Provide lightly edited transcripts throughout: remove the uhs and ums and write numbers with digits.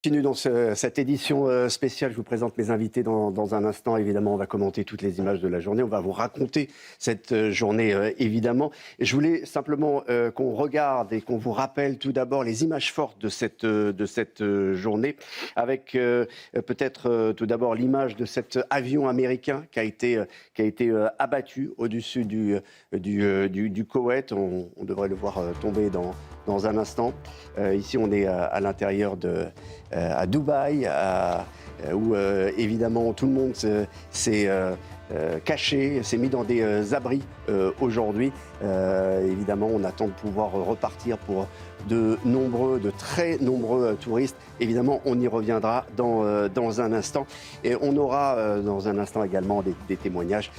Continue dans cette édition spéciale. Je vous présente mes invités dans un instant. Évidemment, on va commenter toutes les images de la journée. On va vous raconter cette journée, évidemment. Et je voulais simplement qu'on regarde et qu'on vous rappelle tout d'abord les images fortes de cette journée, avec peut-être tout d'abord l'image de cet avion américain qui a été abattu au-dessus du Koweït. On devrait le voir tomber dans un instant. Ici, on est à l'intérieur à Dubaï, où évidemment tout le monde s'est caché, s'est mis dans des abris aujourd'hui. Évidemment, on attend de pouvoir repartir pour de très nombreux touristes. Évidemment, on y reviendra dans un instant. Et on aura dans un instant également des témoignages,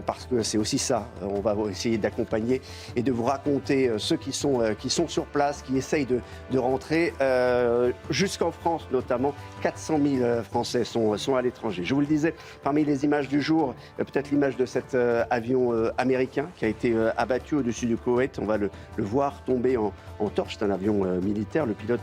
parce que c'est aussi ça. On va essayer d'accompagner et de vous raconter ceux qui sont sur place, qui essayent de rentrer jusqu'en France notamment. 400 000 Français sont à l'étranger. Je vous le disais, parmi les images du jour, peut-être l'image de cet avion américain qui a été abattu au-dessus du Koweït. On va le voir tomber en torche. C'est un avion militaire. Le pilote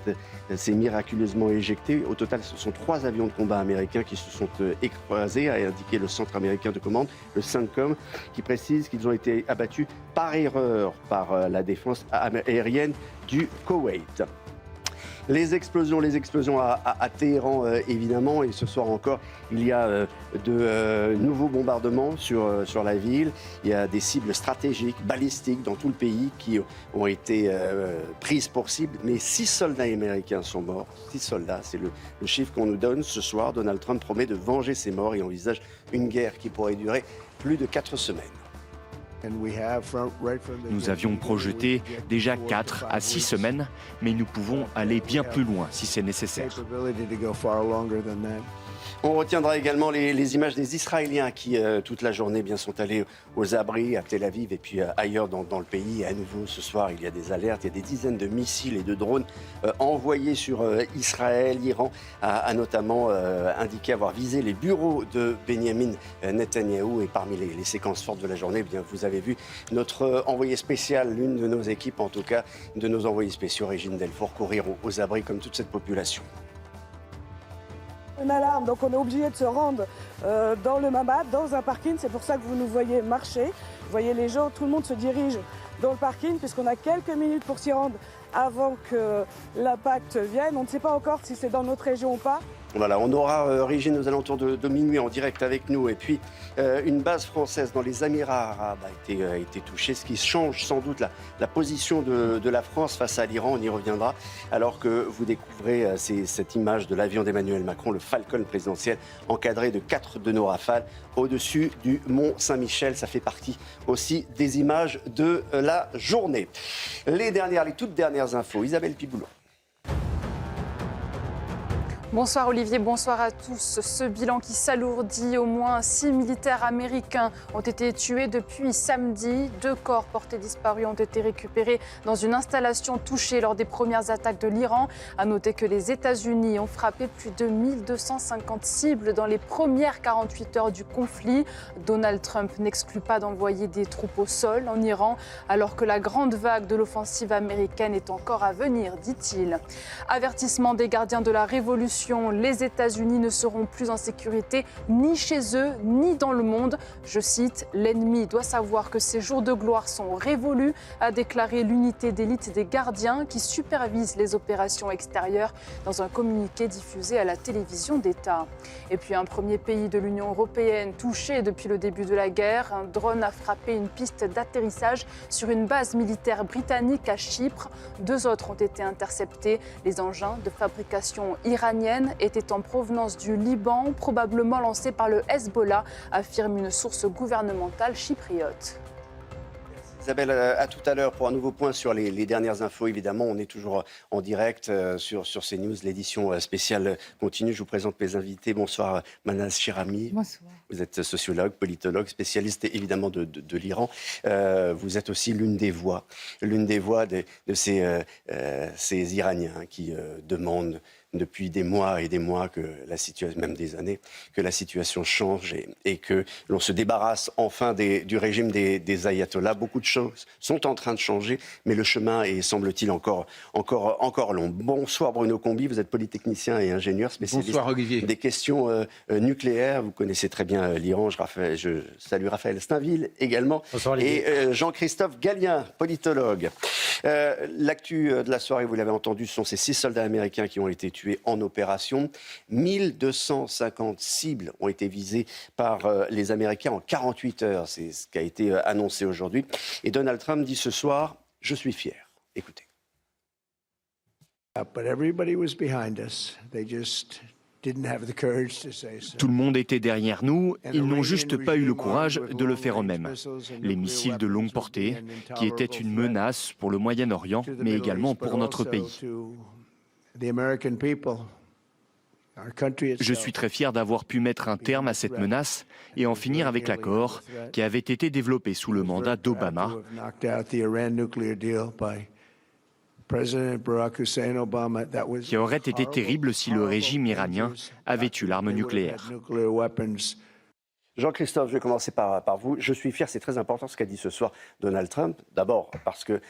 s'est miraculeusement éjecté. Au total, ce sont 3 avions de combat américains qui se sont écrasés, a indiqué le centre américain de commande, le CENTCOM, qui précise qu'ils ont été abattus par erreur par la défense aérienne du Koweït. Les explosions à Téhéran, évidemment. Et ce soir encore, il y a de nouveaux bombardements sur la ville. Il y a des cibles stratégiques, balistiques dans tout le pays qui ont été prises pour cible. Mais 6 soldats américains sont morts. 6 soldats, c'est le chiffre qu'on nous donne ce soir. Donald Trump promet de venger ces morts et envisage une guerre qui pourrait durer plus de 4 semaines. Nous avions projeté déjà 4 à 6 semaines, mais nous pouvons aller bien plus loin si c'est nécessaire. On retiendra également les images des Israéliens qui, toute la journée, sont allés aux abris à Tel Aviv et puis ailleurs dans le pays. Et à nouveau, ce soir, il y a des alertes. Il y a des dizaines de missiles et de drones envoyés sur Israël. L'Iran a notamment indiqué avoir visé les bureaux de Benjamin Netanyahou. Et parmi les séquences fortes de la journée, vous avez vu notre envoyé spécial, l'une de nos équipes, en tout cas, de nos envoyés spéciaux, Régine Delfour, courir aux abris comme toute cette population. Une alarme, donc on est obligé de se rendre dans le Mamad, dans un parking. C'est pour ça que vous nous voyez marcher. Vous voyez les gens, tout le monde se dirige dans le parking puisqu'on a quelques minutes pour s'y rendre avant que l'impact vienne. On ne sait pas encore si c'est dans notre région ou pas. Voilà, on aura Régine aux alentours de minuit en direct avec nous. Et puis, une base française dans les Émirats arabes a été touchée, ce qui change sans doute la position de la France face à l'Iran. On y reviendra, alors que vous découvrez cette image de l'avion d'Emmanuel Macron, le Falcon présidentiel, encadré de 4 de nos Rafales au-dessus du Mont Saint-Michel. Ça fait partie aussi des images de la journée. Les toutes dernières infos, Isabelle Piboulot. Bonsoir Olivier, bonsoir à tous. Ce bilan qui s'alourdit, au moins 6 militaires américains ont été tués depuis samedi. 2 corps portés disparus ont été récupérés dans une installation touchée lors des premières attaques de l'Iran. À noter que les États-Unis ont frappé plus de 1250 cibles dans les premières 48 heures du conflit. Donald Trump n'exclut pas d'envoyer des troupes au sol en Iran, alors que la grande vague de l'offensive américaine est encore à venir, dit-il. Avertissement des gardiens de la révolution. Les États-Unis ne seront plus en sécurité ni chez eux ni dans le monde. Je cite, « L'ennemi doit savoir que ces jours de gloire sont révolus », a déclaré l'unité d'élite des gardiens qui supervise les opérations extérieures dans un communiqué diffusé à la télévision d'État. Et puis un premier pays de l'Union européenne touché depuis le début de la guerre. Un drone a frappé une piste d'atterrissage sur une base militaire britannique à Chypre. 2 autres ont été interceptés. Les engins de fabrication iranienne était en provenance du Liban, probablement lancé par le Hezbollah, affirme une source gouvernementale chypriote. Isabelle, à tout à l'heure pour un nouveau point sur les dernières infos. Évidemment, on est toujours en direct sur CNews. L'édition spéciale continue. Je vous présente mes invités. Bonsoir, Manal Shirami. Bonsoir. Vous êtes sociologue, politologue, spécialiste évidemment de l'Iran. Vous êtes aussi l'une des voix de ces Iraniens qui demandent depuis des mois et des mois, que la situation, même des années, que la situation change et que l'on se débarrasse enfin du régime des ayatollahs. Beaucoup de choses sont en train de changer, mais le chemin est, semble-t-il, encore long. Bonsoir Bruno Combi, vous êtes polytechnicien et ingénieur spécialiste des questions nucléaires. Vous connaissez très bien l'Iran. Je salue Raphaël Steinville également. Bonsoir, et Jean-Christophe Gallien, politologue. L'actu de la soirée, vous l'avez entendu, ce sont ces 6 soldats américains qui ont été tués en opération. 1250 cibles ont été visées par les Américains en 48 heures. C'est ce qui a été annoncé aujourd'hui. Et Donald Trump dit ce soir, je suis fier. Écoutez. But everybody was behind us. They just didn't have the courage to say so. Tout le monde était derrière nous, ils n'ont juste pas eu le courage de le faire eux-mêmes. Les missiles de longue portée, qui étaient une menace pour le Moyen-Orient, mais également pour notre pays. Je suis très fier d'avoir pu mettre un terme à cette menace et en finir avec l'accord qui avait été développé sous le mandat d'Obama. Qui aurait été terrible si le régime iranien avait eu l'arme nucléaire. Jean-Christophe, je vais commencer par vous. Je suis fier, c'est très important ce qu'a dit ce soir Donald Trump. D'abord parce que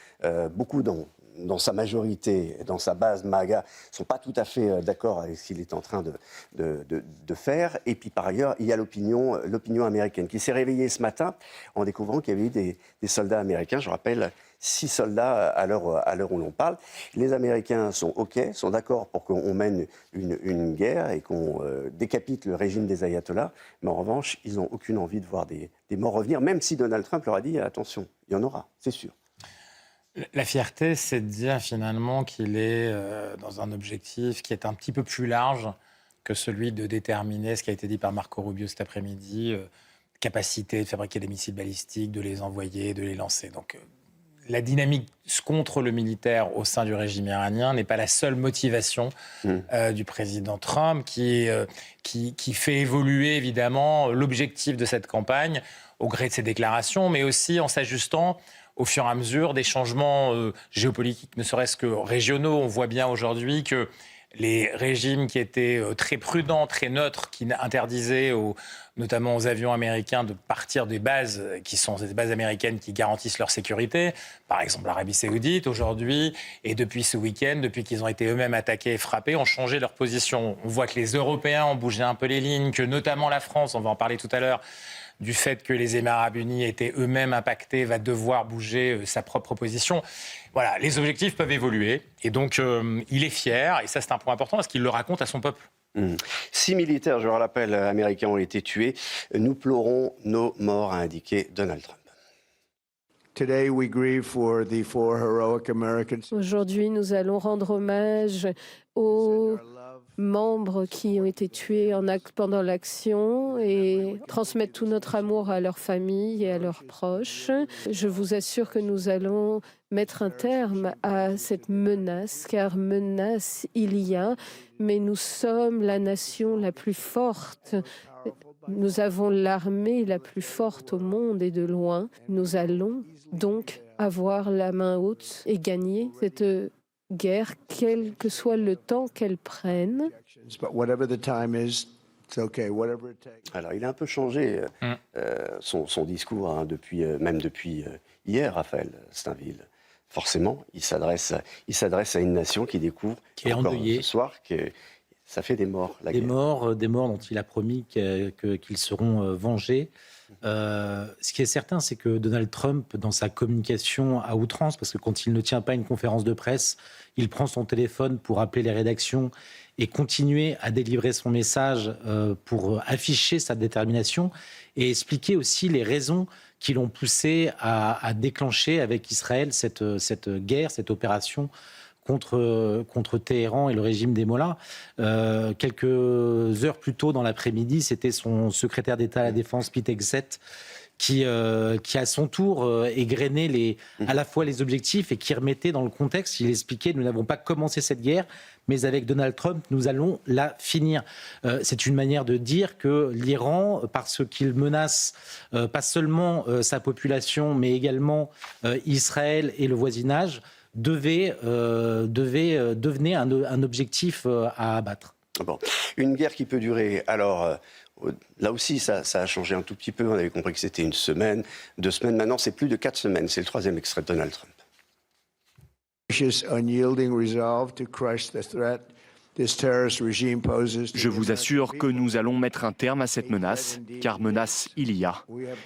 beaucoup dans sa majorité, dans sa base MAGA, ne sont pas tout à fait d'accord avec ce qu'il est en train de faire. Et puis par ailleurs, il y a l'opinion américaine qui s'est réveillée ce matin en découvrant qu'il y avait eu des soldats américains. Je rappelle, 6 soldats à l'heure où l'on parle. Les Américains sont OK, sont d'accord pour qu'on mène une guerre et qu'on décapite le régime des ayatollahs. Mais en revanche, ils n'ont aucune envie de voir des morts revenir, même si Donald Trump leur a dit attention, il y en aura, c'est sûr. La fierté, c'est de dire finalement qu'il est dans un objectif qui est un petit peu plus large que celui de déterminer ce qui a été dit par Marco Rubio cet après-midi, capacité de fabriquer des missiles balistiques, de les envoyer, de les lancer. Donc la dynamique contre le militaire au sein du régime iranien n'est pas la seule motivation du président Trump qui fait évoluer évidemment l'objectif de cette campagne au gré de ses déclarations, mais aussi en s'ajustant au fur et à mesure des changements géopolitiques, ne serait-ce que régionaux. On voit bien aujourd'hui que les régimes qui étaient très prudents, très neutres, qui interdisaient notamment aux avions américains de partir des bases qui sont des bases américaines qui garantissent leur sécurité, par exemple l'Arabie Saoudite aujourd'hui, et depuis ce week-end, depuis qu'ils ont été eux-mêmes attaqués et frappés, ont changé leur position. On voit que les Européens ont bougé un peu les lignes, que notamment la France, on va en parler tout à l'heure, du fait que les Émirats arabes unis étaient eux-mêmes impactés, va devoir bouger sa propre position. Voilà, les objectifs peuvent évoluer. Et donc, il est fier, et ça c'est un point important, parce qu'il le raconte à son peuple. 6 militaires, je le rappelle, américains ont été tués. Nous pleurons nos morts, a indiqué Donald Trump. Aujourd'hui, nous allons rendre hommage aux membres qui ont été tués pendant l'action et transmettre tout notre amour à leurs familles et à leurs proches. Je vous assure que nous allons mettre un terme à cette menace, car menace il y a, mais nous sommes la nation la plus forte. Nous avons l'armée la plus forte au monde et de loin. Nous allons donc avoir la main haute et gagner cette guerre, quel que soit le temps qu'elle prenne. Alors, il a un peu changé son discours depuis hier, Raphaël Steinville. Forcément, il s'adresse à une nation qui découvre qui est endeuillée ce soir que ça fait des morts. Des morts dont il a promis qu'ils seront vengés. Ce qui est certain, c'est que Donald Trump, dans sa communication à outrance, parce que quand il ne tient pas une conférence de presse, il prend son téléphone pour appeler les rédactions et continuer à délivrer son message pour afficher sa détermination et expliquer aussi les raisons qui l'ont poussé à déclencher avec Israël cette guerre, cette opération contre Téhéran et le régime des Mollahs. Quelques heures plus tôt dans l'après-midi, c'était son secrétaire d'État à la Défense, Pete Hegseth, qui à son tour égrenait à la fois les objectifs et qui remettait dans le contexte. Il expliquait: nous n'avons pas commencé cette guerre, mais avec Donald Trump, nous allons la finir. C'est une manière de dire que l'Iran, parce qu'il menace pas seulement sa population, mais également Israël et le voisinage, devenait un objectif à abattre. Bon. Une guerre qui peut durer, alors là aussi ça a changé un tout petit peu, on avait compris que c'était 1 semaine, 2 semaines, maintenant c'est plus de 4 semaines, c'est le 3e extrait de Donald Trump. Unyielding resolve to crush the threat this terrorist regime poses. Je vous assure que nous allons mettre un terme à cette menace, car menace il y a.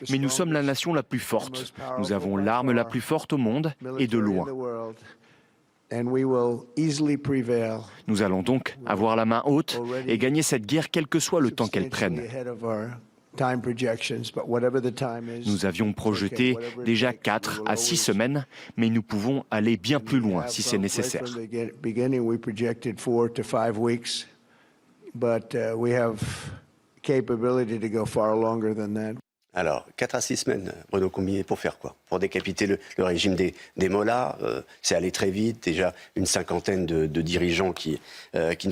Mais nous sommes la nation la plus forte. Nous avons l'arme la plus forte au monde et de loin. Nous allons donc avoir la main haute et gagner cette guerre quel que soit le temps qu'elle prenne. Nous avions projeté déjà 4 à 6 semaines, mais nous pouvons aller bien plus loin si c'est nécessaire. Alors, 4 à 6 semaines, Bruno Combier, pour faire quoi? Pour décapiter le régime des mollahs, c'est allé très vite, déjà une 50aine de dirigeants qui ne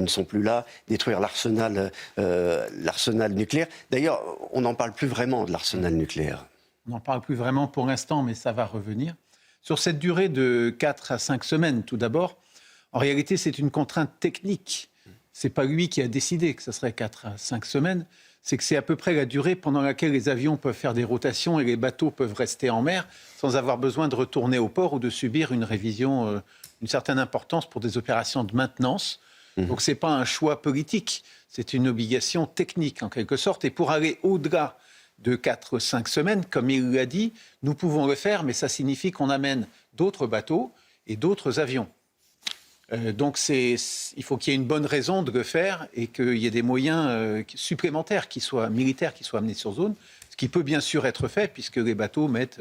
sont plus là, détruire l'arsenal nucléaire. D'ailleurs, on n'en parle plus vraiment de l'arsenal nucléaire. On n'en parle plus vraiment pour l'instant, mais ça va revenir. Sur cette durée de 4 à 5 semaines, tout d'abord, en réalité, c'est une contrainte technique. Ce n'est pas lui qui a décidé que ce serait 4 à 5 semaines. C'est que c'est à peu près la durée pendant laquelle les avions peuvent faire des rotations et les bateaux peuvent rester en mer sans avoir besoin de retourner au port ou de subir une révision d'une certaine importance pour des opérations de maintenance. Donc ce n'est pas un choix politique, c'est une obligation technique en quelque sorte. Et pour aller au-delà de 4-5 semaines, comme il l'a dit, nous pouvons le faire, mais ça signifie qu'on amène d'autres bateaux et d'autres avions. Donc il faut qu'il y ait une bonne raison de le faire et qu'il y ait des moyens supplémentaires militaires qui soient amenés sur zone, ce qui peut bien sûr être fait puisque les bateaux mettent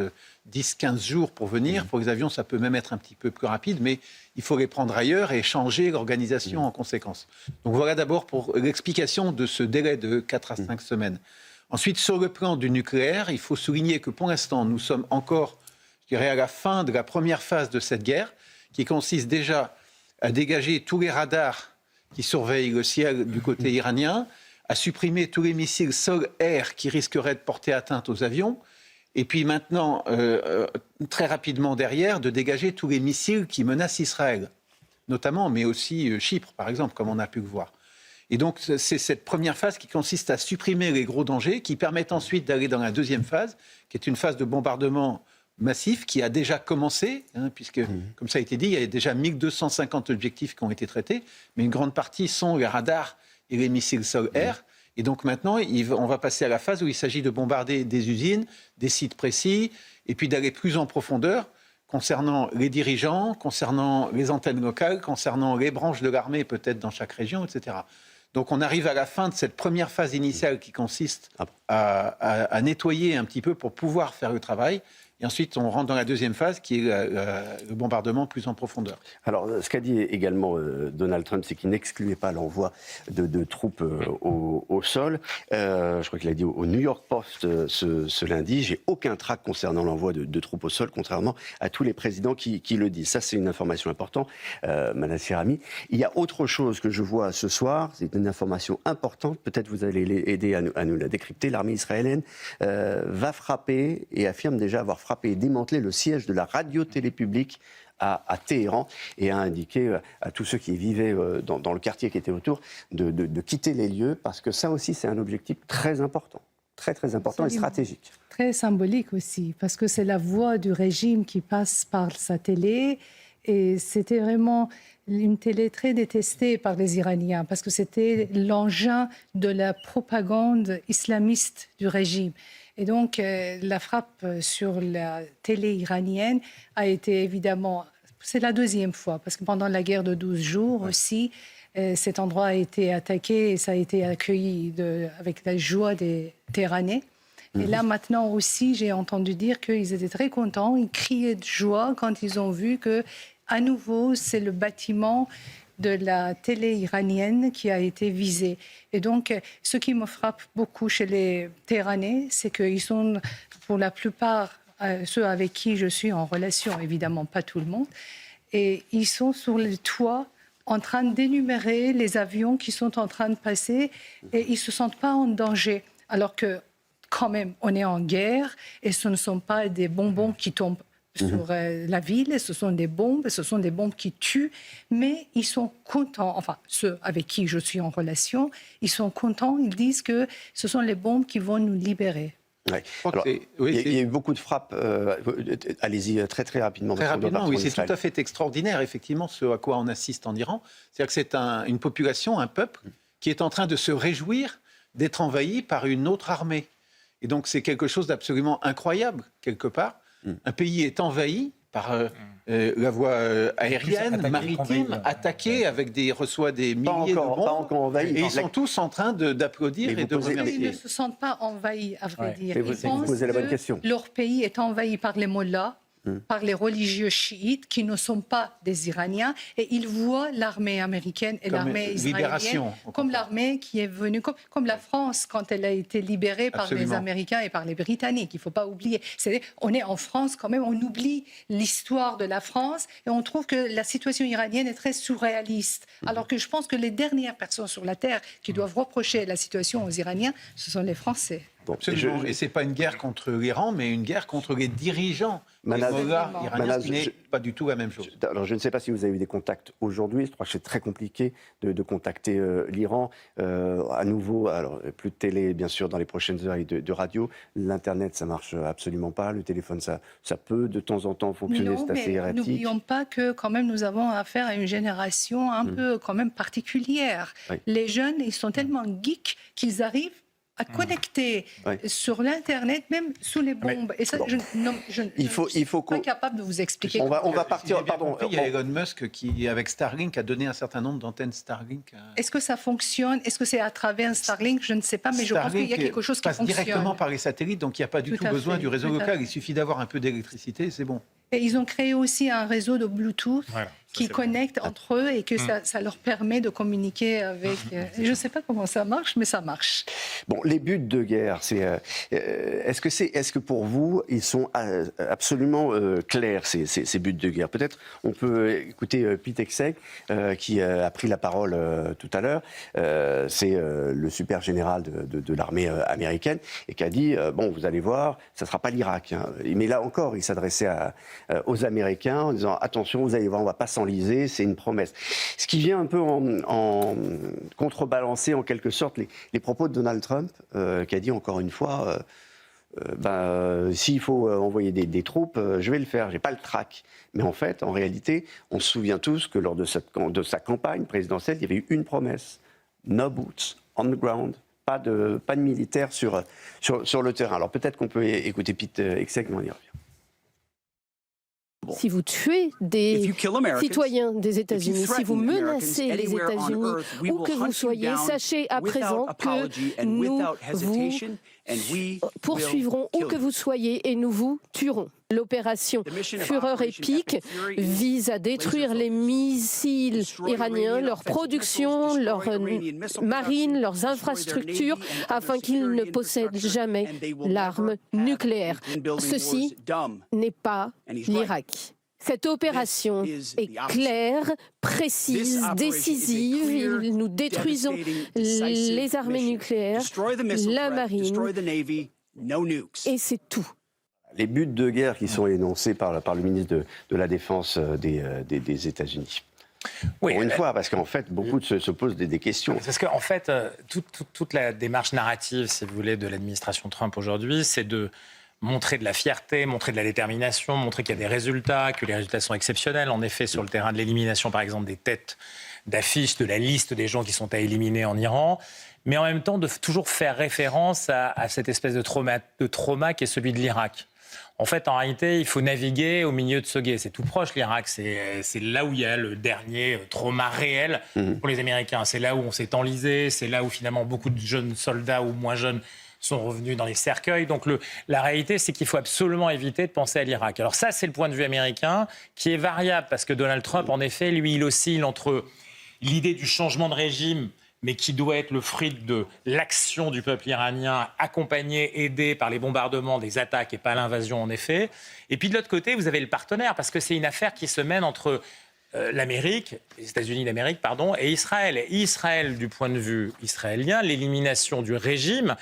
10-15 jours pour venir. Pour les avions, ça peut même être un petit peu plus rapide, mais il faut les prendre ailleurs et changer l'organisation en conséquence. Donc voilà d'abord pour l'explication de ce délai de 4 à 5 semaines. Ensuite, sur le plan du nucléaire, il faut souligner que pour l'instant, nous sommes encore, je dirais, à la fin de la première phase de cette guerre qui consiste déjà à dégager tous les radars qui surveillent le ciel du côté iranien, à supprimer tous les missiles sol-air qui risqueraient de porter atteinte aux avions, et puis maintenant, très rapidement derrière, de dégager tous les missiles qui menacent Israël, notamment, mais aussi Chypre, par exemple, comme on a pu le voir. Et donc, c'est cette première phase qui consiste à supprimer les gros dangers, qui permettent ensuite d'aller dans la deuxième phase, qui est une phase de bombardement massif qui a déjà commencé, puisque, comme ça a été dit, il y a déjà 1250 objectifs qui ont été traités, mais une grande partie sont les radars et les missiles sol-air. Et donc maintenant, on va passer à la phase où il s'agit de bombarder des usines, des sites précis, et puis d'aller plus en profondeur concernant les dirigeants, concernant les antennes locales, concernant les branches de l'armée peut-être dans chaque région, etc. Donc on arrive à la fin de cette première phase initiale qui consiste à nettoyer un petit peu pour pouvoir faire le travail. Et ensuite, on rentre dans la deuxième phase, qui est le bombardement plus en profondeur. Alors, ce qu'a dit également Donald Trump, c'est qu'il n'excluait pas l'envoi de troupes au sol. Je crois qu'il a dit au New York Post ce lundi, j'ai aucun trac concernant l'envoi de troupes au sol, contrairement à tous les présidents qui le disent. Ça, c'est une information importante, Manasseh Rami. Il y a autre chose que je vois ce soir, c'est une information importante, peut-être vous allez aider à nous la décrypter. L'armée israélienne va frapper et affirme déjà avoir frappé et démantelé le siège de la radio-télé publique à Téhéran et a indiqué à tous ceux qui vivaient dans le quartier qui était autour de quitter les lieux parce que ça aussi c'est un objectif très important, très important et stratégique. Très symbolique aussi parce que c'est la voix du régime qui passe par sa télé et c'était vraiment une télé très détestée par les Iraniens parce que c'était l'engin de la propagande islamiste du régime. Et donc, la frappe sur la télé iranienne a été évidemment... C'est la deuxième fois, parce que pendant la guerre de 12 jours aussi, cet endroit a été attaqué et ça a été accueilli avec la joie des Téhéranais. Et là, maintenant aussi, j'ai entendu dire qu'ils étaient très contents, ils criaient de joie quand ils ont vu que, à nouveau, c'est le bâtiment de la télé iranienne qui a été visée. Et donc, ce qui me frappe beaucoup chez les Téhéranais, c'est qu'ils sont, pour la plupart, ceux avec qui je suis en relation, évidemment pas tout le monde, et ils sont sur le toit en train d'énumérer les avions qui sont en train de passer et ils ne se sentent pas en danger. Alors que, quand même, on est en guerre et ce ne sont pas des bonbons qui tombent sur la ville, ce sont des bombes qui tuent, mais ils sont contents, enfin ceux avec qui je suis en relation, ils sont contents, ils disent que ce sont les bombes qui vont nous libérer. Ouais. Alors, il y a eu beaucoup de frappes. Allez-y très très rapidement. Très rapidement, oui, c'est tout à fait extraordinaire, effectivement, ce à quoi on assiste en Iran. C'est-à-dire que c'est une population, un peuple, qui est en train de se réjouir d'être envahi par une autre armée. Et donc c'est quelque chose d'absolument incroyable, quelque part. Un pays est envahi par la voie aérienne, maritime, attaqué reçoit des milliers de bombes. Pas encore envahi. Et ils sont tous en train d'applaudir et de remercier. Ils ne se sentent pas envahis, à vrai dire. Ils posez la bonne question. Leur pays est envahi par les mollahs, par les religieux chiites qui ne sont pas des Iraniens, et ils voient l'armée américaine et l'armée israélienne comme l'armée qui est venue, comme la France quand elle a été libérée par les Américains et par les Britanniques. Il ne faut pas oublier. On est en France quand même, on oublie l'histoire de la France et on trouve que la situation iranienne est très surréaliste. Alors que je pense que les dernières personnes sur la Terre qui doivent reprocher la situation aux Iraniens, ce sont les Français. Bon, absolument. Et ce n'est pas une guerre contre l'Iran, mais une guerre contre les dirigeants. Iraniens, ce n'est pas du tout la même chose. Alors, je ne sais pas si vous avez eu des contacts aujourd'hui. Je crois que c'est très compliqué de contacter l'Iran. À nouveau, alors, plus de télé, bien sûr, dans les prochaines heures, et de radio. L'Internet, ça ne marche absolument pas. Le téléphone, ça peut de temps en temps fonctionner, c'est assez erratique. N'oublions pas que, quand même, nous avons affaire à une génération un peu, quand même, particulière. Oui. Les jeunes, ils sont tellement geeks qu'ils arrivent à connecter sur l'Internet, même sous les bombes. Et ça, je ne suis pas capable de vous expliquer. On va partir. Pardon. Il y a Elon Musk qui, avec Starlink, a donné un certain nombre d'antennes Starlink. Est-ce que ça fonctionne? Est-ce que c'est à travers Starlink? Je ne sais pas, mais je pense qu'il y a quelque chose qui fonctionne. Passe directement par les satellites, donc il n'y a pas du tout besoin du réseau local. Il suffit d'avoir un peu d'électricité et c'est bon. Et ils ont créé aussi un réseau de Bluetooth qui connecte entre eux et que ça leur permet de communiquer avec... Je ne sais pas comment ça marche, mais ça marche. Bon, les buts de guerre, est-ce que pour vous, ils sont absolument clairs, ces buts de guerre? Peut-être on peut écouter Pete Hegseth, qui a pris la parole tout à l'heure. C'est le super général de l'armée américaine et qui a dit, bon, vous allez voir, ça ne sera pas l'Irak. Hein. Mais là encore, il s'adressait aux Américains en disant, attention, vous allez voir, on ne va pas s'enliser, c'est une promesse. Ce qui vient un peu en contrebalancer en quelque sorte les propos de Donald Trump, qui a dit encore une fois, s'il faut envoyer des troupes, je vais le faire, je n'ai pas le trac. Mais en fait, en réalité, on se souvient tous que lors de sa campagne présidentielle, il y avait eu une promesse, no boots on the ground. Pas de militaires sur le terrain. Alors peut-être qu'on peut écouter Pete Hegseth, mais on y revient. Si vous tuez des citoyens des États-Unis, si vous menacez les États-Unis, où que vous soyez, sachez à présent que nous vous poursuivrons où que vous soyez et nous vous tuerons. L'opération Fureur épique vise à détruire les missiles iraniens, leur production, leur marine, leurs infrastructures, afin qu'ils ne possèdent jamais l'arme nucléaire. Ceci n'est pas l'Irak. Cette opération est claire, précise, décisive. Nous détruisons les armées nucléaires, la marine, et c'est tout. Les buts de guerre qui sont énoncés par le ministre de la Défense des États-Unis. Oui, pour une fois, parce qu'en fait, beaucoup se posent des questions. Parce qu'en fait, toute la démarche narrative, si vous voulez, de l'administration Trump aujourd'hui, c'est de montrer de la fierté, montrer de la détermination, montrer qu'il y a des résultats, que les résultats sont exceptionnels. En effet, sur le terrain de l'élimination, par exemple, des têtes d'affiches, de la liste des gens qui sont à éliminer en Iran, mais en même temps de toujours faire référence à cette espèce de trauma qui est celui de l'Irak. En fait, en réalité, il faut naviguer au milieu de ce gué. C'est tout proche, l'Irak. C'est là où il y a le dernier trauma réel pour les Américains. C'est là où on s'est enlisé. C'est là où, finalement, beaucoup de jeunes soldats ou moins jeunes sont revenus dans les cercueils. Donc, la réalité, c'est qu'il faut absolument éviter de penser à l'Irak. Alors ça, c'est le point de vue américain qui est variable parce que Donald Trump, en effet, lui, il oscille entre l'idée du changement de régime, mais qui doit être le fruit de l'action du peuple iranien, accompagné, aidé par les bombardements, des attaques et pas l'invasion en effet. Et puis de l'autre côté, vous avez le partenaire, parce que c'est une affaire qui se mène entre l'Amérique, les États-Unis d'Amérique, pardon, et Israël. Et Israël, du point de vue israélien, l'élimination du régime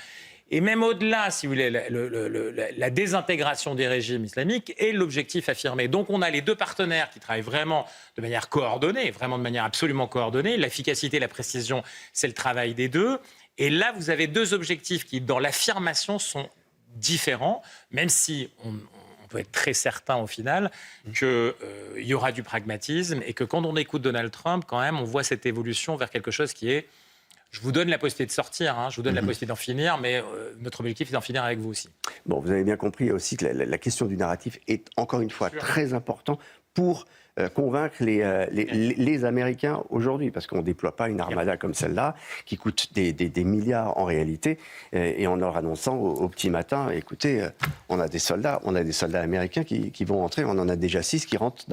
Et même au-delà, si vous voulez, la désintégration des régimes islamiques est l'objectif affirmé. Donc on a les deux partenaires qui travaillent vraiment de manière coordonnée, vraiment de manière absolument coordonnée. L'efficacité et la précision, c'est le travail des deux. Et là, vous avez deux objectifs qui, dans l'affirmation, sont différents, même si on peut être très certain au final qu'il y aura du pragmatisme et que quand on écoute Donald Trump, quand même, on voit cette évolution vers quelque chose qui est je vous donne la possibilité de sortir, je vous donne la possibilité d'en finir, mais notre objectif est d'en finir avec vous aussi. Bon, vous avez bien compris aussi que la question du narratif est encore une fois très importante pour convaincre les Américains aujourd'hui, parce qu'on ne déploie pas une armada comme celle-là, qui coûte des milliards en réalité, et en leur annonçant au petit matin, écoutez, on a des soldats américains qui vont entrer, on en a déjà 6 qui rentrent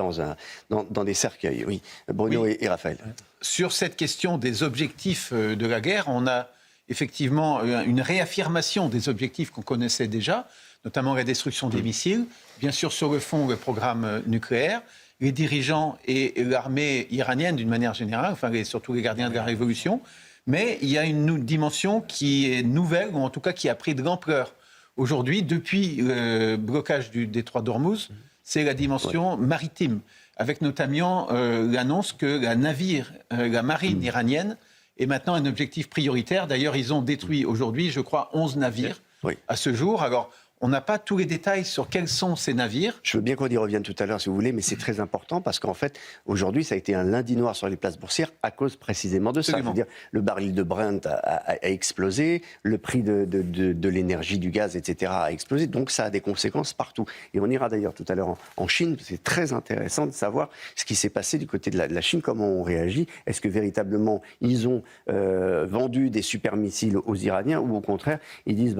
dans des cercueils. Oui, Bruno oui. et Raphaël. Sur cette question des objectifs de la guerre, on a effectivement une réaffirmation des objectifs qu'on connaissait déjà, notamment la destruction des missiles, bien sûr sur le fond le programme nucléaire, les dirigeants et l'armée iranienne d'une manière générale, enfin surtout les gardiens de la révolution, mais il y a une dimension qui est nouvelle, ou en tout cas qui a pris de l'ampleur. Aujourd'hui, depuis le blocage du détroit d'Ormuz, c'est la dimension maritime, avec notamment l'annonce que la marine iranienne est maintenant un objectif prioritaire. D'ailleurs, ils ont détruit aujourd'hui, je crois, 11 navires à ce jour. Alors, on n'a pas tous les détails sur quels sont ces navires. Je veux bien qu'on y revienne tout à l'heure, si vous voulez, mais c'est très important parce qu'en fait, aujourd'hui, ça a été un lundi noir sur les places boursières à cause précisément de ça. Je veux dire, le baril de Brent a explosé, le prix de l'énergie, du gaz, etc. a explosé. Donc, ça a des conséquences partout. Et on ira d'ailleurs tout à l'heure en Chine. C'est très intéressant de savoir ce qui s'est passé du côté de la Chine, comment on réagit. Est-ce que véritablement, ils ont vendu des super missiles aux Iraniens ou au contraire, ils disent,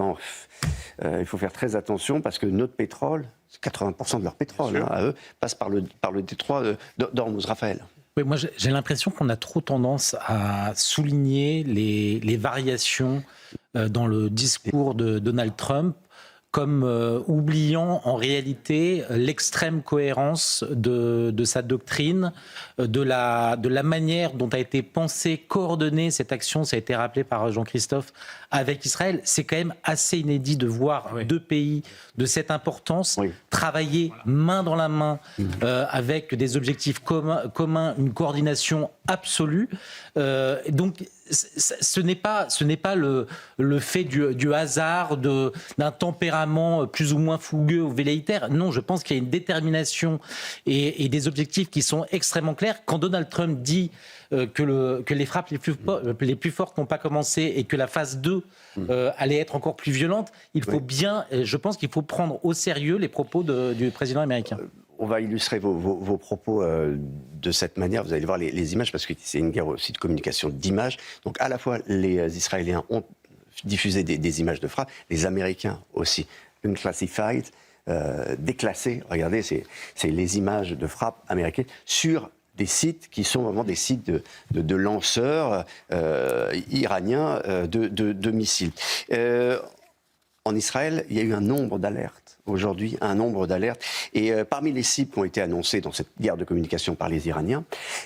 il faut faire très attention parce que notre pétrole, 80% de leur pétrole, à eux, passe par le détroit d'Ormuz. Raphaël. Oui, moi j'ai l'impression qu'on a trop tendance à souligner les variations dans le discours de Donald Trump, comme oubliant en réalité l'extrême cohérence de sa doctrine, de la manière dont a été pensée, coordonnée cette action, ça a été rappelé par Jean-Christophe, avec Israël. C'est quand même assez inédit de voir deux pays de cette importance travailler main dans la main avec des objectifs communs, une coordination absolue. Donc ce n'est pas le fait du hasard, d'un tempérament plus ou moins fougueux ou velléitaire. Non, je pense qu'il y a une détermination et des objectifs qui sont extrêmement clairs. Quand Donald Trump dit que les frappes les plus fortes n'ont pas commencé et que la phase 2 allait être encore plus violente, je pense qu'il faut prendre au sérieux les propos du président américain. On va illustrer vos propos de cette manière. Vous allez voir les images, parce que c'est une guerre aussi de communication d'images. Donc à la fois, les Israéliens ont diffusé des images de frappe, les Américains aussi. Unclassified, déclassées. Regardez, c'est les images de frappe américaines sur des sites qui sont vraiment des sites de lanceurs iraniens de missiles. En Israël, il y a eu un nombre d'alertes. Aujourd'hui, un nombre d'alertes. Et parmi les cibles qui ont été annoncées dans cette guerre de communication par les Iraniens,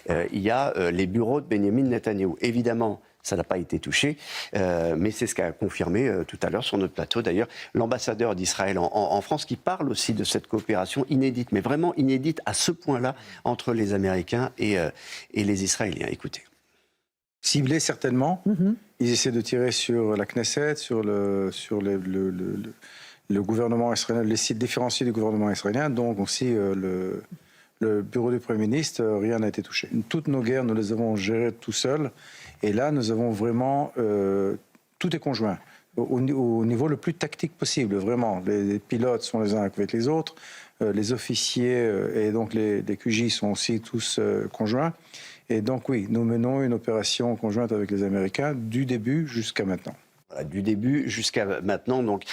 il y a les bureaux de Benjamin Netanyahou. Évidemment, ça n'a pas été touché, mais c'est ce qu'a confirmé tout à l'heure sur notre plateau, d'ailleurs, l'ambassadeur d'Israël en France, qui parle aussi de cette coopération inédite, mais vraiment inédite à ce point-là, entre les Américains et les Israéliens. Écoutez. Ciblés, certainement. Ils essaient de tirer sur la Knesset, sur le gouvernement israélien, les sites différenciés du gouvernement israélien, donc aussi le bureau du Premier ministre, rien n'a été touché. Toutes nos guerres, nous les avons gérées tout seuls. Et là, nous avons vraiment... tout est conjoint, au niveau le plus tactique possible, vraiment. Les pilotes sont les uns avec les autres, les officiers et donc les QJ sont aussi tous conjoints. Et donc oui, nous menons une opération conjointe avec les Américains du début jusqu'à maintenant. Voilà, du début jusqu'à maintenant, donc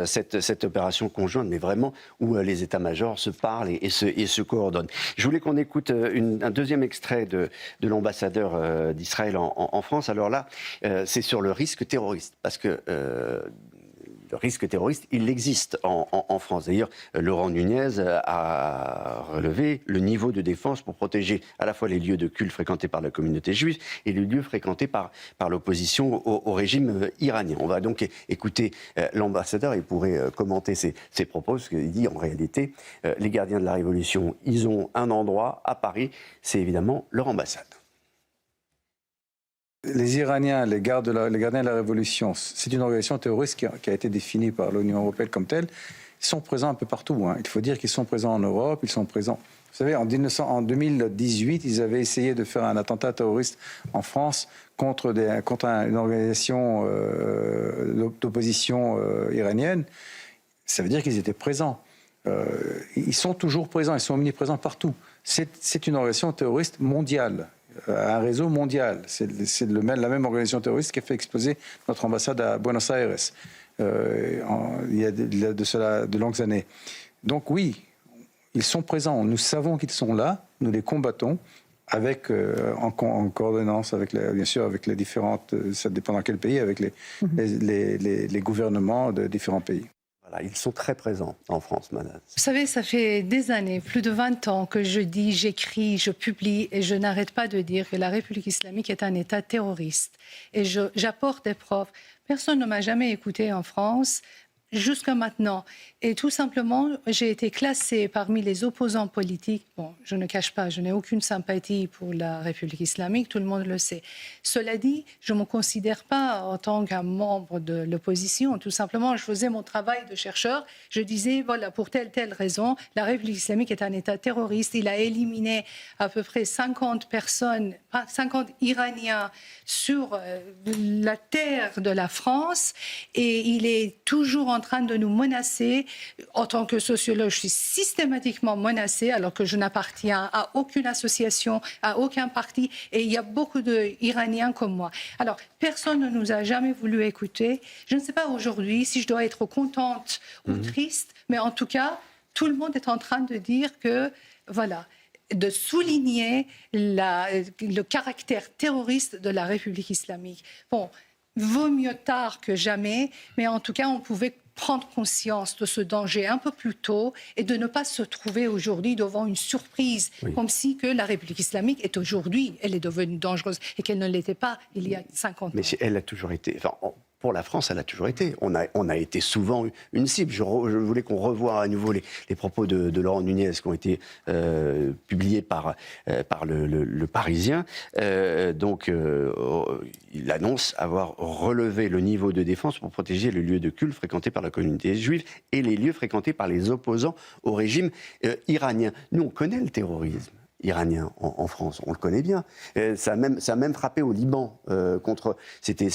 cette opération conjointe, mais vraiment où les états-majors se parlent et se coordonnent. Je voulais qu'on écoute un deuxième extrait de l'ambassadeur d'Israël en France. Alors là, c'est sur le risque terroriste, parce que risque terroriste, il existe en France. D'ailleurs, Laurent Nunez a relevé le niveau de défense pour protéger à la fois les lieux de culte fréquentés par la communauté juive et les lieux fréquentés par l'opposition au régime iranien. On va donc écouter l'ambassadeur, il pourrait commenter ses propos, parce qu'il dit en réalité, les gardiens de la Révolution, ils ont un endroit à Paris, c'est évidemment leur ambassade. Les Iraniens, les gardiens de la Révolution, c'est une organisation terroriste qui a été définie par l'Union européenne comme telle. Ils sont présents un peu partout. Il faut dire qu'ils sont présents en Europe, ils sont présents. Vous savez, en 2018, ils avaient essayé de faire un attentat terroriste en France contre une organisation d'opposition iranienne. Ça veut dire qu'ils étaient présents. Ils sont toujours présents, ils sont omniprésents partout. C'est une organisation terroriste mondiale. Un réseau mondial. C'est la même organisation terroriste qui a fait exploser notre ambassade à Buenos Aires il y a de cela de longues années. Donc oui, ils sont présents. Nous savons qu'ils sont là. Nous les combattons en coordonnance bien sûr avec les différentes. Ça dépend dans quel pays, avec les gouvernements de différents pays. Ils sont très présents en France, madame. Vous savez, ça fait des années, plus de 20 ans que je dis, j'écris, je publie et je n'arrête pas de dire que la République islamique est un État terroriste. Et j'apporte des preuves. Personne ne m'a jamais écouté en France jusqu'à maintenant. Et tout simplement, j'ai été classée parmi les opposants politiques. Bon, je ne cache pas, je n'ai aucune sympathie pour la République islamique, tout le monde le sait. Cela dit, je ne me considère pas en tant qu'un membre de l'opposition. Tout simplement, je faisais mon travail de chercheur. Je disais, voilà, pour telle raison, la République islamique est un État terroriste. Il a éliminé à peu près 50 personnes, 50 Iraniens sur la terre de la France. Et il est toujours en train de nous menacer. En tant que sociologue, je suis systématiquement menacée alors que je n'appartiens à aucune association, à aucun parti. Et il y a beaucoup d'Iraniens comme moi. Alors, personne ne nous a jamais voulu écouter. Je ne sais pas aujourd'hui si je dois être contente ou triste, mais en tout cas, tout le monde est en train de dire que, voilà, de souligner le caractère terroriste de la République islamique. Bon, vaut mieux tard que jamais, mais en tout cas, on pouvait prendre conscience de ce danger un peu plus tôt et de ne pas se trouver aujourd'hui devant une surprise, comme si que la République islamique est aujourd'hui, elle est devenue dangereuse et qu'elle ne l'était pas il y a 50 ans. Mais elle a toujours été... Pour la France, elle a toujours été. On a été souvent une cible. Je voulais qu'on revoie à nouveau les propos de Laurent Nunez qui ont été publiés par le Parisien. Il annonce avoir relevé le niveau de défense pour protéger les lieux de culte fréquentés par la communauté juive et les lieux fréquentés par les opposants au régime iranien. Nous, on connaît le terrorisme iranien en France, on le connaît bien. Ça a même frappé au Liban contre... C'était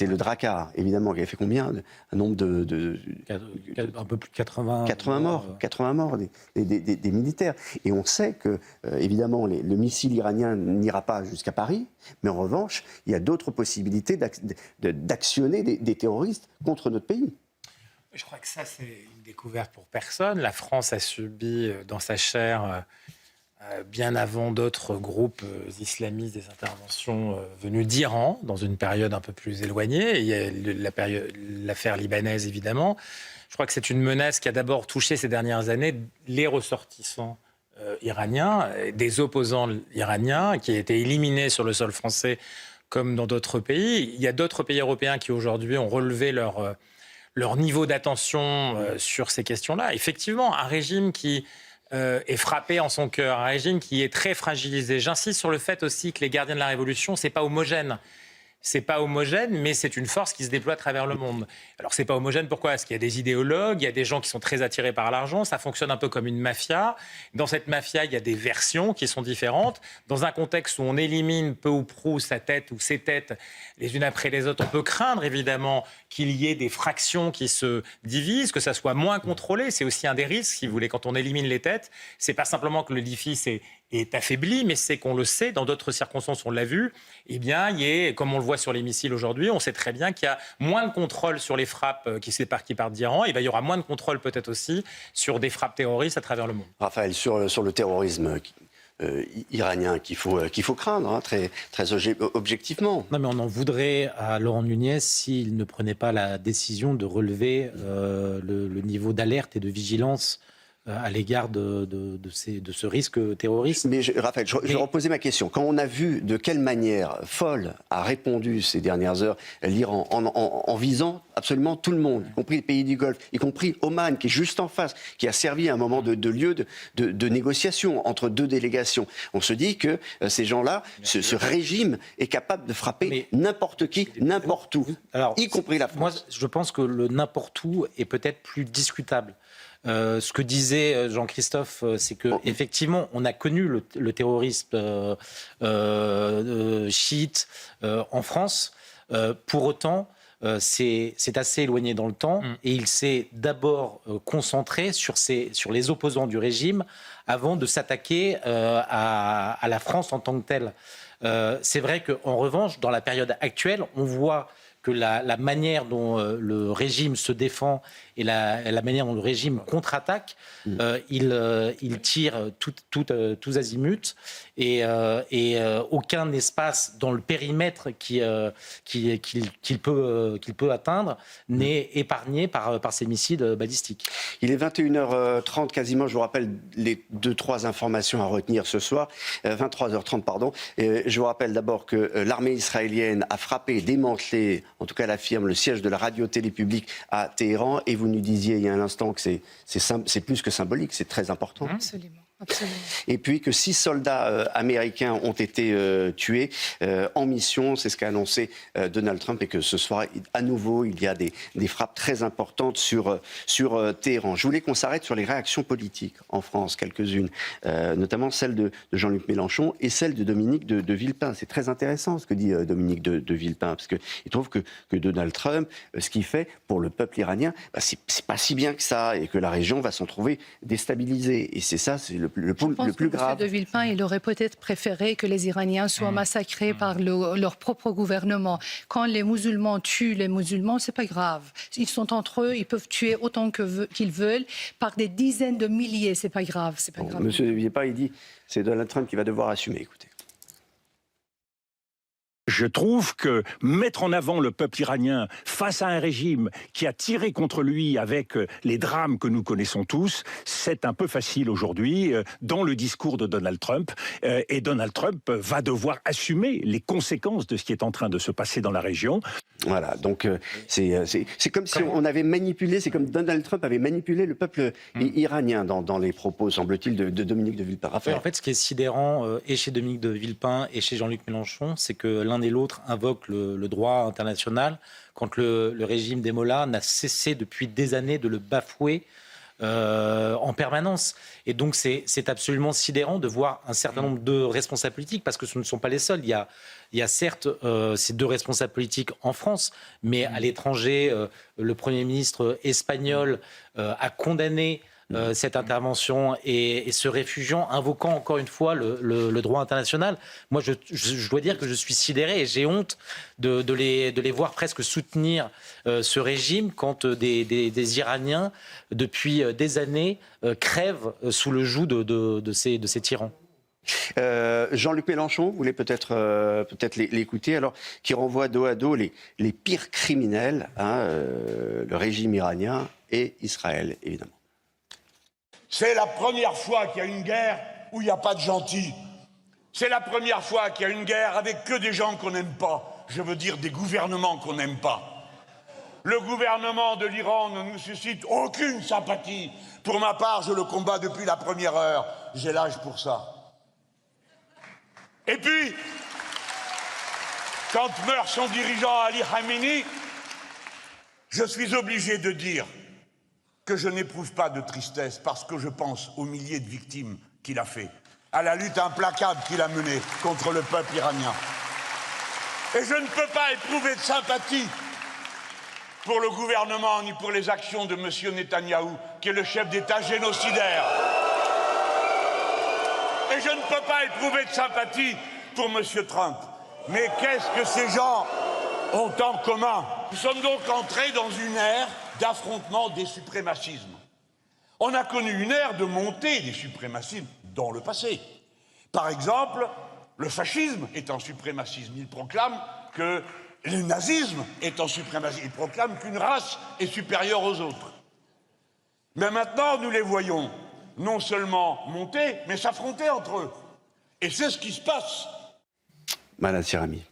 le Drakkar, évidemment, qui avait fait combien? Un nombre un peu plus de 80 morts. 80 morts des militaires. Et on sait que, évidemment, le missile iranien n'ira pas jusqu'à Paris, mais en revanche, il y a d'autres possibilités d'actionner des terroristes contre notre pays. Je crois que ça, c'est une découverte pour personne. La France a subi dans sa chair... bien avant d'autres groupes islamistes, des interventions venues d'Iran, dans une période un peu plus éloignée. Il y a l'affaire libanaise, évidemment. Je crois que c'est une menace qui a d'abord touché ces dernières années les ressortissants iraniens, des opposants iraniens, qui étaient éliminés sur le sol français comme dans d'autres pays. Il y a d'autres pays européens qui, aujourd'hui, ont relevé leur niveau d'attention sur ces questions-là. Effectivement, un régime qui... est frappé en son cœur, un régime qui est très fragilisé. J'insiste sur le fait aussi que les gardiens de la Révolution, c'est pas homogène. C'est pas homogène, mais c'est une force qui se déploie à travers le monde. Alors c'est pas homogène, pourquoi? Parce qu'il y a des idéologues, il y a des gens qui sont très attirés par l'argent, ça fonctionne un peu comme une mafia. Dans cette mafia, il y a des versions qui sont différentes. Dans un contexte où on élimine peu ou prou sa tête ou ses têtes les unes après les autres, on peut craindre évidemment qu'il y ait des fractions qui se divisent, que ça soit moins contrôlé. C'est aussi un des risques, si vous voulez, quand on élimine les têtes. C'est pas simplement que l'édifice est affaibli, mais c'est qu'on le sait, dans d'autres circonstances, on l'a vu, eh bien, comme on le voit sur les missiles aujourd'hui, on sait très bien qu'il y a moins de contrôle sur les frappes qui partent d'Iran, et bien, il y aura moins de contrôle peut-être aussi sur des frappes terroristes à travers le monde. Raphaël, sur le terrorisme, iranien qu'il faut craindre, hein, très objectivement. Non, mais on en voudrait à Laurent Nunez s'il ne prenait pas la décision de relever le niveau d'alerte et de vigilance à l'égard de ce risque terroriste. Mais Raphaël, je vais reposer ma question. Quand on a vu de quelle manière folle a répondu ces dernières heures l'Iran en visant absolument tout le monde, y compris les pays du Golfe, y compris Oman, qui est juste en face, qui a servi à un moment de lieu de négociation entre deux délégations, on se dit que ces gens-là, ce régime est capable de frapper n'importe qui, n'importe où, y compris la France. Moi, je pense que le n'importe où est peut-être plus discutable. Ce que disait Jean-Christophe, c'est que effectivement, on a connu le terrorisme chiite en France. Pour autant, c'est assez éloigné dans le temps et il s'est d'abord concentré sur les opposants du régime avant de s'attaquer à la France en tant que telle. C'est vrai qu'en revanche, dans la période actuelle, on voit que la manière dont le régime se défend et la manière dont le régime contre-attaque, il tire tous azimuts et aucun espace dans le périmètre qu'il peut atteindre n'est épargné par ces missiles balistiques. Il est 21h30 quasiment, je vous rappelle les 2-3 informations à retenir ce soir, 23h30 pardon. Et je vous rappelle d'abord que l'armée israélienne a frappé et démantelé, en tout cas l'affirme, le siège de la radio-télé publique à Téhéran, et vous nous disiez il y a un instant que c'est plus que symbolique, c'est très important. Absolument. Absolument. Et puis que 6 soldats américains ont été tués en mission, c'est ce qu'a annoncé Donald Trump, et que ce soir, à nouveau, il y a des frappes très importantes sur Téhéran. Je voulais qu'on s'arrête sur les réactions politiques en France, quelques-unes, notamment celle de Jean-Luc Mélenchon et celle de Dominique de Villepin. C'est très intéressant ce que dit Dominique de Villepin, parce qu'il trouve que Donald Trump, ce qu'il fait pour le peuple iranien, c'est pas si bien que ça, et que la région va s'en trouver déstabilisée. Et c'est ça, c'est le plus grave. M. de Villepin, il aurait peut-être préféré que les Iraniens soient massacrés par leur propre gouvernement. Quand les musulmans tuent les musulmans, c'est pas grave. Ils sont entre eux, ils peuvent tuer autant qu'ils veulent, par des dizaines de milliers, c'est pas grave. C'est pas grave. Monsieur de Villepin, il dit c'est Donald Trump qui va devoir assumer. Écoutez. Je trouve que mettre en avant le peuple iranien face à un régime qui a tiré contre lui avec les drames que nous connaissons tous, c'est un peu facile aujourd'hui dans le discours de Donald Trump. Et Donald Trump va devoir assumer les conséquences de ce qui est en train de se passer dans la région. Voilà, donc c'est comme si on avait manipulé, c'est comme Donald Trump avait manipulé le peuple iranien dans les propos, semble-t-il, de Dominique de Villepin. En fait, ce qui est sidérant, et chez Dominique de Villepin et chez Jean-Luc Mélenchon, c'est que l'un et l'autre invoquent le droit international, quand le régime des Mollahs n'a cessé depuis des années de le bafouer en permanence. Et donc c'est absolument sidérant de voir un certain nombre de responsables politiques, parce que ce ne sont pas les seuls. Il y a certes ces deux responsables politiques en France, mais à l'étranger, le Premier ministre espagnol a condamné cette intervention et se réfugiant, invoquant encore une fois le droit international. Moi, je dois dire que je suis sidéré et j'ai honte de les voir presque soutenir ce régime quand des Iraniens, depuis des années, crèvent sous le joug de ces tyrans. Jean-Luc Mélenchon, vous voulez peut-être l'écouter, alors, qui renvoie dos à dos les pires criminels, le régime iranien et Israël, évidemment. C'est la première fois qu'il y a une guerre où il n'y a pas de gentils. C'est la première fois qu'il y a une guerre avec que des gens qu'on n'aime pas. Je veux dire des gouvernements qu'on n'aime pas. Le gouvernement de l'Iran ne nous suscite aucune sympathie. Pour ma part, je le combats depuis la première heure. J'ai l'âge pour ça. Et puis, quand meurt son dirigeant Ali Khamenei, je suis obligé de dire que je n'éprouve pas de tristesse parce que je pense aux milliers de victimes qu'il a fait, à la lutte implacable qu'il a menée contre le peuple iranien. Et je ne peux pas éprouver de sympathie pour le gouvernement ni pour les actions de M. Netanyahou, qui est le chef d'État génocidaire. Et je ne peux pas éprouver de sympathie pour M. Trump. Mais qu'est-ce que ces gens ont en commun? Nous sommes donc entrés dans une ère d'affrontement des suprémacismes. On a connu une ère de montée des suprémacismes dans le passé. Par exemple, le fascisme étant suprémacisme, il proclame que le nazisme étant suprémacisme, il proclame qu'une race est supérieure aux autres. Mais maintenant, nous les voyons non seulement monter, mais s'affronter entre eux. Et c'est ce qui se passe. Madame Sirami.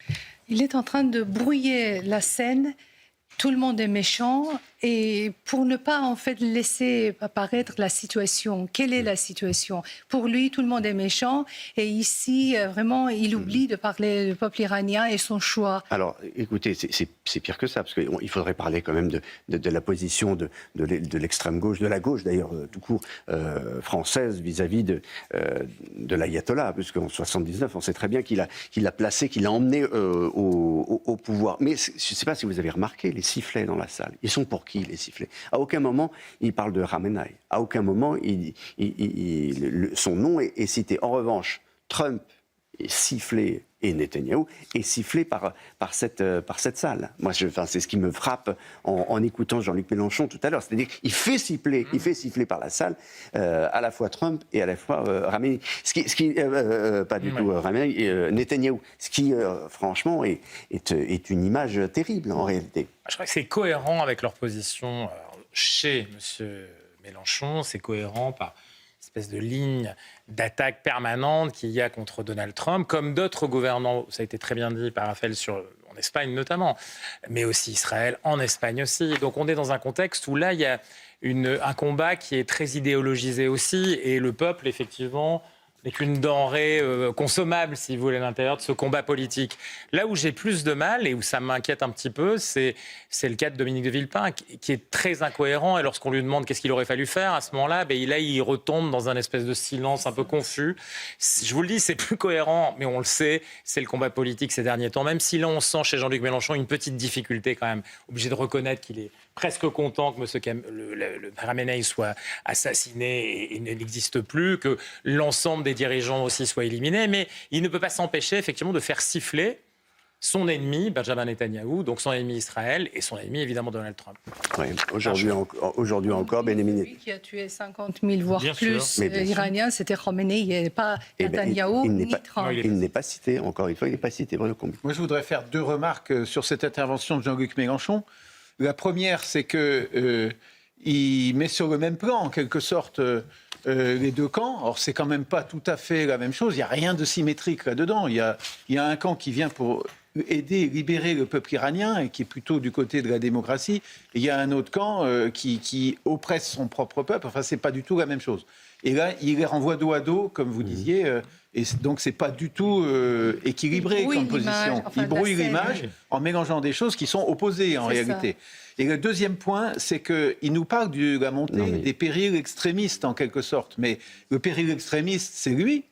Il est en train de brouiller la scène. Tout le monde est méchant et pour ne pas en fait laisser apparaître la situation. Quelle est la situation? Pour lui, tout le monde est méchant et ici, vraiment, il oublie de parler du peuple iranien et son choix. Alors, écoutez, c'est pire que ça, parce qu'il faudrait parler quand même de la position de l'extrême gauche, de la gauche d'ailleurs, tout court, française vis-à-vis de l'ayatollah, puisqu'en 1979, on sait très bien qu'il l'a placé, qu'il l'a emmené au pouvoir. Mais je ne sais pas si vous avez remarqué, les sifflets dans la salle, ils sont pour qui, les sifflets? À aucun moment, il parle de Khamenei. À aucun moment, son nom est cité. En revanche, Trump est sifflé, et Netanyahou est sifflé par cette salle. Moi, c'est ce qui me frappe en écoutant Jean-Luc Mélenchon tout à l'heure. C'est-à-dire qu'il fait siffler par la salle à la fois Trump et à la fois Khamenei. Pas du tout Khamenei, Netanyahou. Ce qui, franchement, est une image terrible en réalité. Je crois que c'est cohérent avec leur position chez M. Mélenchon. C'est cohérent par espèce de ligne d'attaque permanente qu'il y a contre Donald Trump, comme d'autres gouvernants, ça a été très bien dit par Raphaël, en Espagne notamment, mais aussi Israël, en Espagne aussi. Donc on est dans un contexte où là, il y a un combat qui est très idéologisé aussi, et le peuple, effectivement, n'est qu'une denrée consommable, si vous voulez, à l'intérieur de ce combat politique. Là où j'ai plus de mal, et où ça m'inquiète un petit peu, c'est le cas de Dominique de Villepin, qui est très incohérent, et lorsqu'on lui demande qu'est-ce qu'il aurait fallu faire, à ce moment-là, il retombe dans un espèce de silence un peu confus. Je vous le dis, c'est plus cohérent, mais on le sait, c'est le combat politique ces derniers temps, même si là, on sent chez Jean-Luc Mélenchon une petite difficulté quand même, obligé de reconnaître qu'il est presque content que le Khamenei soit assassiné et n'existe plus, que l'ensemble des dirigeants aussi soient éliminés, mais il ne peut pas s'empêcher effectivement de faire siffler son ennemi, Benjamin Netanyahou, donc son ennemi Israël, et son ennemi évidemment Donald Trump. Oui, aujourd'hui encore, Benjamin. Celui qui a tué 50 000 voire plus Iraniens, c'était Khamenei, il n'y avait pas Netanyahou ni Trump. Il n'est pas cité, encore une fois, il n'est pas cité. Moi, je voudrais faire deux remarques sur cette intervention de Jean-Luc Mélenchon. La première, c'est qu'il met sur le même plan, en quelque sorte, les deux camps. Or, c'est quand même pas tout à fait la même chose. Il n'y a rien de symétrique là-dedans. Il y a un camp qui vient pour aider, libérer le peuple iranien et qui est plutôt du côté de la démocratie. Et il y a un autre camp qui oppresse son propre peuple. Enfin, c'est pas du tout la même chose. Et là, il les renvoie dos à dos, comme vous disiez. Et donc, c'est pas du tout équilibré comme position. Il brouille l'image en mélangeant des choses qui sont opposées en réalité. Et le deuxième point, c'est qu'il nous parle de la montée des périls extrémistes, en quelque sorte. Mais le péril extrémiste, c'est lui.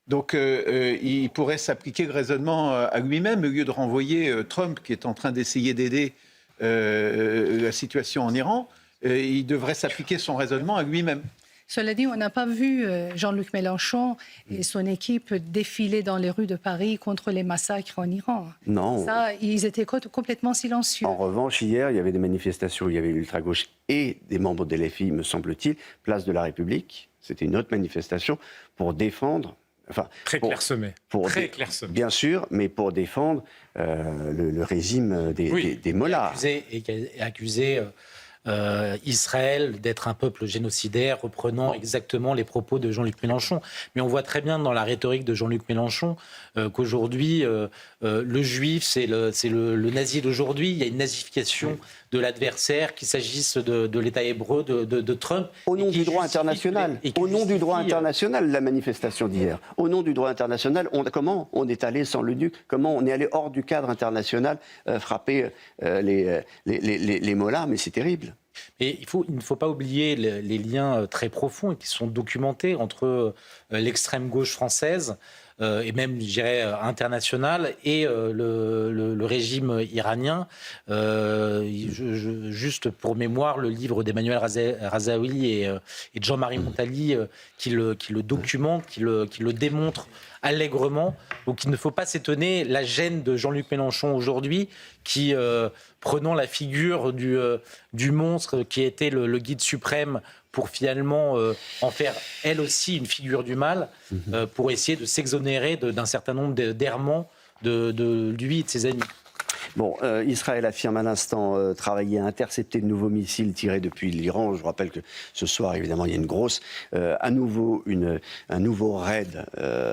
Donc, il pourrait s'appliquer le raisonnement à lui-même, au lieu de renvoyer Trump, qui est en train d'essayer d'aider la situation en Iran. Il devrait s'appliquer son raisonnement à lui-même. Cela dit, on n'a pas vu Jean-Luc Mélenchon et son équipe défiler dans les rues de Paris contre les massacres en Iran. Non. Ça, ils étaient complètement silencieux. En revanche, hier, il y avait des manifestations où il y avait l'ultra-gauche et des membres de LFI, me semble-t-il, place de la République. C'était une autre manifestation pour défendre... Très clairsemé. Clairsemé. Bien sûr, mais pour défendre le régime des mollahs. Accusé Israël d'être un peuple génocidaire, reprenant exactement les propos de Jean-Luc Mélenchon. Mais on voit très bien dans la rhétorique de Jean-Luc Mélenchon qu'aujourd'hui, le juif, c'est le nazi d'aujourd'hui. Il y a une nazification de l'adversaire, qu'il s'agisse de l'État hébreu, de Trump. Au nom du droit international. Au nom du droit international, la manifestation d'hier. Au nom du droit international, comment on est allé sans le duc? Comment on est allé hors du cadre international frapper les mollahs? Mais c'est terrible. Et il ne faut pas oublier les liens très profonds qui sont documentés entre l'extrême gauche française et même, je dirais, internationale et le régime iranien. Juste pour mémoire, le livre d'Emmanuel Razaoui et de Jean-Marie Montali qui le documente, qui le démontre allègrement. Donc il ne faut pas s'étonner la gêne de Jean-Luc Mélenchon aujourd'hui qui, prenant la figure du monstre qui était le guide suprême pour finalement en faire elle aussi une figure du mal, pour essayer de s'exonérer d'un certain nombre d'errements de lui et de ses amis. Bon, Israël affirme à l'instant travailler à intercepter de nouveaux missiles tirés depuis l'Iran. Je vous rappelle que ce soir, évidemment, il y a une grosse, un nouveau raid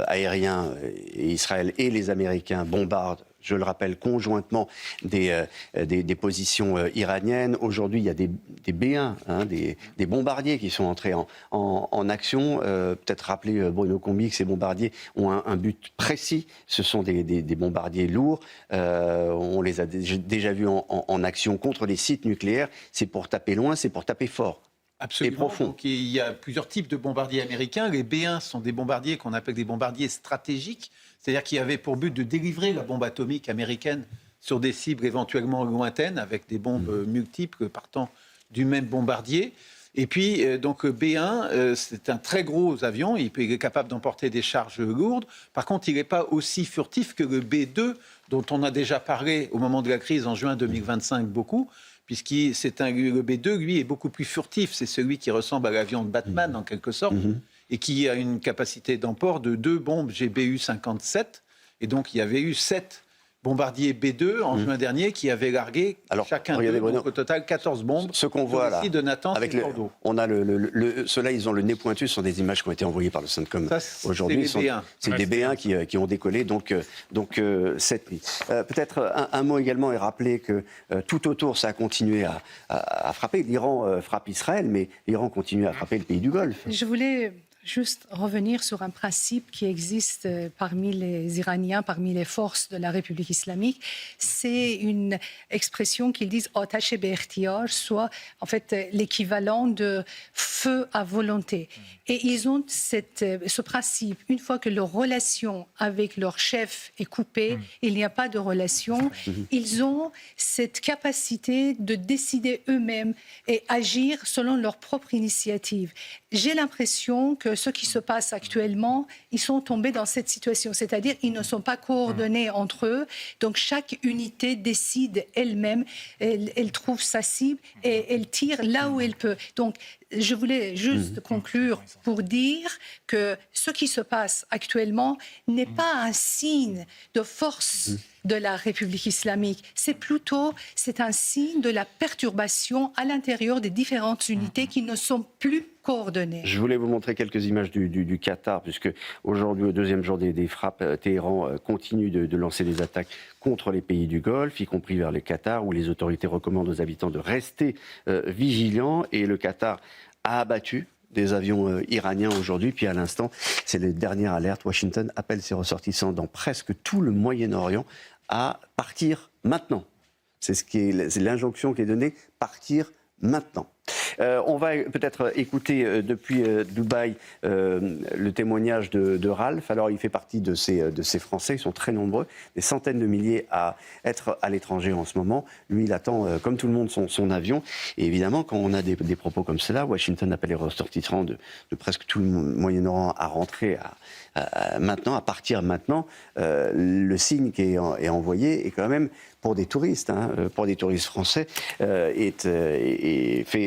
aérien. Et Israël et les Américains bombardent, je le rappelle, conjointement des positions iraniennes. Aujourd'hui, il y a des B-1, des bombardiers qui sont entrés en action. Peut-être rappeler, Bruno Combi, que ces bombardiers ont un but précis. Ce sont des bombardiers lourds. On les a déjà vus en action contre des sites nucléaires. C'est pour taper loin, c'est pour taper fort. Absolument. Et profond. Donc, il y a plusieurs types de bombardiers américains. Les B-1 sont des bombardiers qu'on appelle des bombardiers stratégiques, c'est-à-dire qui avaient pour but de délivrer la bombe atomique américaine sur des cibles éventuellement lointaines, avec des bombes multiples partant du même bombardier. Et puis, donc B-1, c'est un très gros avion, il est capable d'emporter des charges lourdes. Par contre, il n'est pas aussi furtif que le B-2, dont on a déjà parlé au moment de la crise en juin 2025 beaucoup, puisque le B-2, lui, est beaucoup plus furtif. C'est celui qui ressemble à l'avion de Batman, en quelque sorte, et qui a une capacité d'emport de 2 bombes GBU-57. Et donc, il y avait eu 7 bombardiers B-2 en juin dernier qui avaient largué chacun d'eux, au total 14 bombes. Ce qu'on voit là, de Natanz avec et Bordeaux. on a ceux-là, ils ont le nez pointu, ce sont des images qui ont été envoyées par le CENTCOM aujourd'hui. C'est des B1 qui ont décollé donc cette nuit. Peut-être un mot également et rappeler que tout autour, ça a continué à frapper. L'Iran frappe Israël, mais l'Iran continue à frapper le pays du Golfe. Je voulais juste revenir sur un principe qui existe parmi les Iraniens, parmi les forces de la République islamique. C'est une expression qu'ils disent « attache be'ikhtiyar », soit en fait l'équivalent de feu à volonté. Et ils ont ce principe, une fois que leur relation avec leur chef est coupée, il n'y a pas de relation, ils ont cette capacité de décider eux-mêmes et agir selon leur propre initiative. J'ai l'impression que ce qui se passe actuellement, ils sont tombés dans cette situation, c'est-à-dire ils ne sont pas coordonnés entre eux, donc chaque unité décide elle-même, elle trouve sa cible et elle tire là où elle peut. Donc je voulais juste conclure pour dire que ce qui se passe actuellement n'est pas un signe de force de la République islamique. C'est un signe de la perturbation à l'intérieur des différentes unités qui ne sont plus coordonnées. Je voulais vous montrer quelques images du Qatar, puisque aujourd'hui, au deuxième jour des frappes, Téhéran continue de lancer des attaques contre les pays du Golfe, y compris vers le Qatar, où les autorités recommandent aux habitants de rester vigilants. Et le Qatar a abattu des avions iraniens aujourd'hui. Puis à l'instant, c'est les dernières alertes. Washington appelle ses ressortissants dans presque tout le Moyen-Orient à partir maintenant. C'est l'injonction qui est donnée, partir maintenant. On va peut-être écouter depuis Dubaï le témoignage de Ralph. Alors, il fait partie de ces Français, ils sont très nombreux, des centaines de milliers à être à l'étranger en ce moment. Lui, il attend, comme tout le monde, son avion. Et évidemment, quand on a des propos comme cela, Washington appelle les ressortissants de presque tout le Moyen-Orient à rentrer maintenant, à partir maintenant. Le signe qui est envoyé est quand même, pour des touristes, pour des touristes français,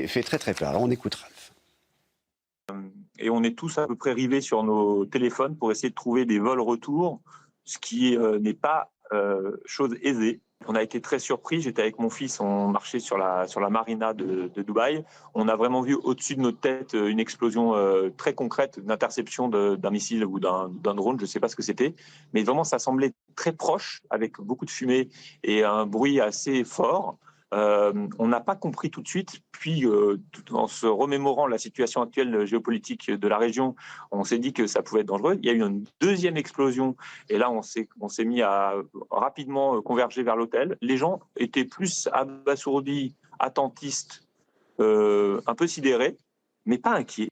fait très très peur. Alors on écoute Ralph. Et on est tous à peu près rivés sur nos téléphones pour essayer de trouver des vols retour, ce qui n'est pas chose aisée. On a été très surpris, j'étais avec mon fils, on marchait sur la marina de Dubaï. On a vraiment vu au-dessus de notre tête une explosion très concrète d'interception d'un missile ou d'un drone, je ne sais pas ce que c'était. Mais vraiment, ça semblait très proche, avec beaucoup de fumée et un bruit assez fort. On n'a pas compris tout de suite, puis en se remémorant la situation actuelle géopolitique de la région, on s'est dit que ça pouvait être dangereux. Il y a eu une deuxième explosion et là on s'est mis à rapidement converger vers l'hôtel. Les gens étaient plus abasourdis, attentistes, un peu sidérés, mais pas inquiets.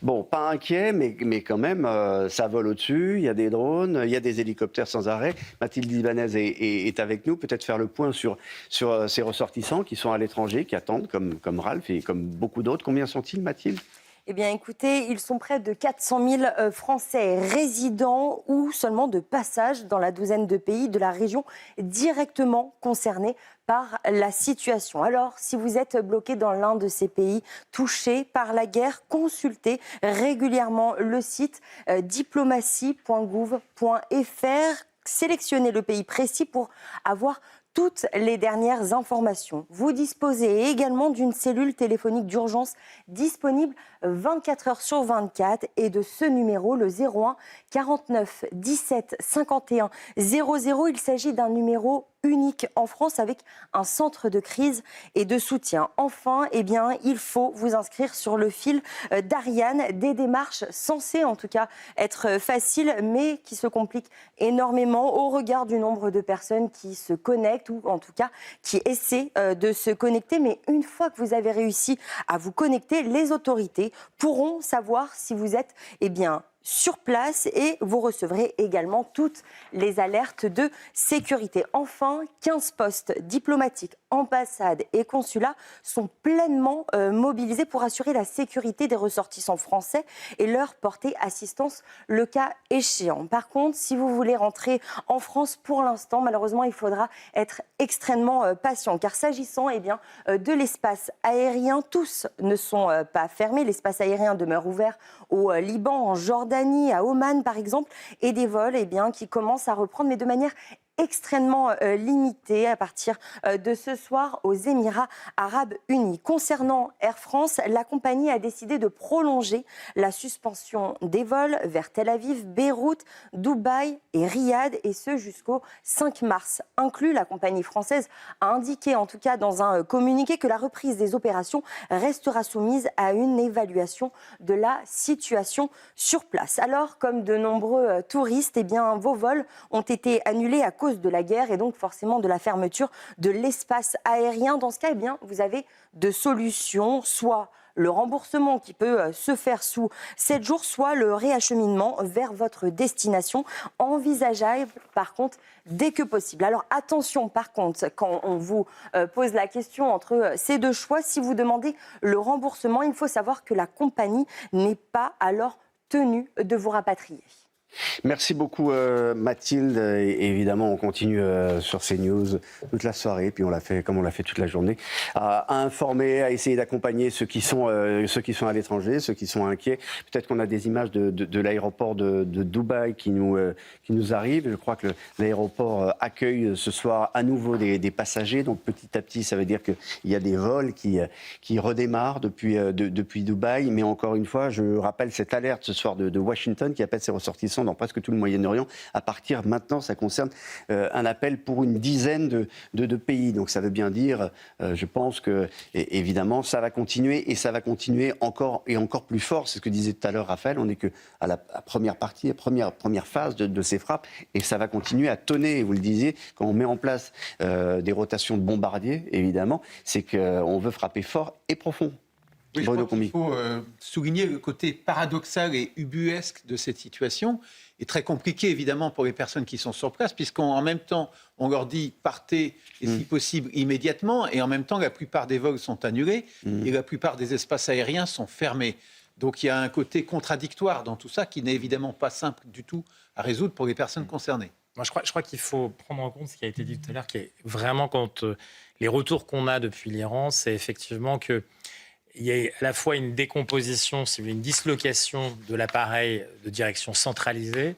Bon, pas inquiet, mais quand même, ça vole au-dessus, il y a des drones, il y a des hélicoptères sans arrêt. Mathilde Ibanez est avec nous, peut-être faire le point sur ces ressortissants qui sont à l'étranger, qui attendent, comme Ralph et comme beaucoup d'autres. Combien sont-ils, Mathilde ? Eh bien, écoutez, ils sont près de 400 000 Français résidents ou seulement de passage dans la douzaine de pays de la région directement concernés par la situation. Alors, si vous êtes bloqué dans l'un de ces pays touchés par la guerre, consultez régulièrement le site diplomatie.gouv.fr. Sélectionnez le pays précis pour avoir toutes les dernières informations. Vous disposez également d'une cellule téléphonique d'urgence disponible 24 heures sur 24 et de ce numéro, le 01 49 17 51 00. Il s'agit d'un numéro unique en France avec un centre de crise et de soutien. Enfin, eh bien, il faut vous inscrire sur le fil d'Ariane, des démarches censées en tout cas être faciles mais qui se compliquent énormément au regard du nombre de personnes qui se connectent ou en tout cas qui essaient de se connecter. Mais une fois que vous avez réussi à vous connecter, les autorités pourront savoir si vous êtes sur place et vous recevrez également toutes les alertes de sécurité. Enfin, 15 postes diplomatiques, ambassades et consulats sont pleinement mobilisés pour assurer la sécurité des ressortissants français et leur porter assistance le cas échéant. Par contre, si vous voulez rentrer en France pour l'instant, malheureusement, il faudra être extrêmement patient car s'agissant de l'espace aérien, tous ne sont pas fermés. L'espace aérien demeure ouvert au Liban, en Jordanie, à Oman par exemple, et des vols qui commencent à reprendre, mais de manière extrêmement limitée à partir de ce soir aux Émirats Arabes Unis. Concernant Air France, la compagnie a décidé de prolonger la suspension des vols vers Tel Aviv, Beyrouth, Dubaï et Riyad, et ce jusqu'au 5 mars inclus. La compagnie française a indiqué, en tout cas dans un communiqué, que la reprise des opérations restera soumise à une évaluation de la situation sur place. Alors, comme de nombreux touristes, vos vols ont été annulés à cause de la guerre et donc forcément de la fermeture de l'espace aérien. Dans ce cas, vous avez deux solutions, soit le remboursement qui peut se faire sous 7 jours, soit le réacheminement vers votre destination, envisageable par contre dès que possible. Alors attention par contre, quand on vous pose la question entre ces deux choix, si vous demandez le remboursement, il faut savoir que la compagnie n'est pas alors tenue de vous rapatrier. Merci beaucoup Mathilde. Et évidemment, on continue sur CNews toute la soirée, puis on l'a fait comme on l'a fait toute la journée, à informer, à essayer d'accompagner ceux qui sont à l'étranger, ceux qui sont inquiets. Peut-être qu'on a des images de l'aéroport de Dubaï qui nous arrivent. Je crois que l'aéroport accueille ce soir à nouveau des passagers. Donc petit à petit, ça veut dire qu'il y a des vols qui redémarrent depuis Dubaï. Mais encore une fois, je rappelle cette alerte ce soir de Washington qui appelle ses ressortissants dans presque tout le Moyen-Orient. À partir maintenant, ça concerne un appel pour une dizaine de pays. Donc ça veut bien dire, je pense que évidemment, ça va continuer et ça va continuer encore et encore plus fort. C'est ce que disait tout à l'heure Raphaël. On n'est que à la première partie, première phase de ces frappes et ça va continuer à tonner. Vous le disiez, quand on met en place des rotations de bombardiers, évidemment, c'est qu'on veut frapper fort et profond. Oui, je crois qu'il faut souligner le côté paradoxal et ubuesque de cette situation, et très compliqué évidemment pour les personnes qui sont sur place, puisqu'en même temps, on leur dit partez, et si possible immédiatement, et en même temps, la plupart des vols sont annulés, et la plupart des espaces aériens sont fermés. Donc il y a un côté contradictoire dans tout ça, qui n'est évidemment pas simple du tout à résoudre pour les personnes concernées. Moi, je crois qu'il faut prendre en compte ce qui a été dit tout à l'heure, qui est vraiment quand les retours qu'on a depuis l'Iran, c'est effectivement que il y a à la fois une décomposition, si vous voulez, une dislocation de l'appareil de direction centralisé,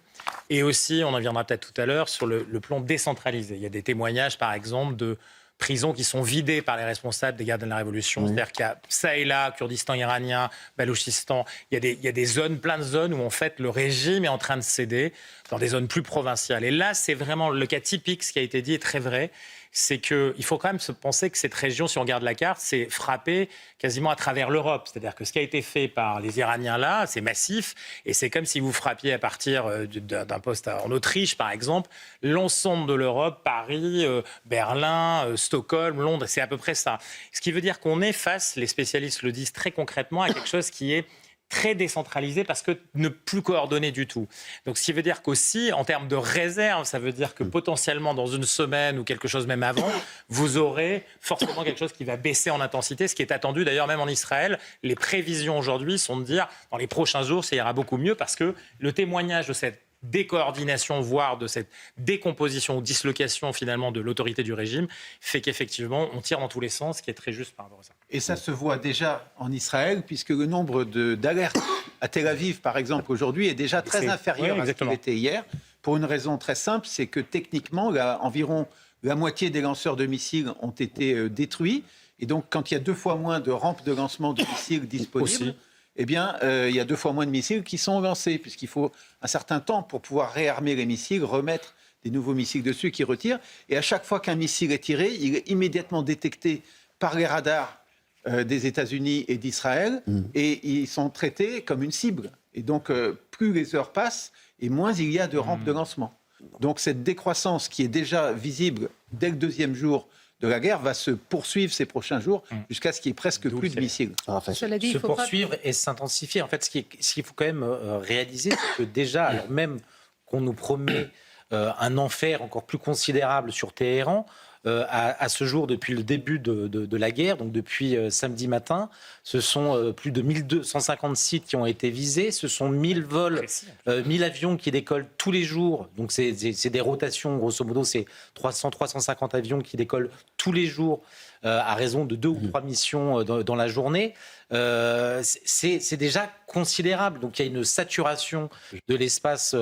et aussi, on en viendra peut-être tout à l'heure, sur le plan décentralisé. Il y a des témoignages, par exemple, de prisons qui sont vidées par les responsables des gardes de la Révolution. Oui. C'est-à-dire qu'il y a ça et là, Kurdistan iranien, Baloutchistan, il y a des zones, plein de zones où en fait le régime est en train de céder, dans des zones plus provinciales. Et là, c'est vraiment le cas typique, ce qui a été dit est très vrai, c'est qu'il faut quand même se penser que cette région, si on regarde la carte, c'est frappé quasiment à travers l'Europe. C'est-à-dire que ce qui a été fait par les Iraniens là, c'est massif, et c'est comme si vous frappiez à partir d'un poste en Autriche, par exemple, l'ensemble de l'Europe, Paris, Berlin, Stockholm, Londres, c'est à peu près ça. Ce qui veut dire qu'on est face, les spécialistes le disent très concrètement, à quelque chose qui est très décentralisé parce que ne plus coordonné du tout. Donc, ce qui veut dire qu'aussi, en termes de réserve, ça veut dire que potentiellement, dans une semaine ou quelque chose même avant, vous aurez forcément quelque chose qui va baisser en intensité, ce qui est attendu d'ailleurs même en Israël. Les prévisions aujourd'hui sont de dire, dans les prochains jours, ça ira beaucoup mieux parce que le témoignage de cette décoordination, voire de cette décomposition ou dislocation finalement de l'autorité du régime, fait qu'effectivement, on tire dans tous les sens, ce qui est très juste par rapport à ça. Et ça se voit déjà en Israël, puisque le nombre d'alertes à Tel Aviv, par exemple, aujourd'hui, est déjà très inférieur à ce qu'il était hier, pour une raison très simple, c'est que techniquement, environ la moitié des lanceurs de missiles ont été détruits, et donc quand il y a 2 fois moins de rampes de lancement de missiles disponibles, eh bien, il y a 2 fois moins de missiles qui sont lancés, puisqu'il faut un certain temps pour pouvoir réarmer les missiles, remettre des nouveaux missiles dessus qui retirent. Et à chaque fois qu'un missile est tiré, il est immédiatement détecté par les radars des États-Unis et d'Israël, et ils sont traités comme une cible. Et donc, plus les heures passent, et moins il y a de rampes de lancement. Donc, cette décroissance qui est déjà visible dès le 2e jour de la guerre va se poursuivre ces prochains jours jusqu'à ce qu'il n'y ait presque plus de missiles. Se poursuivre et s'intensifier. En fait, ce qu'il faut quand même réaliser, c'est que déjà, alors même qu'on nous promet un enfer encore plus considérable sur Téhéran, à ce jour, depuis le début de la guerre, donc depuis samedi matin, ce sont plus de 1250 sites qui ont été visés, ce sont 1000 vols, 1000 avions qui décollent tous les jours, donc c'est des rotations, grosso modo, c'est 300-350 avions qui décollent tous les jours à raison de 2 ou 3 missions dans la journée. C'est déjà considérable. Donc il y a une saturation de l'espace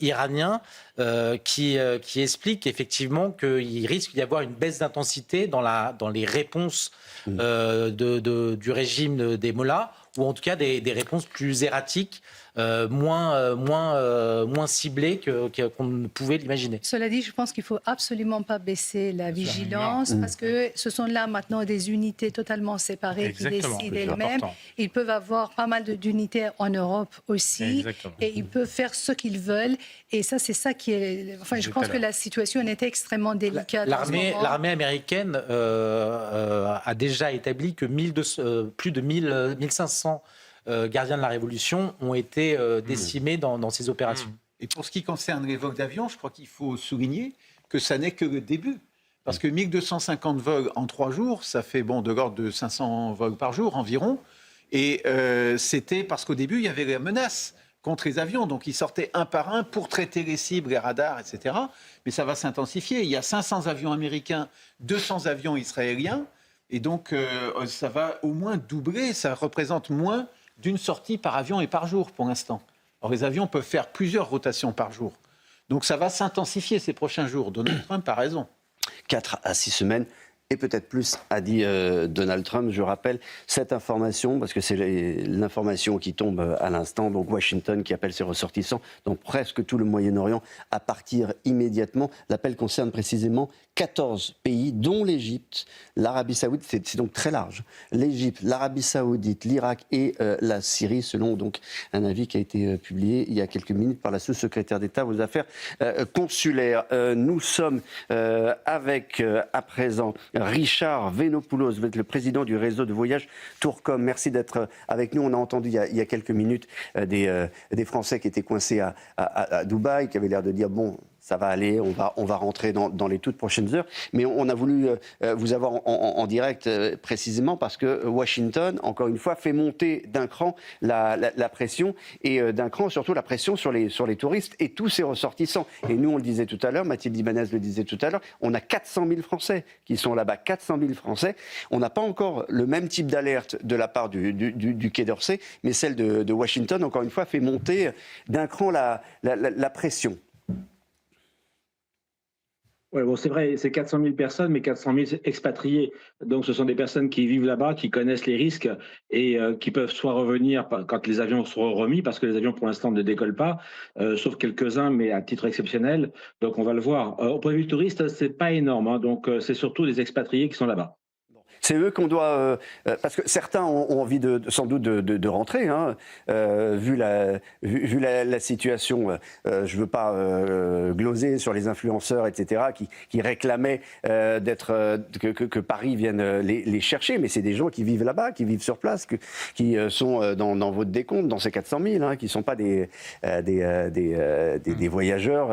iranien qui explique effectivement qu'il risque d'y avoir une baisse d'intensité dans les réponses du régime des mollahs, ou en tout cas des réponses plus erratiques, moins ciblées qu'on ne pouvait l'imaginer. Cela dit, je pense qu'il ne faut absolument pas baisser la vigilance, parce que ce sont là maintenant des unités totalement séparées qui décident elles-mêmes. Ils peuvent avoir pas mal d'unités en Europe aussi, et ils peuvent faire ce qu'ils veulent. Et ça, c'est ça qui est... Enfin, je pense que la situation était extrêmement délicate. L'armée américaine a déjà établi que plus de 1500 gardiens de la Révolution ont été décimés dans ces opérations. Et pour ce qui concerne les vols d'avion, je crois qu'il faut souligner que ça n'est que le début. Parce que 1250 vols en 3 jours, ça fait de l'ordre de 500 vols par jour environ. Et c'était parce qu'au début, il y avait la menace contre les avions. Donc, ils sortaient un par un pour traiter les cibles, les radars, etc. Mais ça va s'intensifier. Il y a 500 avions américains, 200 avions israéliens. Et donc, ça va au moins doubler. Ça représente moins d'une sortie par avion et par jour pour l'instant. Alors, les avions peuvent faire plusieurs rotations par jour. Donc, ça va s'intensifier ces prochains jours. Donald Trump a raison. 4 à 6 semaines. Et peut-être plus, a dit Donald Trump. Je rappelle cette information, parce que c'est l'information qui tombe à l'instant. Donc Washington qui appelle ses ressortissants dans presque tout le Moyen-Orient à partir immédiatement. L'appel concerne précisément 14 pays, dont l'Égypte, l'Arabie Saoudite, c'est donc très large. L'Égypte, l'Arabie Saoudite, l'Irak et la Syrie, selon donc un avis qui a été publié il y a quelques minutes par la sous-secrétaire d'État aux affaires consulaires. Nous sommes avec, à présent, Richard Venopoulos, vous êtes le président du réseau de voyage Tourcom. Merci d'être avec nous. On a entendu il y a quelques minutes des Français qui étaient coincés à Dubaï, qui avaient l'air de dire bon, ça va aller, on va rentrer dans les toutes prochaines heures. Mais on a voulu vous avoir en direct précisément parce que Washington, encore une fois, fait monter d'un cran la pression et d'un cran surtout la pression sur les touristes et tous ces ressortissants. Et nous, on le disait tout à l'heure, Mathilde Ibanez le disait tout à l'heure, on a 400 000 Français qui sont là-bas, 400 000 Français. On n'a pas encore le même type d'alerte de la part du Quai d'Orsay, mais celle de Washington, encore une fois, fait monter d'un cran la pression. Ouais, bon, c'est vrai, c'est 400 000 personnes, mais 400 000 expatriés. Donc, ce sont des personnes qui vivent là-bas, qui connaissent les risques et qui peuvent soit revenir quand les avions seront remis, parce que les avions, pour l'instant, ne décollent pas, sauf quelques-uns, mais à titre exceptionnel. Donc, on va le voir. Au point de vue touriste, c'est pas énorme. Hein, donc, c'est surtout des expatriés qui sont là-bas. C'est eux qu'on doit... parce que certains ont envie sans doute de rentrer, hein, vu la situation. Je ne veux pas gloser sur les influenceurs, etc., qui réclamaient que Paris vienne les chercher, mais c'est des gens qui vivent là-bas, qui vivent sur place, qui sont dans votre décompte, dans ces 400 000, hein, qui ne sont pas des voyageurs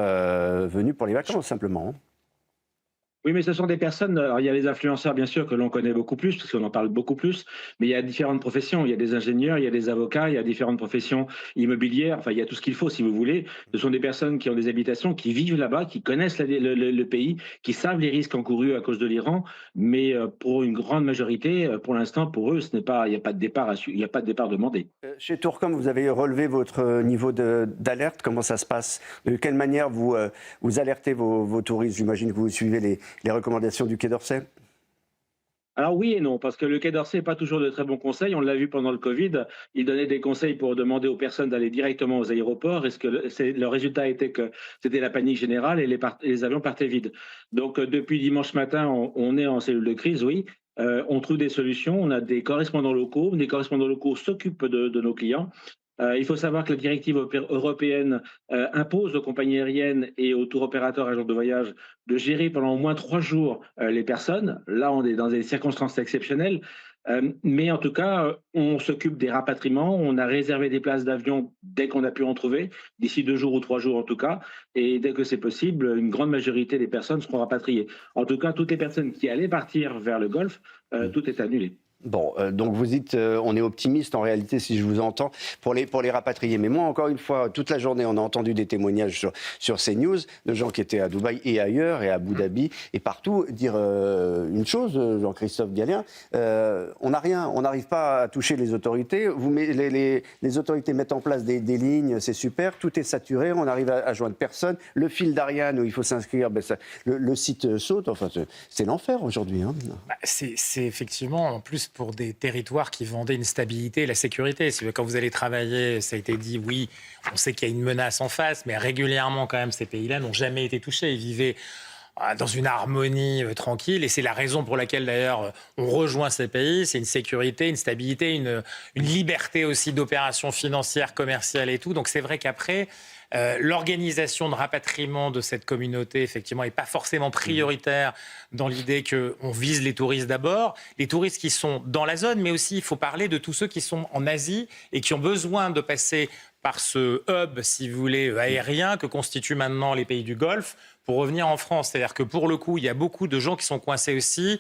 venus pour les vacances, simplement. Oui, mais ce sont des personnes, alors il y a les influenceurs bien sûr que l'on connaît beaucoup plus, parce qu'on en parle beaucoup plus, mais il y a différentes professions, il y a des ingénieurs, il y a des avocats, il y a différentes professions immobilières, enfin il y a tout ce qu'il faut si vous voulez. Ce sont des personnes qui ont des habitations, qui vivent là-bas, qui connaissent le pays, qui savent les risques encourus à cause de l'Iran, mais pour une grande majorité, pour l'instant, pour eux, il n'y a pas de départ demandé. Chez Tourcom, vous avez relevé votre niveau d'alerte, comment ça se passe? De quelle manière vous alertez vos touristes? J'imagine que vous suivez les recommandations du Quai d'Orsay? Alors oui et non, parce que le Quai d'Orsay n'est pas toujours de très bons conseils. On l'a vu pendant le Covid, il donnait des conseils pour demander aux personnes d'aller directement aux aéroports. Le résultat était que c'était la panique générale et les avions partaient vides. Donc depuis dimanche matin, on est en cellule de crise, oui. On trouve des solutions, on a des correspondants locaux. Les correspondants locaux s'occupent de nos clients. Il faut savoir que la directive européenne impose aux compagnies aériennes et aux tour opérateurs agents de voyage de gérer pendant au moins 3 jours les personnes. Là, on est dans des circonstances exceptionnelles. Mais en tout cas, on s'occupe des rapatriements. On a réservé des places d'avion dès qu'on a pu en trouver, d'ici 2 jours ou 3 jours en tout cas. Et dès que c'est possible, une grande majorité des personnes seront rapatriées. En tout cas, toutes les personnes qui allaient partir vers le Golfe, tout est annulé. Bon, donc vous dites, on est optimiste en réalité, si je vous entends, pour les rapatrier. Mais moi, encore une fois, toute la journée, on a entendu des témoignages sur CNews de gens qui étaient à Dubaï et ailleurs, et à Abu Dhabi, et partout, dire une chose, Jean-Christophe Gallien, on n'a rien, on n'arrive pas à toucher les autorités. Les autorités mettent en place des lignes, c'est super, tout est saturé, on arrive à joindre personne. Le fil d'Ariane où il faut s'inscrire, le site saute, enfin, c'est l'enfer aujourd'hui. Hein. C'est effectivement, en plus, pour des territoires qui vendaient une stabilité et la sécurité. Quand vous allez travailler, ça a été dit, oui, on sait qu'il y a une menace en face, mais régulièrement, quand même, ces pays-là n'ont jamais été touchés. Ils vivaient dans une harmonie tranquille, et c'est la raison pour laquelle, d'ailleurs, on rejoint ces pays. C'est une sécurité, une stabilité, une liberté aussi d'opérations financières, commerciales et tout. Donc c'est vrai qu'après, l'organisation de rapatriement de cette communauté, effectivement, n'est pas forcément prioritaire dans l'idée qu'on vise les touristes d'abord. Les touristes qui sont dans la zone, mais aussi, il faut parler de tous ceux qui sont en Asie et qui ont besoin de passer par ce hub, si vous voulez, aérien que constituent maintenant les pays du Golfe pour revenir en France. C'est-à-dire que pour le coup, il y a beaucoup de gens qui sont coincés aussi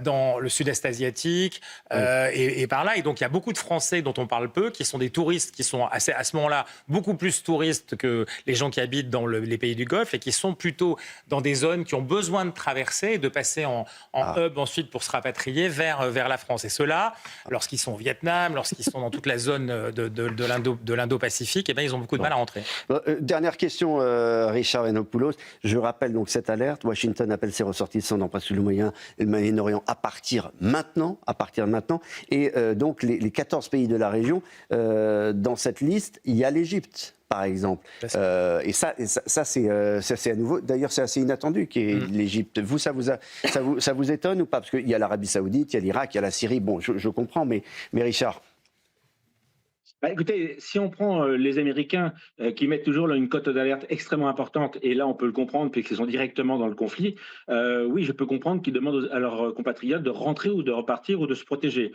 dans le sud-est asiatique et par là. Et donc, il y a beaucoup de Français dont on parle peu, qui sont des touristes, qui sont à ce moment-là beaucoup plus touristes que les gens qui habitent dans les pays du Golfe et qui sont plutôt dans des zones qui ont besoin de traverser et de passer en hub ensuite pour se rapatrier vers la France. Et ceux-là, lorsqu'ils sont au Vietnam, lorsqu'ils sont dans toute la zone de l'Indo-Pacifique, eh bien, ils ont beaucoup de mal à rentrer. Dernière question, Richard Venopoulos. Je rappelle donc cette alerte. Washington appelle ses ressortissants dans presque le Moyen-Orient à partir maintenant. Et donc les 14 pays de la région, dans cette liste, il y a l'Égypte, par exemple. Et ça c'est à nouveau. D'ailleurs, c'est assez inattendu qu'il y ait l'Égypte. Vous, ça vous étonne ou pas? Parce qu'il y a l'Arabie Saoudite, il y a l'Irak, il y a la Syrie. Bon, je comprends, mais Richard. Écoutez, si on prend les Américains qui mettent toujours là, une cote d'alerte extrêmement importante, et là on peut le comprendre puisqu'ils sont directement dans le conflit, oui, je peux comprendre qu'ils demandent à leurs compatriotes de rentrer ou de repartir ou de se protéger.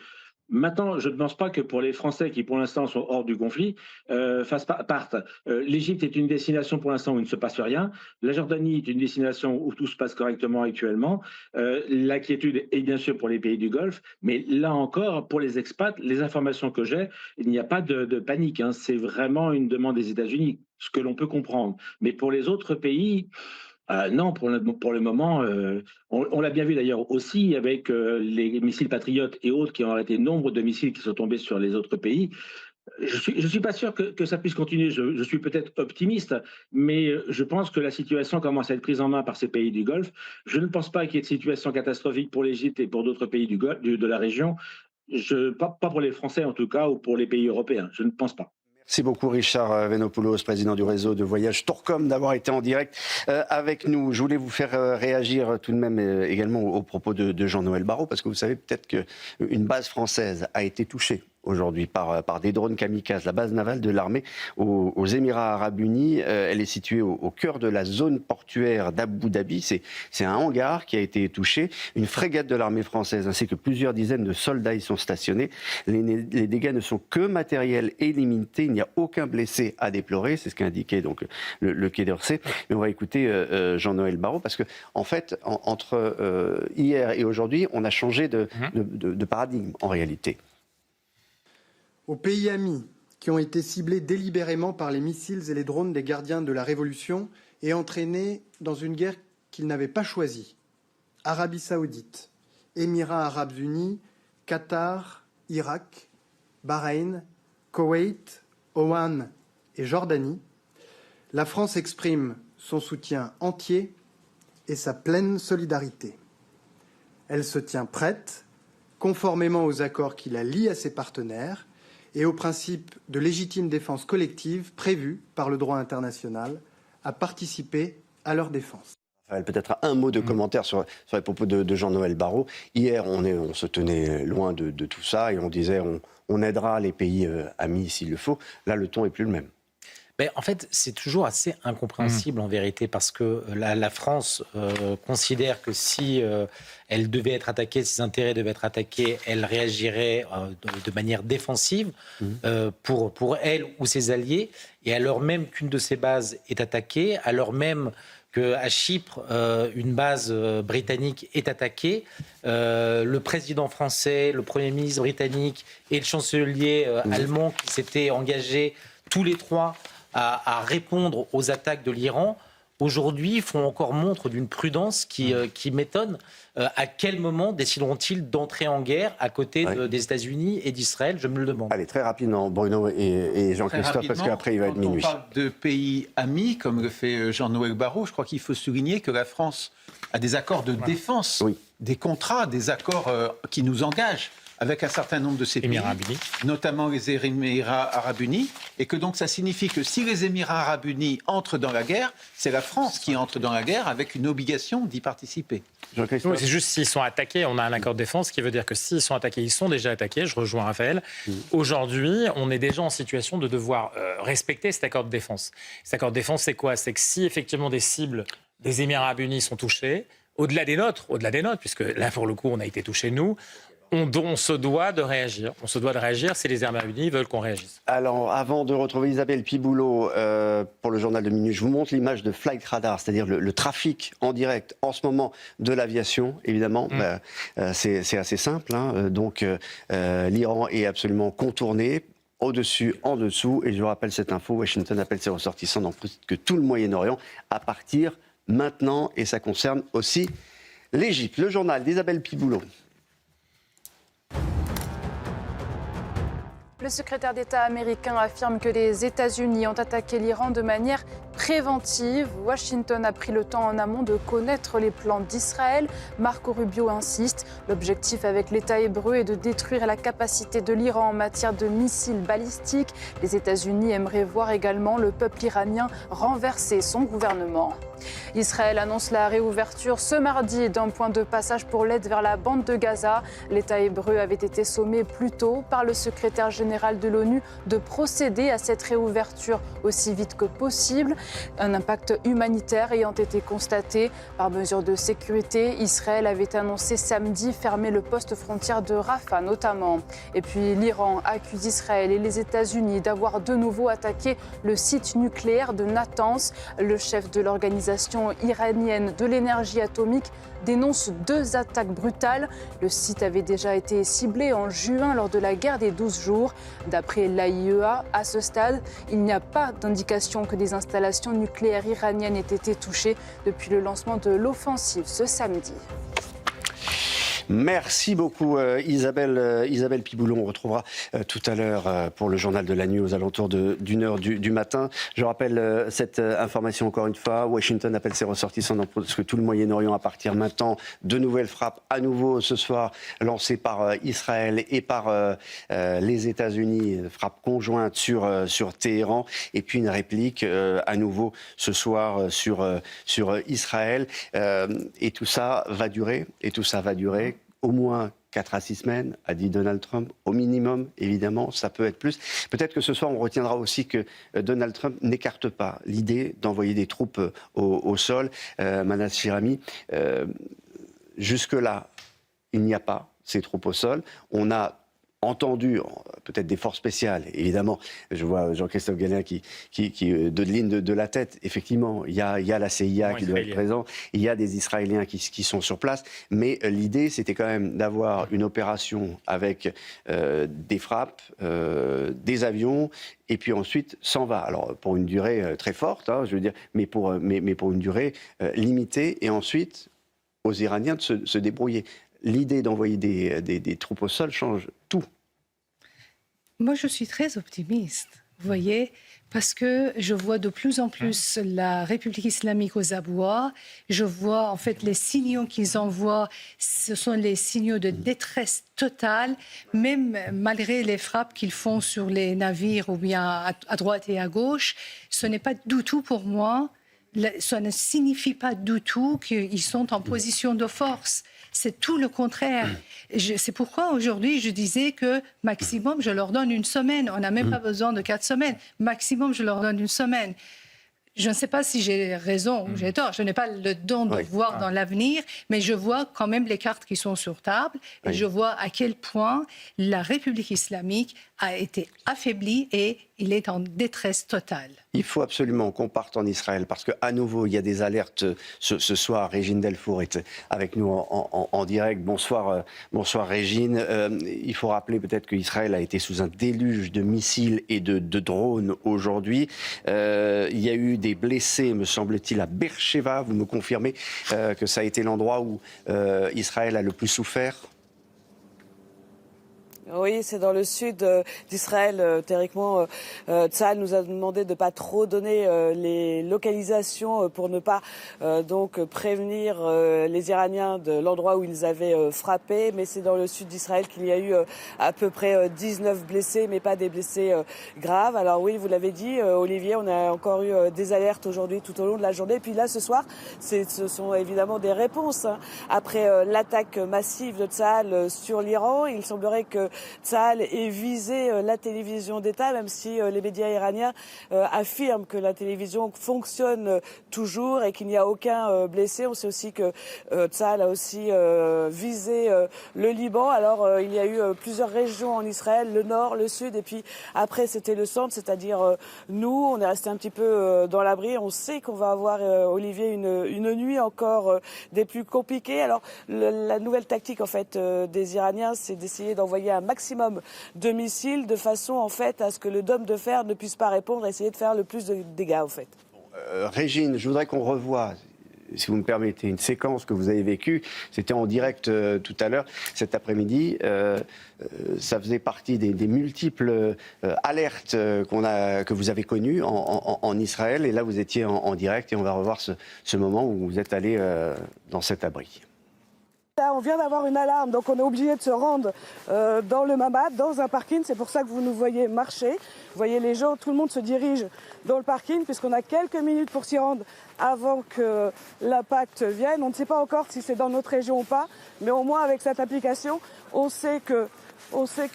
Maintenant, je ne pense pas que pour les Français qui, pour l'instant, sont hors du conflit, partent. L'Égypte est une destination, pour l'instant, où il ne se passe rien. La Jordanie est une destination où tout se passe correctement actuellement. L'inquiétude est bien sûr pour les pays du Golfe. Mais là encore, pour les expats, les informations que j'ai, il n'y a pas de panique. Hein. C'est vraiment une demande des États-Unis, ce que l'on peut comprendre. Mais pour les autres pays... non, pour le moment, on l'a bien vu d'ailleurs aussi avec les missiles patriotes et autres qui ont arrêté nombre de missiles qui sont tombés sur les autres pays. Je suis pas sûr que ça puisse continuer. Je suis peut-être optimiste, mais je pense que la situation commence à être prise en main par ces pays du Golfe. Je ne pense pas qu'il y ait de situation catastrophique pour l'Égypte et pour d'autres pays du Golfe, de la région. Pas pour les Français en tout cas, ou pour les pays européens. Je ne pense pas. Merci beaucoup Richard Venopoulos, président du réseau de voyage Tourcom, d'avoir été en direct avec nous. Je voulais vous faire réagir tout de même également aux propos de Jean-Noël Barrot, parce que vous savez peut-être qu'une base française a été touchée aujourd'hui par des drones kamikazes. La base navale de l'armée aux Émirats Arabes Unis, elle est située au cœur de la zone portuaire d'Abu Dhabi. C'est un hangar qui a été touché. Une frégate de l'armée française ainsi que plusieurs dizaines de soldats y sont stationnés. Les dégâts ne sont que matériels et limités. Il n'y a aucun blessé à déplorer. C'est ce qu'a indiqué donc le Quai d'Orsay. Mais on va écouter Jean-Noël Barrot parce que en fait, entre hier et aujourd'hui, on a changé de paradigme en réalité. Aux pays amis qui ont été ciblés délibérément par les missiles et les drones des gardiens de la Révolution et entraînés dans une guerre qu'ils n'avaient pas choisie. Arabie Saoudite, Émirats Arabes Unis, Qatar, Irak, Bahreïn, Koweït, Oman et Jordanie, la France exprime son soutien entier et sa pleine solidarité. Elle se tient prête, conformément aux accords qui la lient à ses partenaires, et au principe de légitime défense collective prévu par le droit international, à participer à leur défense. Peut-être un mot de commentaire sur les propos de Jean-Noël Barrot. Hier, on se tenait loin de tout ça et on disait on aidera les pays amis s'il le faut. Là, le ton n'est plus le même. Ben, en fait, c'est toujours assez incompréhensible en vérité, parce que la France considère que si elle devait être attaquée, ses intérêts devaient être attaqués, elle réagirait de manière défensive pour elle ou ses alliés, et alors même qu'une de ses bases est attaquée, alors même qu'à Chypre, une base britannique est attaquée, le président français, le Premier ministre britannique et le chancelier allemand qui s'étaient engagés tous les trois à répondre aux attaques de l'Iran, aujourd'hui font encore montre d'une prudence qui m'étonne. À quel moment décideront-ils d'entrer en guerre à côté des États-Unis et d'Israël? Je me le demande. Allez, très rapidement, Bruno et Jean-Christophe, parce qu'après il va être minuit. Quand on parle de pays amis, comme le fait Jean-Noël Barrot, je crois qu'il faut souligner que la France a des accords de défense, des contrats, des accords qui nous engagent avec un certain nombre de ces pays, notamment les Émirats Arabes Unis, et que donc ça signifie que si les Émirats Arabes Unis entrent dans la guerre, c'est la France qui entre dans la guerre avec une obligation d'y participer. Oui, c'est juste s'ils sont attaqués, on a un accord de défense qui veut dire que s'ils sont attaqués, ils sont déjà attaqués, je rejoins Raphaël. Aujourd'hui, on est déjà en situation de devoir respecter cet accord de défense. Cet accord de défense, c'est quoi? C'est que si effectivement des cibles des Émirats Arabes Unis sont touchées, au-delà des nôtres, puisque là pour le coup on a été touchés nous, on se doit de réagir. On se doit de réagir si les Émirats unis veulent qu'on réagisse. Alors, avant de retrouver Isabelle Piboulot pour le journal de minuit, je vous montre l'image de Flight Radar, c'est-à-dire le trafic en direct en ce moment de l'aviation, évidemment. C'est assez simple. Donc, l'Iran est absolument contourné. Au-dessus, en dessous. Et je vous rappelle cette info, Washington appelle ses ressortissants dans que tout le Moyen-Orient à partir maintenant. Et ça concerne aussi l'Égypte. Le journal d'Isabelle Piboulot. Le secrétaire d'État américain affirme que les États-Unis ont attaqué l'Iran de manière préventive. Washington a pris le temps en amont de connaître les plans d'Israël. Marco Rubio insiste. L'objectif avec l'État hébreu est de détruire la capacité de l'Iran en matière de missiles balistiques. Les États-Unis aimeraient voir également le peuple iranien renverser son gouvernement. Israël annonce la réouverture ce mardi d'un point de passage pour l'aide vers la bande de Gaza. L'État hébreu avait été sommé plus tôt par le secrétaire général de l'ONU de procéder à cette réouverture aussi vite que possible. Un impact humanitaire ayant été constaté par mesure de sécurité, Israël avait annoncé samedi fermer le poste frontière de Rafah notamment. Et puis l'Iran accuse Israël et les États-Unis d'avoir de nouveau attaqué le site nucléaire de Natanz. Le chef de l'organisation iranienne de l'énergie atomique dénonce 2 attaques brutales. Le site avait déjà été ciblé en juin lors de la guerre des 12 jours. D'après l'AIEA, à ce stade, il n'y a pas d'indication que des installations nucléaires iraniennes aient été touchées depuis le lancement de l'offensive ce samedi. Merci beaucoup Isabelle Piboulon. On retrouvera tout à l'heure pour le journal de la nuit aux alentours de 1h du matin. Je rappelle cette information encore une fois. Washington appelle ses ressortissants dans presque tout le Moyen-Orient à partir maintenant. De nouvelles frappes à nouveau ce soir lancées par Israël et par les États-Unis. Frappe conjointe sur Téhéran. Et puis une réplique à nouveau ce soir sur Israël. Et tout ça va durer. Au moins 4 à 6 semaines, a dit Donald Trump, au minimum, évidemment, ça peut être plus. Peut-être que ce soir, on retiendra aussi que Donald Trump n'écarte pas l'idée d'envoyer des troupes au sol. Manas Shirami, jusque-là, il n'y a pas ces troupes au sol. On a entendu, peut-être des forces spéciales, évidemment. Je vois Jean-Christophe Galin qui dodeline de la tête. Effectivement, il y a la CIA qui doit être présente, il y a des Israéliens qui sont sur place, mais l'idée, c'était quand même d'avoir une opération avec des frappes, des avions, et puis ensuite s'en va. Alors, pour une durée très forte, je veux dire, mais pour une durée limitée, et ensuite, aux Iraniens de se débrouiller. L'idée d'envoyer des troupes au sol change tout. Moi, je suis très optimiste, vous voyez, parce que je vois de plus en plus la République islamique aux abois. Je vois, en fait, les signaux qu'ils envoient, ce sont les signaux de détresse totale, même malgré les frappes qu'ils font sur les navires ou bien à droite et à gauche. Ce n'est pas du tout pour moi. Ça ne signifie pas du tout qu'ils sont en position de force. C'est tout le contraire. C'est pourquoi aujourd'hui, je disais que maximum, je leur donne 1 semaine. On n'a même pas besoin de 4 semaines. Maximum, je leur donne 1 semaine. Je ne sais pas si j'ai raison ou j'ai tort. Je n'ai pas le don de voir dans l'avenir, mais je vois quand même les cartes qui sont sur table. Et je vois à quel point la République islamique a été affaiblie et il est en détresse totale. Il faut absolument qu'on parte en Israël parce qu'à nouveau, il y a des alertes ce soir. Régine Delfour est avec nous en direct. Bonsoir Régine. Il faut rappeler peut-être qu'Israël a été sous un déluge de missiles et de drones aujourd'hui. Il y a eu des blessés, me semble-t-il, à Beersheva. Vous me confirmez que ça a été l'endroit où Israël a le plus souffert ? Oui, c'est dans le sud d'Israël. Théoriquement, Tsahal nous a demandé de ne pas trop donner les localisations pour ne pas donc prévenir les Iraniens de l'endroit où ils avaient frappé. Mais c'est dans le sud d'Israël qu'il y a eu à peu près 19 blessés, mais pas des blessés graves. Alors oui, vous l'avez dit, Olivier, on a encore eu des alertes aujourd'hui tout au long de la journée. Et puis là, ce soir, ce sont évidemment des réponses. Après l'attaque massive de Tsahal sur l'Iran, il semblerait que Tsahal ait visé la télévision d'État, même si les médias iraniens affirment que la télévision fonctionne toujours et qu'il n'y a aucun blessé. On sait aussi que Tsahal a aussi visé le Liban. Alors il y a eu plusieurs régions en Israël, le nord, le sud, et puis après c'était le centre, c'est-à-dire nous, on est resté un petit peu dans l'abri. On sait qu'on va avoir, Olivier, une nuit encore des plus compliquées. Alors la nouvelle tactique en fait des Iraniens, c'est d'essayer d'envoyer un maximum de missiles de façon en fait à ce que le dôme de fer ne puisse pas répondre, essayer de faire le plus de dégâts en fait. Régine, je voudrais qu'on revoie, si vous me permettez, une séquence que vous avez vécue. C'était en direct tout à l'heure, cet après-midi. Ça faisait partie des multiples alertes que vous avez connues en Israël. Et là, vous étiez en direct et on va revoir ce moment où vous êtes allé dans cet abri. Là, on vient d'avoir une alarme, donc on est obligé de se rendre dans le Mamad, dans un parking. C'est pour ça que vous nous voyez marcher. Vous voyez les gens, tout le monde se dirige dans le parking puisqu'on a quelques minutes pour s'y rendre avant que l'impact vienne. On ne sait pas encore si c'est dans notre région ou pas, mais au moins avec cette application, on sait qu'il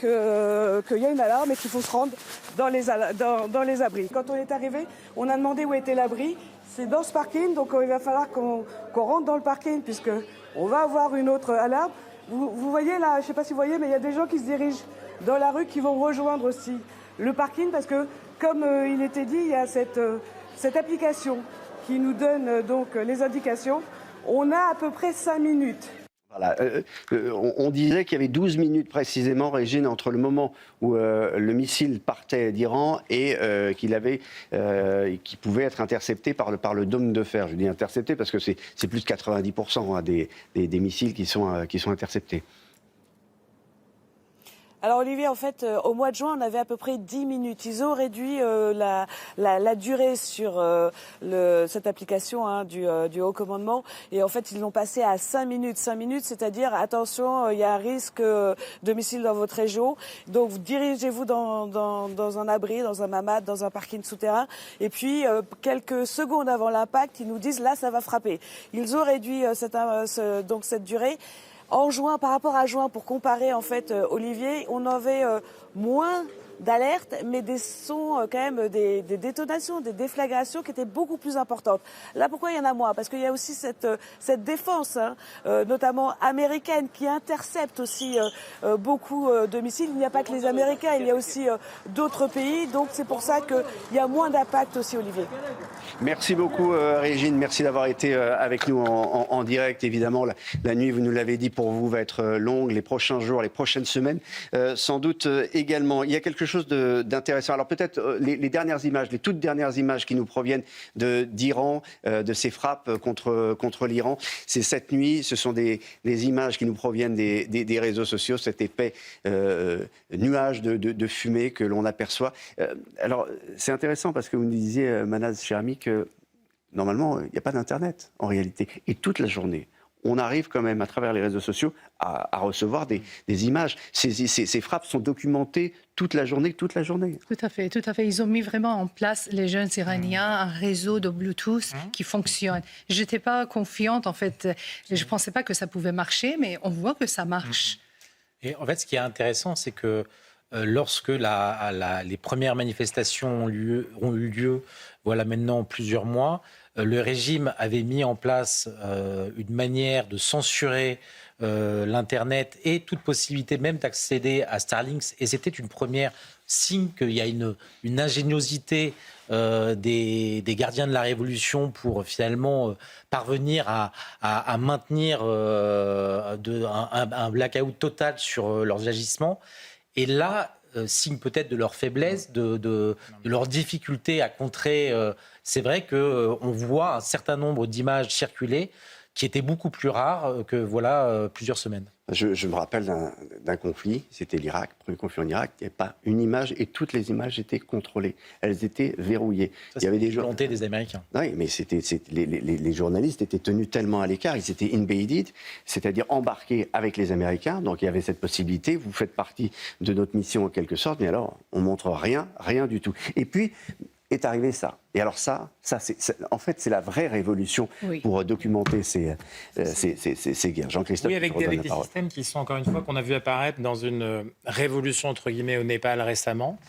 y a une alarme et qu'il faut se rendre dans les abris. Quand on est arrivé, on a demandé où était l'abri. C'est dans ce parking, donc il va falloir qu'on rentre dans le parking puisque on va avoir une autre alarme. Vous voyez là, je ne sais pas si vous voyez, mais il y a des gens qui se dirigent dans la rue qui vont rejoindre aussi le parking parce que, comme il était dit, il y a cette application qui nous donne donc les indications. On a à peu près 5 minutes. Voilà, on disait qu'il y avait 12 minutes précisément, Régine, entre le moment où le missile partait d'Iran et qui pouvait être intercepté par le dôme de fer. Je dis intercepté parce que c'est plus de 90% des missiles qui sont interceptés. Alors Olivier, en fait, au mois de juin, on avait à peu près 10 minutes. Ils ont réduit la durée sur cette application du haut commandement. Et en fait, ils l'ont passé à 5 minutes. 5 minutes, c'est-à-dire, attention, il y a un risque de missile dans votre région. Donc, vous dirigez-vous dans un abri, dans un mamad, dans un parking souterrain. Et puis, quelques secondes avant l'impact, ils nous disent, là, ça va frapper. Ils ont réduit cette durée. En juin, par rapport à juin, pour comparer en fait, Olivier, on avait moins d'alerte, mais des sons quand même, des détonations, des déflagrations qui étaient beaucoup plus importantes. Là, pourquoi il y en a moins? Parce qu'il y a aussi cette défense, notamment américaine, qui intercepte aussi beaucoup de missiles. Il n'y a pas que les Américains, il y a aussi d'autres pays. Donc c'est pour ça qu'il y a moins d'impact aussi, Olivier. Merci beaucoup, Régine. Merci d'avoir été avec nous en direct. Évidemment, la nuit, vous nous l'avez dit, pour vous, va être longue. Les prochains jours, les prochaines semaines, sans doute également. Il y a quelque chose d'intéressant. Alors peut-être les dernières images, les toutes dernières images qui nous proviennent d'Iran, de ces frappes contre l'Iran. C'est cette nuit, ce sont des images qui nous proviennent des réseaux sociaux, cet épais nuage de fumée que l'on aperçoit. Alors c'est intéressant parce que vous nous disiez, Manaz Chermi, que normalement, il n'y a pas d'Internet en réalité. Et toute la journée, on arrive quand même à travers les réseaux sociaux à recevoir des images. Ces frappes sont documentées toute la journée. Tout à fait, tout à fait. Ils ont mis vraiment en place, les jeunes Iraniens, un réseau de Bluetooth qui fonctionne. Je n'étais pas confiante, en fait. Je ne pensais pas que ça pouvait marcher, mais on voit que ça marche. Et en fait, ce qui est intéressant, c'est que lorsque les premières manifestations ont eu lieu, voilà maintenant plusieurs mois, le régime avait mis en place une manière de censurer l'Internet et toute possibilité même d'accéder à Starlink. Et c'était une première signe qu'il y a une ingéniosité des gardiens de la Révolution pour finalement parvenir à maintenir un blackout total sur leurs agissements. Et là, signe peut-être de leur faiblesse, de leur difficulté à contrer. C'est vrai qu'on voit un certain nombre d'images circuler qui étaient beaucoup plus rares que plusieurs semaines. Je me rappelle d'un conflit, c'était l'Irak, premier conflit en Irak, il n'y avait pas une image et toutes les images étaient contrôlées, elles étaient verrouillées. Ça, il y avait des volontés des Américains. Oui, mais les journalistes étaient tenus tellement à l'écart, ils étaient embedded, c'est-à-dire embarqués avec les Américains, donc il y avait cette possibilité, vous faites partie de notre mission en quelque sorte, mais alors on montre rien du tout. Et puis est arrivé ça. Et alors en fait, c'est la vraie révolution pour documenter ces guerres. Jean-Christophe, oui, avec des systèmes qui sont, encore une fois, qu'on a vu apparaître dans une révolution, entre guillemets, au Népal récemment,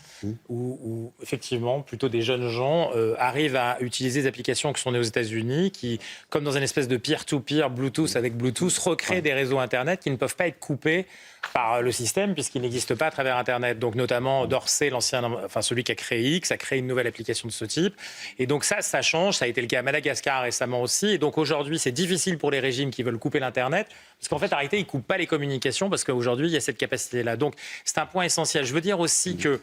où effectivement, plutôt des jeunes gens arrivent à utiliser des applications qui sont nées aux États-Unis, qui, comme dans une espèce de peer-to-peer Bluetooth avec Bluetooth, recréent des réseaux Internet qui ne peuvent pas être coupés par le système, puisqu'il n'existe pas à travers Internet. Donc, notamment, Dorsey, celui qui a créé X, a créé une nouvelle application de ce type. Et donc ça change, ça a été le cas à Madagascar récemment aussi. Et donc aujourd'hui, c'est difficile pour les régimes qui veulent couper l'Internet, parce qu'en fait, en réalité, ils ne coupent pas les communications, parce qu'aujourd'hui, il y a cette capacité-là. Donc c'est un point essentiel. Je veux dire aussi que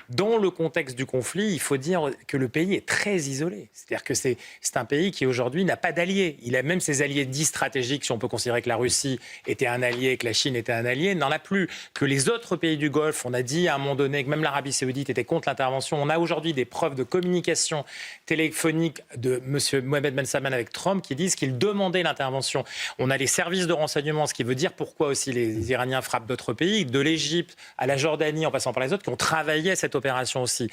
dans le contexte du conflit, il faut dire que le pays est très isolé. C'est-à-dire que c'est un pays qui, aujourd'hui, n'a pas d'alliés. Il a même ses alliés dits stratégiques, si on peut considérer que la Russie était un allié, que la Chine était un allié, n'en a plus. Que les autres pays du Golfe, on a dit à un moment donné que même l'Arabie Saoudite était contre l'intervention. On a aujourd'hui des preuves de communication téléphonique de M. Mohamed Ben Salman avec Trump qui disent qu'il demandait l'intervention. On a les services de renseignement, ce qui veut dire pourquoi aussi les Iraniens frappent d'autres pays, de l'Égypte à la Jordanie, en passant par les autres, qui ont travaillé à cette opération aussi.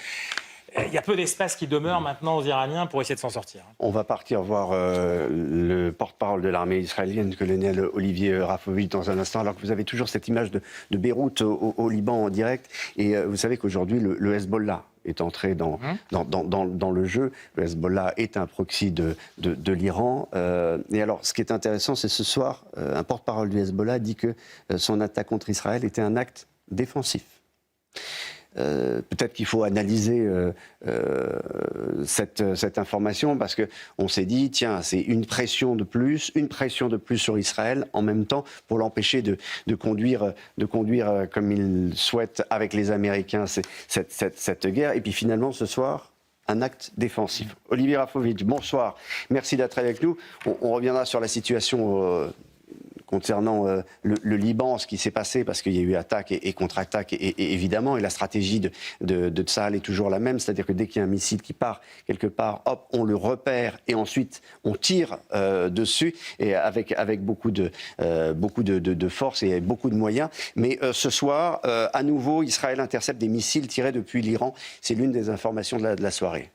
Il y a peu d'espace qui demeure maintenant aux Iraniens pour essayer de s'en sortir. On va partir voir le porte-parole de l'armée israélienne, le colonel Olivier Rafovitch, dans un instant, alors que vous avez toujours cette image de Beyrouth au Liban en direct. Et vous savez qu'aujourd'hui, le Hezbollah est entré dans le jeu. Le Hezbollah est un proxy de l'Iran. Et alors, ce qui est intéressant, c'est ce soir, un porte-parole du Hezbollah dit que son attaque contre Israël était un acte défensif. peut-être qu'il faut analyser cette information parce qu'on s'est dit, tiens, c'est une pression de plus sur Israël en même temps pour l'empêcher de conduire comme il souhaite avec les Américains cette guerre. Et puis finalement, ce soir, un acte défensif. Olivier Rafovitch, bonsoir. Merci d'être avec nous. On reviendra sur la situation concernant le Liban, ce qui s'est passé, parce qu'il y a eu attaque et contre-attaque, et évidemment, et la stratégie de Tsahal est toujours la même, c'est-à-dire que dès qu'il y a un missile qui part quelque part, hop, on le repère, et ensuite on tire dessus, et avec beaucoup de force et beaucoup de moyens. Mais ce soir, à nouveau, Israël intercepte des missiles tirés depuis l'Iran. C'est l'une des informations de la soirée.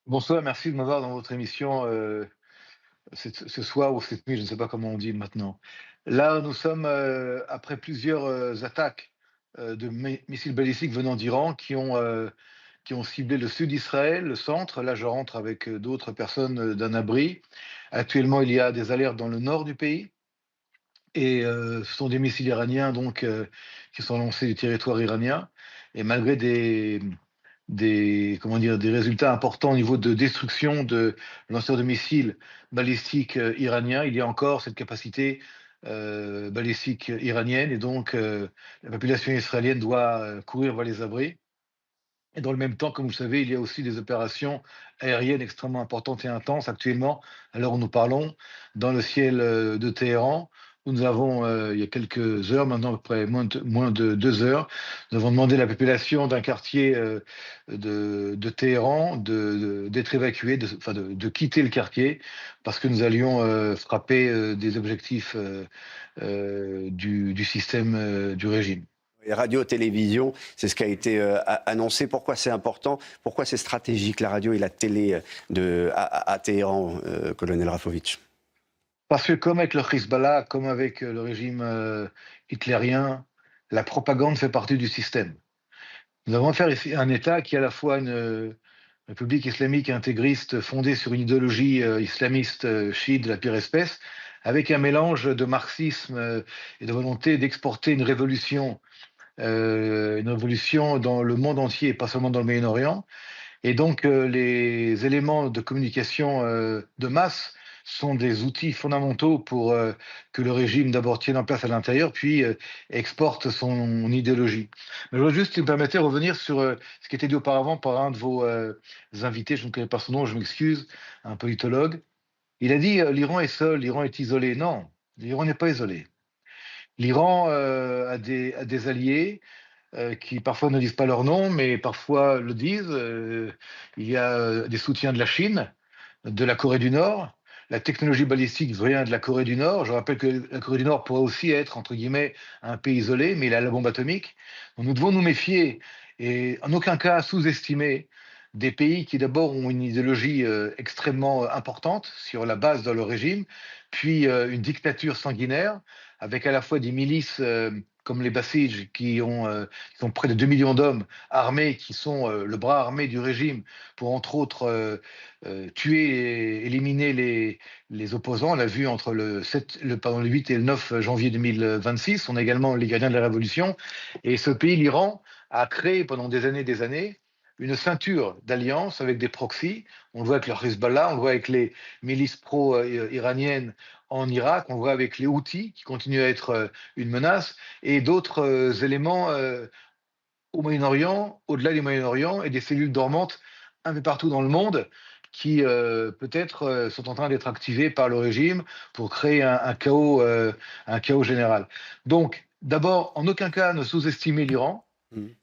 Bonsoir, merci de m'avoir dans votre émission ce soir ou cette nuit, je ne sais pas comment on dit maintenant. Là, nous sommes après plusieurs attaques de missiles balistiques venant d'Iran qui ont ciblé le sud d'Israël, le centre. Là, je rentre avec d'autres personnes d'un abri. Actuellement, il y a des alertes dans le nord du pays. Et ce sont des missiles iraniens donc, qui sont lancés du territoire iranien. Et malgré des résultats importants au niveau de destruction de lanceurs de missiles balistiques iraniens, il y a encore cette capacité balistique iranienne et donc la population israélienne doit courir vers les abris. Et dans le même temps, comme vous le savez, il y a aussi des opérations aériennes extrêmement importantes et intenses actuellement, à l'heure où nous parlons, dans le ciel de Téhéran, où nous avons, il y a quelques heures, maintenant à peu près moins de 2 heures, nous avons demandé à la population d'un quartier de Téhéran d'être évacuée, de quitter le quartier, parce que nous allions frapper des objectifs du système du régime. Radio, télévision, c'est ce qui a été annoncé. Pourquoi c'est important? Pourquoi c'est stratégique, la radio et la télé à Téhéran, colonel Rafovitch? Parce que comme avec le Hezbollah, comme avec le régime hitlérien, la propagande fait partie du système. Nous avons affaire ici à un État qui est à la fois une république islamique intégriste fondée sur une idéologie islamiste chiite de la pire espèce, avec un mélange de marxisme et de volonté d'exporter une révolution dans le monde entier, et pas seulement dans le Moyen-Orient. Et donc, les éléments de communication de masse sont des outils fondamentaux pour que le régime d'abord tienne en place à l'intérieur, puis exporte son idéologie. Mais je voudrais juste, si vous me permettez, revenir sur ce qui a été dit auparavant par un de vos invités, je ne connais pas son nom, je m'excuse, un politologue. Il a dit l'Iran est seul, l'Iran est isolé. Non, l'Iran n'est pas isolé. L'Iran a des alliés qui parfois ne disent pas leur nom, mais parfois le disent. Il y a des soutiens de la Chine, de la Corée du Nord. La technologie balistique vient de la Corée du Nord. Je rappelle que la Corée du Nord pourrait aussi être, entre guillemets, un pays isolé, mais il a la bombe atomique. Donc nous devons nous méfier et en aucun cas sous-estimer des pays qui d'abord ont une idéologie extrêmement importante sur la base de leur régime, puis une dictature sanguinaire, avec à la fois des milices comme les Basij, qui sont près de 2 millions d'hommes armés, qui sont le bras armé du régime, pour entre autres tuer et éliminer les opposants. On l'a vu entre le 8 et le 9 janvier 2026. On a également les gardiens de la Révolution. Et ce pays, l'Iran, a créé pendant des années, une ceinture d'alliance avec des proxys. On le voit avec le Hezbollah, on le voit avec les milices pro-iraniennes en Irak, on le voit avec les Houthis, qui continuent à être une menace, et d'autres éléments au Moyen-Orient, au-delà du Moyen-Orient, et des cellules dormantes un peu partout dans le monde, qui peut-être sont en train d'être activées par le régime pour créer un chaos général. Donc, d'abord, en aucun cas ne sous-estimer l'Iran,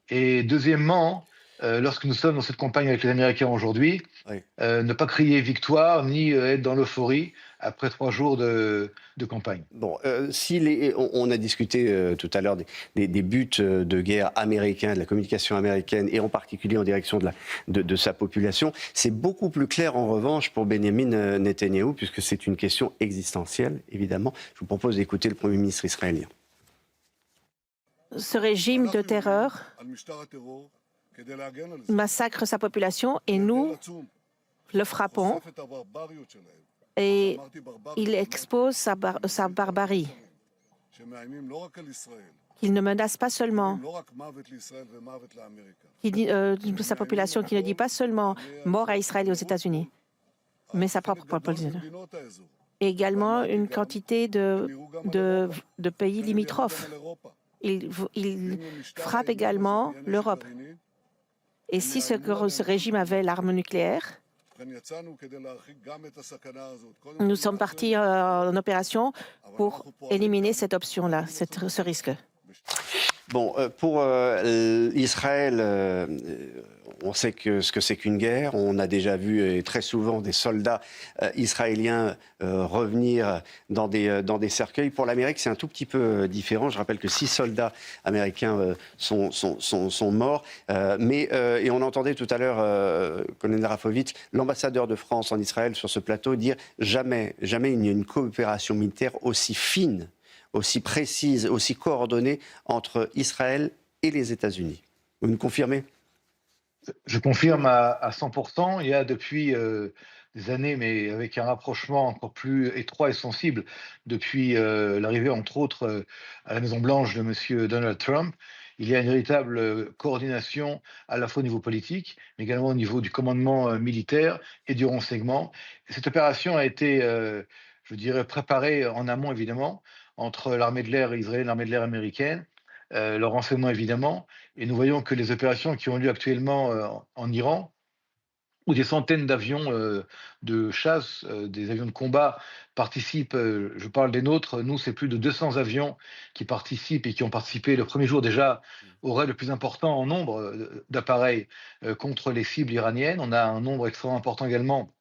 et deuxièmement, lorsque nous sommes dans cette campagne avec les Américains aujourd'hui, ne pas crier victoire ni être dans l'euphorie après 3 jours de campagne. Bon, on a discuté tout à l'heure des buts de guerre américains, de la communication américaine, et en particulier en direction de sa population. C'est beaucoup plus clair en revanche pour Benjamin Netanyahou, puisque c'est une question existentielle, évidemment. Je vous propose d'écouter le Premier ministre israélien. Ce régime de terreur massacre sa population et nous le frappons et il expose sa barbarie. qu'il ne menace pas seulement sa population, qui ne dit pas seulement mort à Israël et aux États-Unis, mais sa propre population. Et également une quantité de pays limitrophes. Il frappe également l'Europe. Et si ce régime avait l'arme nucléaire, nous sommes partis en opération pour éliminer cette option-là, ce risque. Bon, pour Israël, on sait ce que c'est qu'une guerre. On a déjà vu très souvent des soldats israéliens revenir dans des cercueils. Pour l'Amérique, c'est un tout petit peu différent. Je rappelle que 6 soldats américains sont morts. Et on entendait tout à l'heure, colonel Rafovitch, l'ambassadeur de France en Israël sur ce plateau dire jamais il n'y a une coopération militaire aussi fine, aussi précise, aussi coordonnée entre Israël et les États-Unis. Vous me confirmez ? Je confirme à 100%. Il y a depuis des années, mais avec un rapprochement encore plus étroit et sensible, depuis l'arrivée, entre autres, à la Maison-Blanche de M. Donald Trump, il y a une véritable coordination à la fois au niveau politique, mais également au niveau du commandement militaire et du renseignement. Et cette opération a été, je dirais, préparée en amont, évidemment, entre l'armée de l'air israélienne et l'armée de l'air américaine, le renseignement évidemment, et nous voyons que les opérations qui ont lieu actuellement en Iran, où des centaines d'avions de chasse, des avions de combat participent, je parle des nôtres, nous c'est plus de 200 avions qui participent et qui ont participé le premier jour déjà au raid le plus important en nombre d'appareils contre les cibles iraniennes. On a un nombre extrêmement important également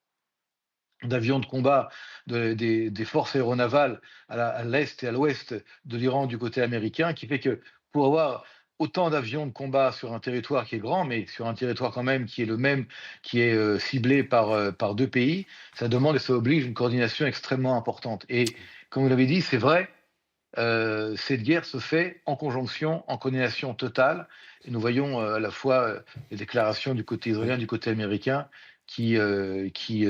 d'avions de combat des forces aéronavales à l'est et à l'ouest de l'Iran du côté américain, qui fait que pour avoir autant d'avions de combat sur un territoire qui est grand, mais sur un territoire quand même qui est le même, qui est ciblé par 2 pays, ça demande et ça oblige une coordination extrêmement importante. Et comme vous l'avez dit, c'est vrai, cette guerre se fait en conjonction, en coordination totale. Et nous voyons à la fois les déclarations du côté israélien, du côté américain, qui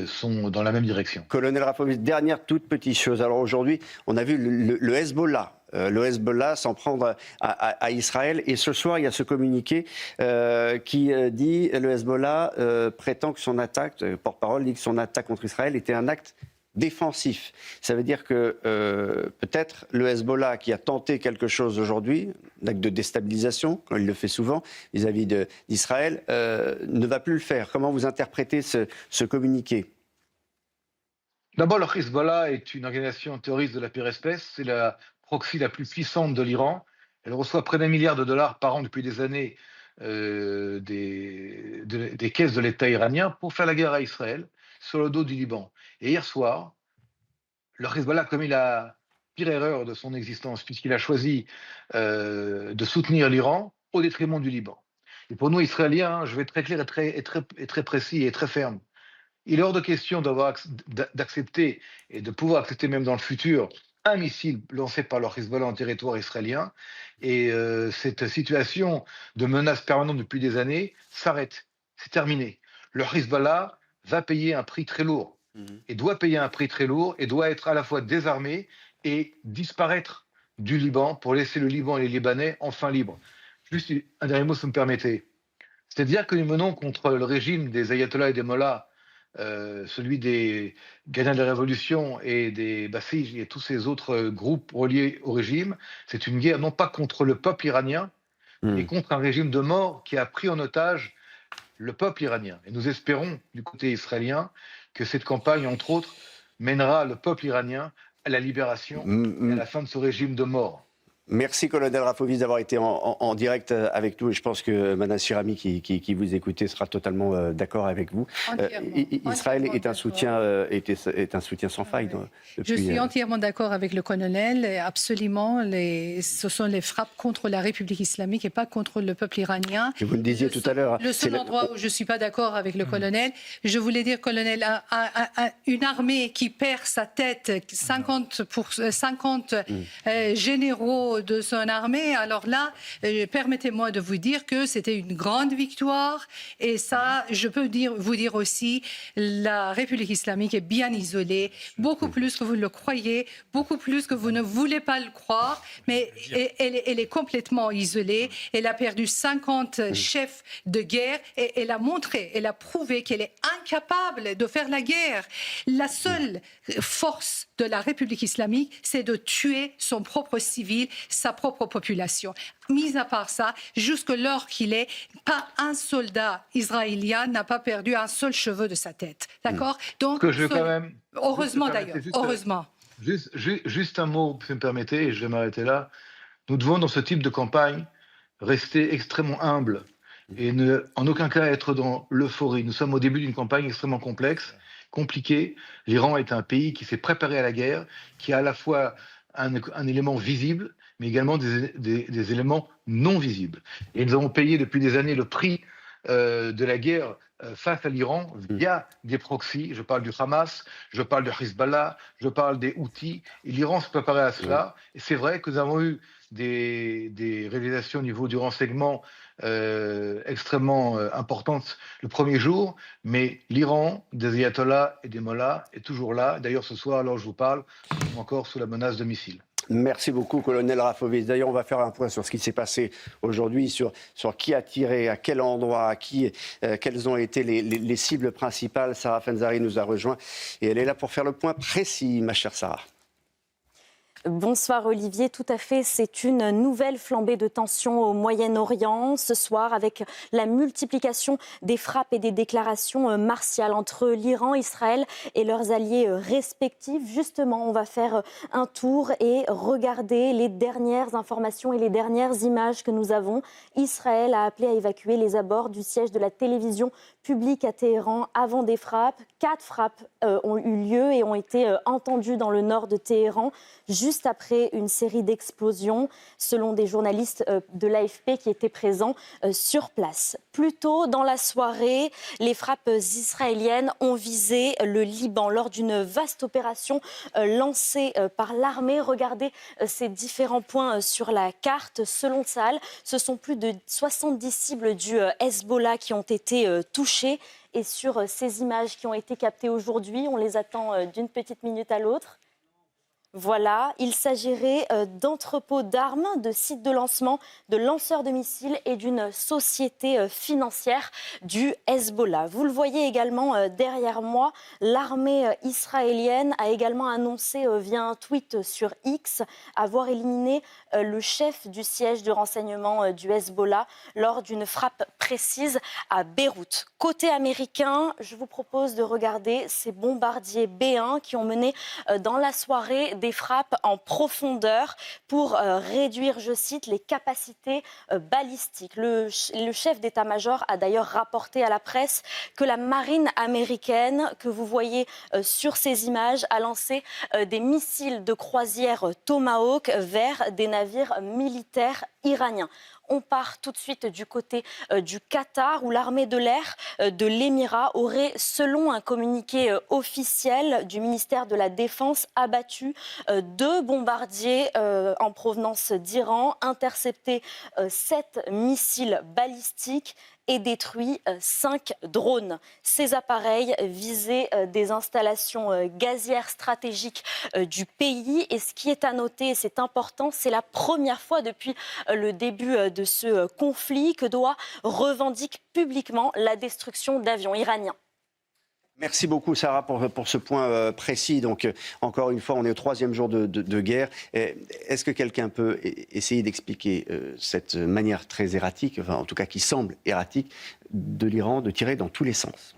sont dans la même direction. Colonel Rafovitch, dernière toute petite chose. Alors aujourd'hui, on a vu le Hezbollah. Le Hezbollah s'en prendre à Israël. Et ce soir, il y a ce communiqué qui dit le Hezbollah prétend que son attaque, porte-parole dit que son attaque contre Israël était un acte défensif. Ça veut dire que peut-être le Hezbollah qui a tenté quelque chose aujourd'hui, un acte de déstabilisation, comme il le fait souvent vis-à-vis d'Israël, ne va plus le faire. Comment vous interprétez ce communiqué ? D'abord, le Hezbollah est une organisation terroriste de la pire espèce. C'est la proxy la plus puissante de l'Iran. Elle reçoit près d'$1 milliard par an depuis des années des caisses de l'État iranien pour faire la guerre à Israël sur le dos du Liban. Et hier soir, le Hezbollah a commis la pire erreur de son existence, puisqu'il a choisi de soutenir l'Iran au détriment du Liban. Et pour nous, Israéliens, je vais être très clair et très précis et très ferme. Il est hors de question d'accepter et de pouvoir accepter même dans le futur un missile lancé par le Hezbollah en territoire israélien. Et cette situation de menace permanente depuis des années s'arrête. C'est terminé. Le Hezbollah va payer un prix très lourd. Et doit payer un prix très lourd et doit être à la fois désarmé et disparaître du Liban pour laisser le Liban et les Libanais enfin libres. Juste un dernier mot, si vous me permettez. C'est-à-dire que nous menons contre le régime des ayatollahs et des mollahs, celui des gardiens de la révolution et des Basij et tous ces autres groupes reliés au régime, c'est une guerre non pas contre le peuple iranien, mais contre un régime de mort qui a pris en otage le peuple iranien. Et nous espérons, du côté israélien, que cette campagne, entre autres, mènera le peuple iranien à la libération et à la fin de ce régime de mort. Merci, colonel Rafovitch, d'avoir été en direct avec nous. Et je pense que Mme Shirami, qui vous écoutez, sera totalement d'accord avec vous. Israël est un soutien sans faille. Je suis entièrement d'accord avec le colonel. Absolument, ce sont les frappes contre la République islamique et pas contre le peuple iranien. Et vous le disiez tout à l'heure. Le seul endroit où je ne suis pas d'accord avec le colonel, je voulais dire, colonel, une armée qui perd sa tête, 50 généraux de son armée. Alors là, permettez-moi de vous dire que c'était une grande victoire. Et ça, je peux vous dire aussi, la République islamique est bien isolée, beaucoup plus que vous le croyez, beaucoup plus que vous ne voulez pas le croire. Mais elle est complètement isolée. Elle a perdu 50 chefs de guerre et elle a montré, elle a prouvé qu'elle est incapable de faire la guerre. La seule force de la République islamique, c'est de tuer son propre civil, sa propre population. Mis à part ça, jusque l'heure qu'il est, pas un soldat israélien n'a pas perdu un seul cheveu de sa tête. D'accord? Donc, que je quand même, heureusement d'ailleurs, heureusement. Juste un mot, si vous me permettez, et je vais m'arrêter là. Nous devons, dans ce type de campagne, rester extrêmement humbles et ne, en aucun cas être dans l'euphorie. Nous sommes au début d'une campagne extrêmement complexe, compliquée. L'Iran est un pays qui s'est préparé à la guerre, qui a à la fois un élément visible, mais également des éléments non visibles. Et nous avons payé depuis des années le prix de la guerre face à l'Iran via des proxys. Je parle du Hamas, je parle du Hezbollah, je parle des Houthis. Et l'Iran se préparait à cela. Et c'est vrai que nous avons eu des réalisations au niveau du renseignement extrêmement importantes le premier jour, mais l'Iran, des ayatollahs et des mollahs, est toujours là. D'ailleurs, ce soir, alors je vous parle, encore sous la menace de missiles. Merci beaucoup, colonel Rafovitz. D'ailleurs, on va faire un point sur ce qui s'est passé aujourd'hui, sur qui a tiré, à quel endroit, quelles ont été les cibles principales. Sarah Fenzari nous a rejoint et elle est là pour faire le point précis, ma chère Sarah. Bonsoir Olivier, tout à fait, c'est une nouvelle flambée de tension au Moyen-Orient ce soir avec la multiplication des frappes et des déclarations martiales entre l'Iran, Israël et leurs alliés respectifs. Justement, on va faire un tour et regarder les dernières informations et les dernières images que nous avons. Israël a appelé à évacuer les abords du siège de la télévision publique à Téhéran avant des frappes. 4 frappes ont eu lieu et ont été entendues dans le nord de Téhéran, juste après une série d'explosions, selon des journalistes de l'AFP qui étaient présents sur place. Plus tôt dans la soirée, les frappes israéliennes ont visé le Liban lors d'une vaste opération lancée par l'armée. Regardez ces différents points sur la carte. Selon Tsahal, ce sont plus de 70 cibles du Hezbollah qui ont été touchées. Et sur ces images qui ont été captées aujourd'hui, on les attend d'une petite minute à l'autre. Voilà, il s'agirait d'entrepôts d'armes, de sites de lancement, de lanceurs de missiles et d'une société financière du Hezbollah. Vous le voyez également derrière moi, l'armée israélienne a également annoncé via un tweet sur X avoir éliminé le chef du siège de renseignement du Hezbollah lors d'une frappe précise à Beyrouth. Côté américain, je vous propose de regarder ces bombardiers B-1 qui ont mené dans la soirée des frappes en profondeur pour réduire, je cite, les capacités balistiques. Le chef d'état-major a d'ailleurs rapporté à la presse que la marine américaine, que vous voyez sur ces images, a lancé des missiles de croisière Tomahawk vers des navires militaires iraniens. On part tout de suite du côté du Qatar où l'armée de l'air de l'Émirat aurait, selon un communiqué officiel du ministère de la Défense, abattu 2 bombardiers en provenance d'Iran, intercepté 7 missiles balistiques et détruit 5 drones. Ces appareils visaient des installations gazières stratégiques du pays. Et ce qui est à noter, et c'est important, c'est la première fois depuis le début de ce conflit que Doha revendique publiquement la destruction d'avions iraniens. Merci beaucoup Sarah pour ce point précis. Donc encore une fois, on est au 3e jour de guerre. Est-ce que quelqu'un peut essayer d'expliquer cette manière très erratique, enfin en tout cas qui semble erratique, de l'Iran de tirer dans tous les sens ?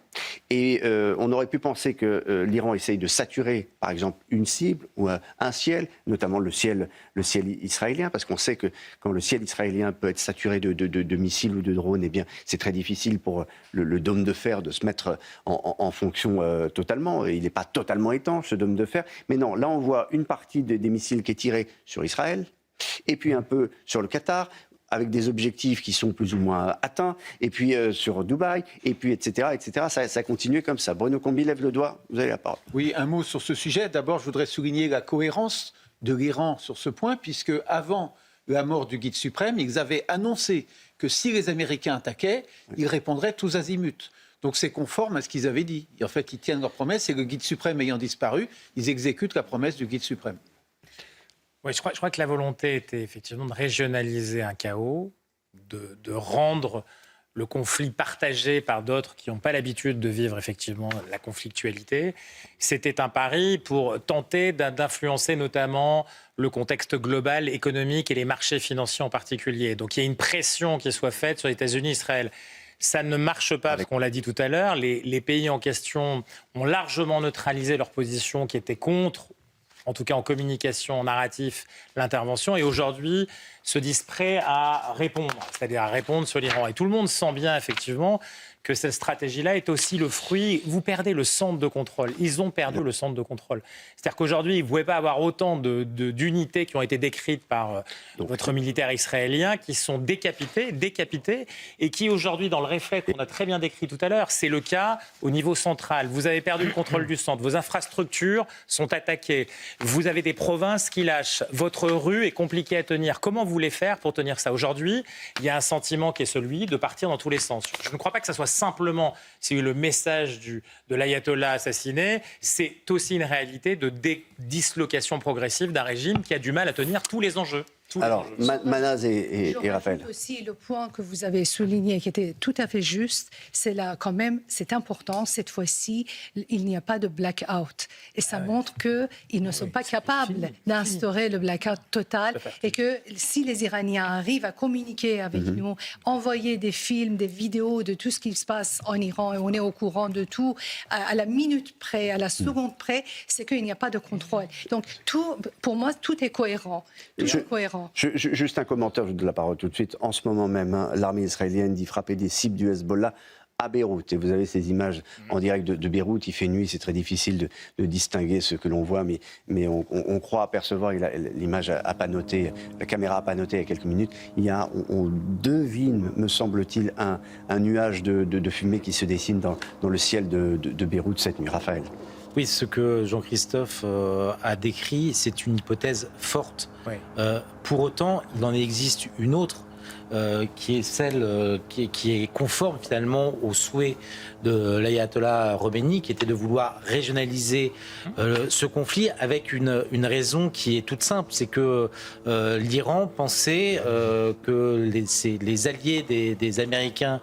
Et on aurait pu penser que l'Iran essaye de saturer, par exemple, une cible ou un ciel, notamment le ciel israélien, parce qu'on sait que quand le ciel israélien peut être saturé de missiles ou de drones, eh bien, c'est très difficile pour le dôme de fer de se mettre en fonction totalement. Il n'est pas totalement étanche, ce dôme de fer. Mais non, là, on voit une partie des missiles qui est tirée sur Israël, et puis un peu sur le Qatar, avec des objectifs qui sont plus ou moins atteints, et puis sur Dubaï, et puis etc. etc. Ça continue comme ça. Bruno Combi lève le doigt, vous avez la parole. Oui, un mot sur ce sujet. D'abord, je voudrais souligner la cohérence de l'Iran sur ce point, puisque avant la mort du guide suprême, ils avaient annoncé que si les Américains attaquaient, ils répondraient tous azimuts. Donc c'est conforme à ce qu'ils avaient dit. Et en fait, ils tiennent leur promesse et le guide suprême ayant disparu, ils exécutent la promesse du guide suprême. Oui, je crois que la volonté était effectivement de régionaliser un chaos, de rendre le conflit partagé par d'autres qui n'ont pas l'habitude de vivre effectivement la conflictualité. C'était un pari pour tenter d'influencer notamment le contexte global économique et les marchés financiers en particulier. Donc il y a une pression qui soit faite sur les États-Unis et Israël. Ça ne marche pas, parce qu'on l'a dit tout à l'heure, les pays en question ont largement neutralisé leur position qui était contre, en tout cas en communication, en narratif, l'intervention, et aujourd'hui se disent prêts à répondre, c'est-à-dire à répondre sur l'Iran. Et tout le monde sent bien, effectivement, que cette stratégie-là est aussi le fruit... Vous perdez le centre de contrôle. Ils ont perdu le centre de contrôle. C'est-à-dire qu'aujourd'hui, vous ne pouvez pas avoir autant d'unités qui ont été décrites par votre militaire israélien, qui sont décapités, et qui aujourd'hui, dans le réflexe qu'on a très bien décrit tout à l'heure, c'est le cas au niveau central. Vous avez perdu le contrôle du centre. Vos infrastructures sont attaquées. Vous avez des provinces qui lâchent. Votre rue est compliquée à tenir. Comment vous voulez faire pour tenir ça? Aujourd'hui, il y a un sentiment qui est celui de partir dans tous les sens. Je ne crois pas que ça soit simplement le message de l'ayatollah assassiné, c'est aussi une réalité de dislocation progressive d'un régime qui a du mal à tenir tous les enjeux. Alors, Manaz et Raphaël. Aussi, le point que vous avez souligné, qui était tout à fait juste, c'est là quand même, c'est important, cette fois-ci, il n'y a pas de blackout. Et ça montre qu'ils ne sont pas capables d'instaurer le blackout total et que si les Iraniens arrivent à communiquer avec nous, envoyer des films, des vidéos de tout ce qui se passe en Iran, et on est au courant de tout, à la minute près, à la seconde près, c'est qu'il n'y a pas de contrôle. Donc, pour moi, tout est cohérent. Tout est cohérent. Juste un commentaire, je vous donne la parole tout de suite. En ce moment même, l'armée israélienne dit frapper des cibles du Hezbollah à Beyrouth. Et vous avez ces images en direct de Beyrouth. Il fait nuit, c'est très difficile de distinguer ce que l'on voit, mais on croit apercevoir, l'image n'a pas noté, la caméra n'a pas noté il y a quelques minutes, on devine, me semble-t-il, un nuage de fumée qui se dessine dans le ciel de Beyrouth cette nuit. Raphaël. Oui, ce que Jean-Christophe a décrit, c'est une hypothèse forte. Oui. Pour autant, il en existe une autre qui est celle qui est conforme finalement au souhait de l'ayatollah Khomeini, qui était de vouloir régionaliser ce conflit avec une raison qui est toute simple, c'est que l'Iran pensait que les alliés des Américains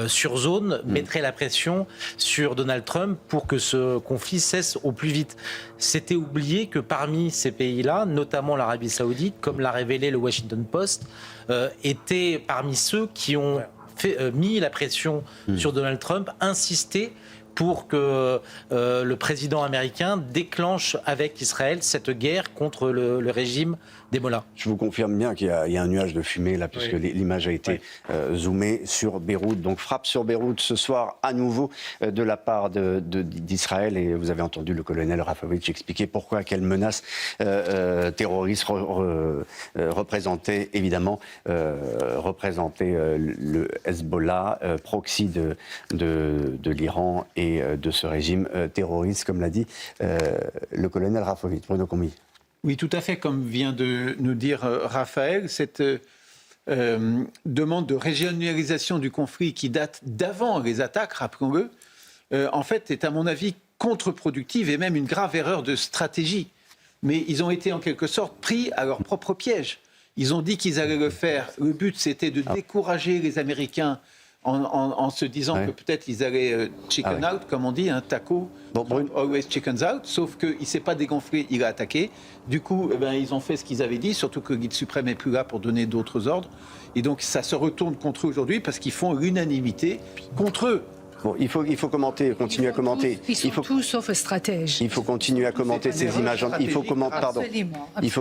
sur zone mettraient la pression sur Donald Trump pour que ce conflit cesse au plus vite. C'était oublié que parmi ces pays-là, notamment l'Arabie Saoudite, comme l'a révélé le Washington Post, étaient parmi ceux qui ont mis la pression sur Donald Trump, insisté pour que le président américain déclenche avec Israël cette guerre contre le régime des Mollahs. Je vous confirme bien qu'il y a un nuage de fumée là, puisque l'image a été zoomée sur Beyrouth. Donc frappe sur Beyrouth ce soir à nouveau de la part d'Israël. Et vous avez entendu le colonel Rafovitch expliquer pourquoi, quelle menace terroriste représentait évidemment le Hezbollah, proxy de l'Iran et de ce régime terroriste, comme l'a dit le colonel Rafovitch. Bruno Combi. Oui, tout à fait, comme vient de nous dire Raphaël, cette demande de régionalisation du conflit qui date d'avant les attaques, rappelons-le, en fait est à mon avis contre-productive et même une grave erreur de stratégie. Mais ils ont été en quelque sorte pris à leur propre piège. Ils ont dit qu'ils allaient le faire. Le but, c'était de décourager les Américains en se disant que peut-être ils allaient chicken out, comme on dit, un taco, always chickens out, sauf qu'il ne s'est pas dégonflé, il a attaqué. Du coup, ils ont fait ce qu'ils avaient dit, surtout que le guide suprême n'est plus là pour donner d'autres ordres. Et donc, ça se retourne contre eux aujourd'hui parce qu'ils font l'unanimité contre eux. Bon, il faut commenter, continuer à commenter. Ils sont tous sauf stratèges. Il faut continuer à commenter ces images. Il faut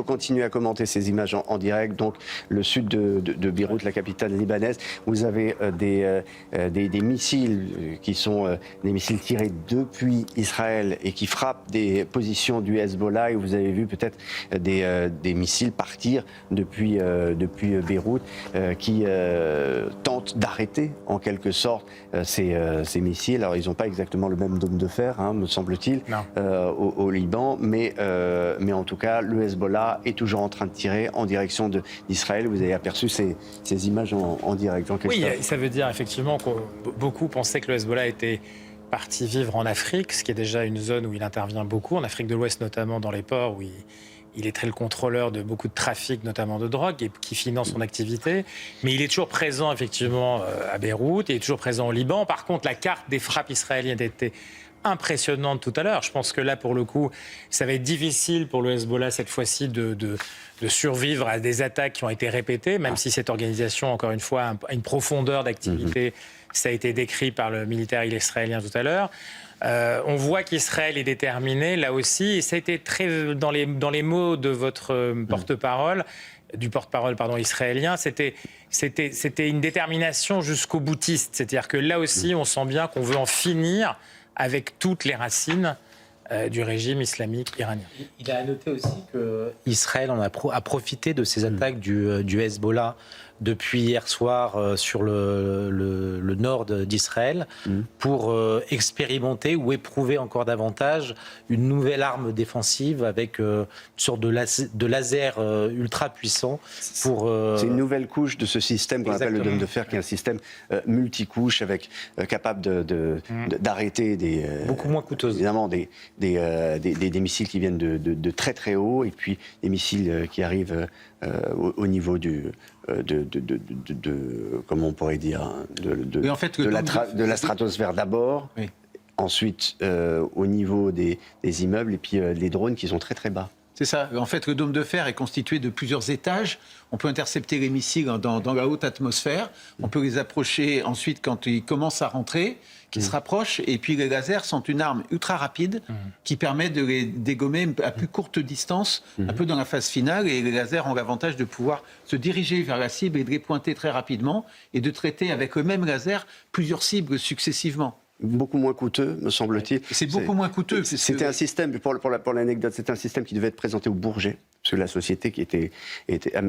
continuer à commenter ces images en direct. Donc, le sud de Beyrouth, la capitale libanaise, vous avez des missiles qui sont des missiles tirés depuis Israël et qui frappent des positions du Hezbollah. Et vous avez vu peut-être des missiles partir depuis Beyrouth qui tentent d'arrêter en quelque sorte ces ces missiles. Alors, ils n'ont pas exactement le même dôme de fer, hein, me semble-t-il, au Liban, mais en tout cas, le Hezbollah est toujours en train de tirer en direction d'Israël. Vous avez aperçu ces images en direct. Oui, ça veut dire effectivement que beaucoup pensaient que le Hezbollah était parti vivre en Afrique, ce qui est déjà une zone où il intervient beaucoup, en Afrique de l'Ouest notamment, dans les ports où il est très le contrôleur de beaucoup de trafic, notamment de drogue, et qui finance son activité. Mais il est toujours présent, effectivement, à Beyrouth, il est toujours présent au Liban. Par contre, la carte des frappes israéliennes était impressionnante tout à l'heure. Je pense que là, pour le coup, ça va être difficile pour le Hezbollah, cette fois-ci, de survivre à des attaques qui ont été répétées, même si cette organisation, encore une fois, a une profondeur d'activité. Ça a été décrit par le militaire israélien tout à l'heure. On voit qu'Israël est déterminé, là aussi, et ça a été très dans les mots de votre porte-parole, du porte-parole israélien, c'était une détermination jusqu'au boutiste. C'est-à-dire que là aussi, on sent bien qu'on veut en finir avec toutes les racines du régime islamique iranien. Il a noté aussi qu'Israël a profité de ces attaques du Hezbollah depuis hier soir sur le nord d'Israël pour expérimenter ou éprouver encore davantage une nouvelle arme défensive avec une sorte de laser ultra puissant. C'est une nouvelle couche de ce système qu'on appelle le dôme de fer, qui est un système multicouche avec capable d'arrêter des beaucoup moins coûteuses. Évidemment des missiles qui viennent de très très haut, et puis des missiles qui arrivent au niveau comment on pourrait dire, de la stratosphère d'abord, ensuite au niveau des immeubles, et puis les drones qui sont très très bas. C'est ça. En fait, le dôme de fer est constitué de plusieurs étages. On peut intercepter les missiles dans la haute atmosphère. On peut les approcher ensuite quand ils commencent à rentrer, qu'ils se rapprochent. Et puis les lasers sont une arme ultra rapide qui permet de les dégommer à plus courte distance, un peu dans la phase finale. Et les lasers ont l'avantage de pouvoir se diriger vers la cible et de les pointer très rapidement et de traiter avec le même laser plusieurs cibles successivement. Beaucoup moins coûteux, me semble-t-il. C'est beaucoup moins coûteux. C'était un système, pour l'anecdote, c'était un système qui devait être présenté au Bourget, parce que la société qui était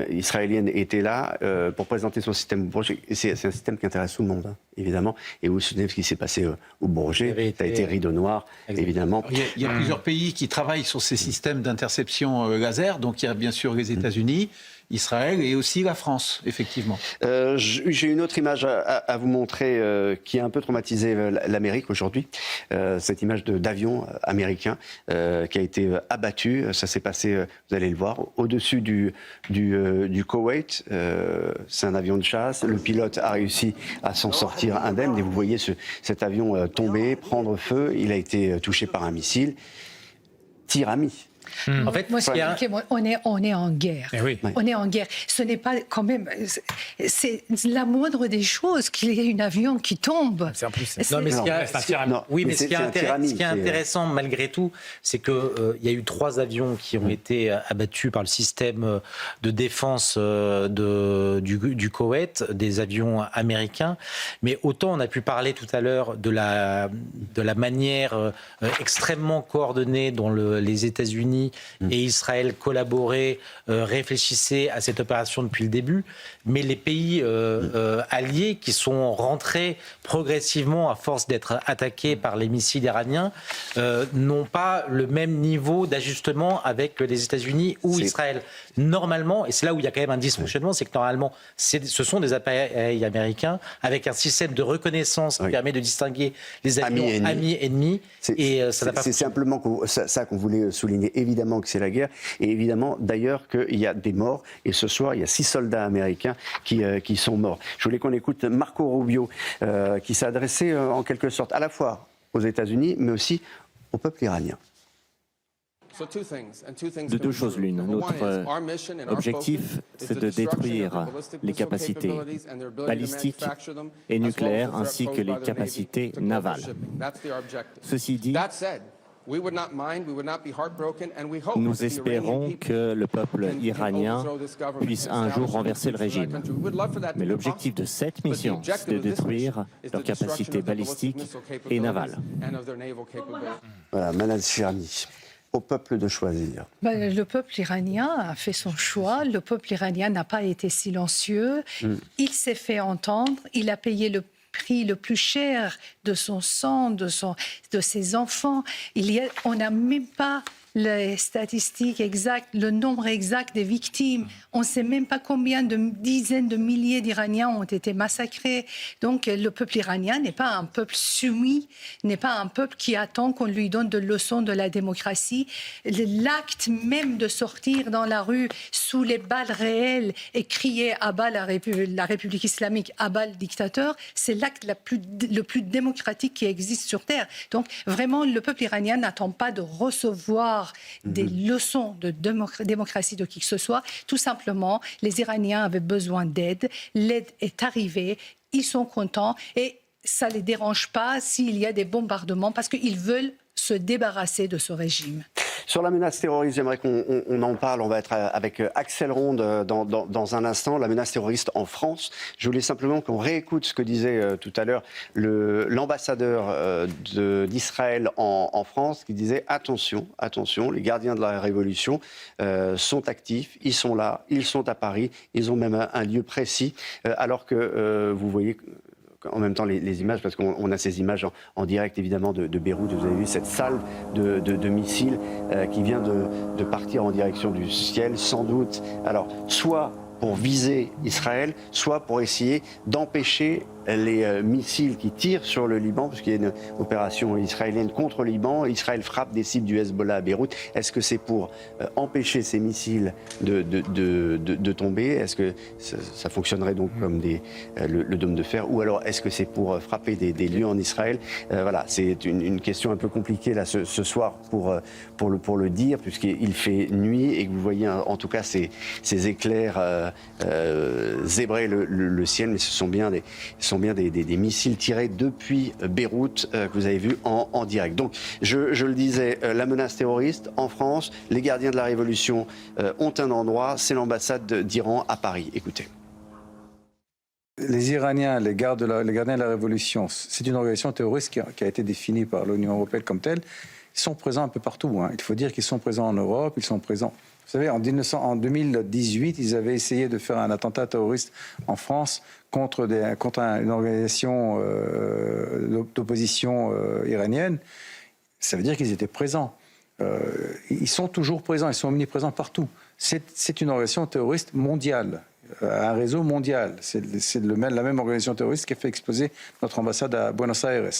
israélienne était là pour présenter son système au Bourget. Et c'est un système qui intéresse tout le monde, hein, évidemment. Et vous vous souvenez de ce qui s'est passé au Bourget, ça a été rideau noir, évidemment. Il y a plusieurs pays qui travaillent sur ces systèmes d'interception laser. Donc il y a bien sûr les États-Unis, Israël et aussi la France, effectivement. J'ai une autre image à vous montrer qui a un peu traumatisé l'Amérique aujourd'hui. Cette image d'avion américain qui a été abattu. Ça s'est passé, vous allez le voir, au-dessus du Koweït. C'est un avion de chasse. Le pilote a réussi à s'en sortir indemne. Et vous voyez cet avion tomber, prendre feu. Il a été touché par un missile. Tir ami. En fait, moi, on est en guerre. Oui. On est en guerre. Ce n'est pas quand même. C'est la moindre des choses qu'il y ait un avion qui tombe. C'est en plus. Non, mais ce qui est intéressant malgré tout, c'est que il y a eu 3 avions qui ont été abattus par le système de défense du Koweït, des avions américains. Mais autant on a pu parler tout à l'heure de la manière extrêmement coordonnée dont les États-Unis et Israël collaboraient, réfléchissaient à cette opération depuis le début, mais les pays alliés qui sont rentrés progressivement à force d'être attaqués par les missiles iraniens n'ont pas le même niveau d'ajustement avec les États-Unis ou Israël. Normalement, et c'est là où il y a quand même un dysfonctionnement, c'est que normalement, ce sont des appareils américains avec un système de reconnaissance qui permet de distinguer les avions amis et ennemis. C'est simplement ça qu'on voulait souligner. Évidemment que c'est la guerre, et évidemment d'ailleurs qu'il y a des morts, et ce soir il y a 6 soldats américains qui sont morts. Je voulais qu'on écoute Marco Rubio qui s'est adressé en quelque sorte à la fois aux États-Unis mais aussi au peuple iranien. De 2 choses l'une. Notre objectif, c'est de détruire les capacités balistiques et nucléaires ainsi que les capacités navales. Ceci dit, nous espérons que le peuple iranien puisse un jour renverser le régime. Mais l'objectif de cette mission, c'est de détruire leurs capacités balistiques et navales. Voilà, Manal Shirani. Au peuple de choisir. Le peuple iranien a fait son choix. Le peuple iranien n'a pas été silencieux. Il s'est fait entendre. Il a payé le prix le plus cher de son sang, de ses enfants. On n'a même pas les statistiques exactes, le nombre exact des victimes. On ne sait même pas combien de dizaines de milliers d'Iraniens ont été massacrés. Donc le peuple iranien n'est pas un peuple soumis, n'est pas un peuple qui attend qu'on lui donne de leçons de la démocratie. L'acte même de sortir dans la rue sous les balles réelles et crier « Abat la République islamique, abat le dictateur », c'est l'acte le plus démocratique qui existe sur Terre. Donc vraiment, le peuple iranien n'attend pas de recevoir des leçons de démocratie de qui que ce soit. Tout simplement, les Iraniens avaient besoin d'aide. L'aide est arrivée. Ils sont contents et ça ne les dérange pas s'il y a des bombardements parce qu'ils veulent se débarrasser de ce régime. Sur la menace terroriste, j'aimerais qu'on en parle. On va être avec Axel Ronde dans un instant. La menace terroriste en France. Je voulais simplement qu'on réécoute ce que disait tout à l'heure l'ambassadeur d'Israël en France, qui disait attention, attention, les gardiens de la Révolution sont actifs, ils sont là, ils sont à Paris, ils ont même un lieu précis, alors que vous voyez en même temps les images, parce qu'on a ces images en direct évidemment de Beyrouth. Vous avez vu cette salve de missiles qui vient de partir en direction du ciel, sans doute. Alors, soit pour viser Israël, soit pour essayer d'empêcher les missiles qui tirent sur le Liban, parce qu'il y a une opération israélienne contre le Liban. Israël frappe des cibles du Hezbollah à Beyrouth. Est-ce que c'est pour empêcher ces missiles de tomber? Est-ce que ça fonctionnerait donc comme le dôme de fer? Ou alors est-ce que c'est pour frapper des lieux en Israël? Voilà, c'est une question un peu compliquée là ce soir pour le dire, puisqu'il fait nuit et que vous voyez en tout cas ces éclairs zébrer le ciel, mais ce sont bien des missiles tirés depuis Beyrouth que vous avez vu en direct. Donc, je le disais, la menace terroriste en France, les gardiens de la Révolution ont un endroit, c'est l'ambassade d'Iran à Paris. Écoutez. Les Iraniens, les gardiens de la Révolution, c'est une organisation terroriste qui a été définie par l'Union européenne comme telle. Ils sont présents un peu partout. Il faut dire qu'ils sont présents en Europe, ils sont présents. Vous savez, en 2018, ils avaient essayé de faire un attentat terroriste en France contre une organisation d'opposition iranienne. Ça veut dire qu'ils étaient présents. Ils sont toujours présents, ils sont omniprésents partout. C'est une organisation terroriste mondiale, un réseau mondial. C'est la même organisation terroriste qui a fait exploser notre ambassade à Buenos Aires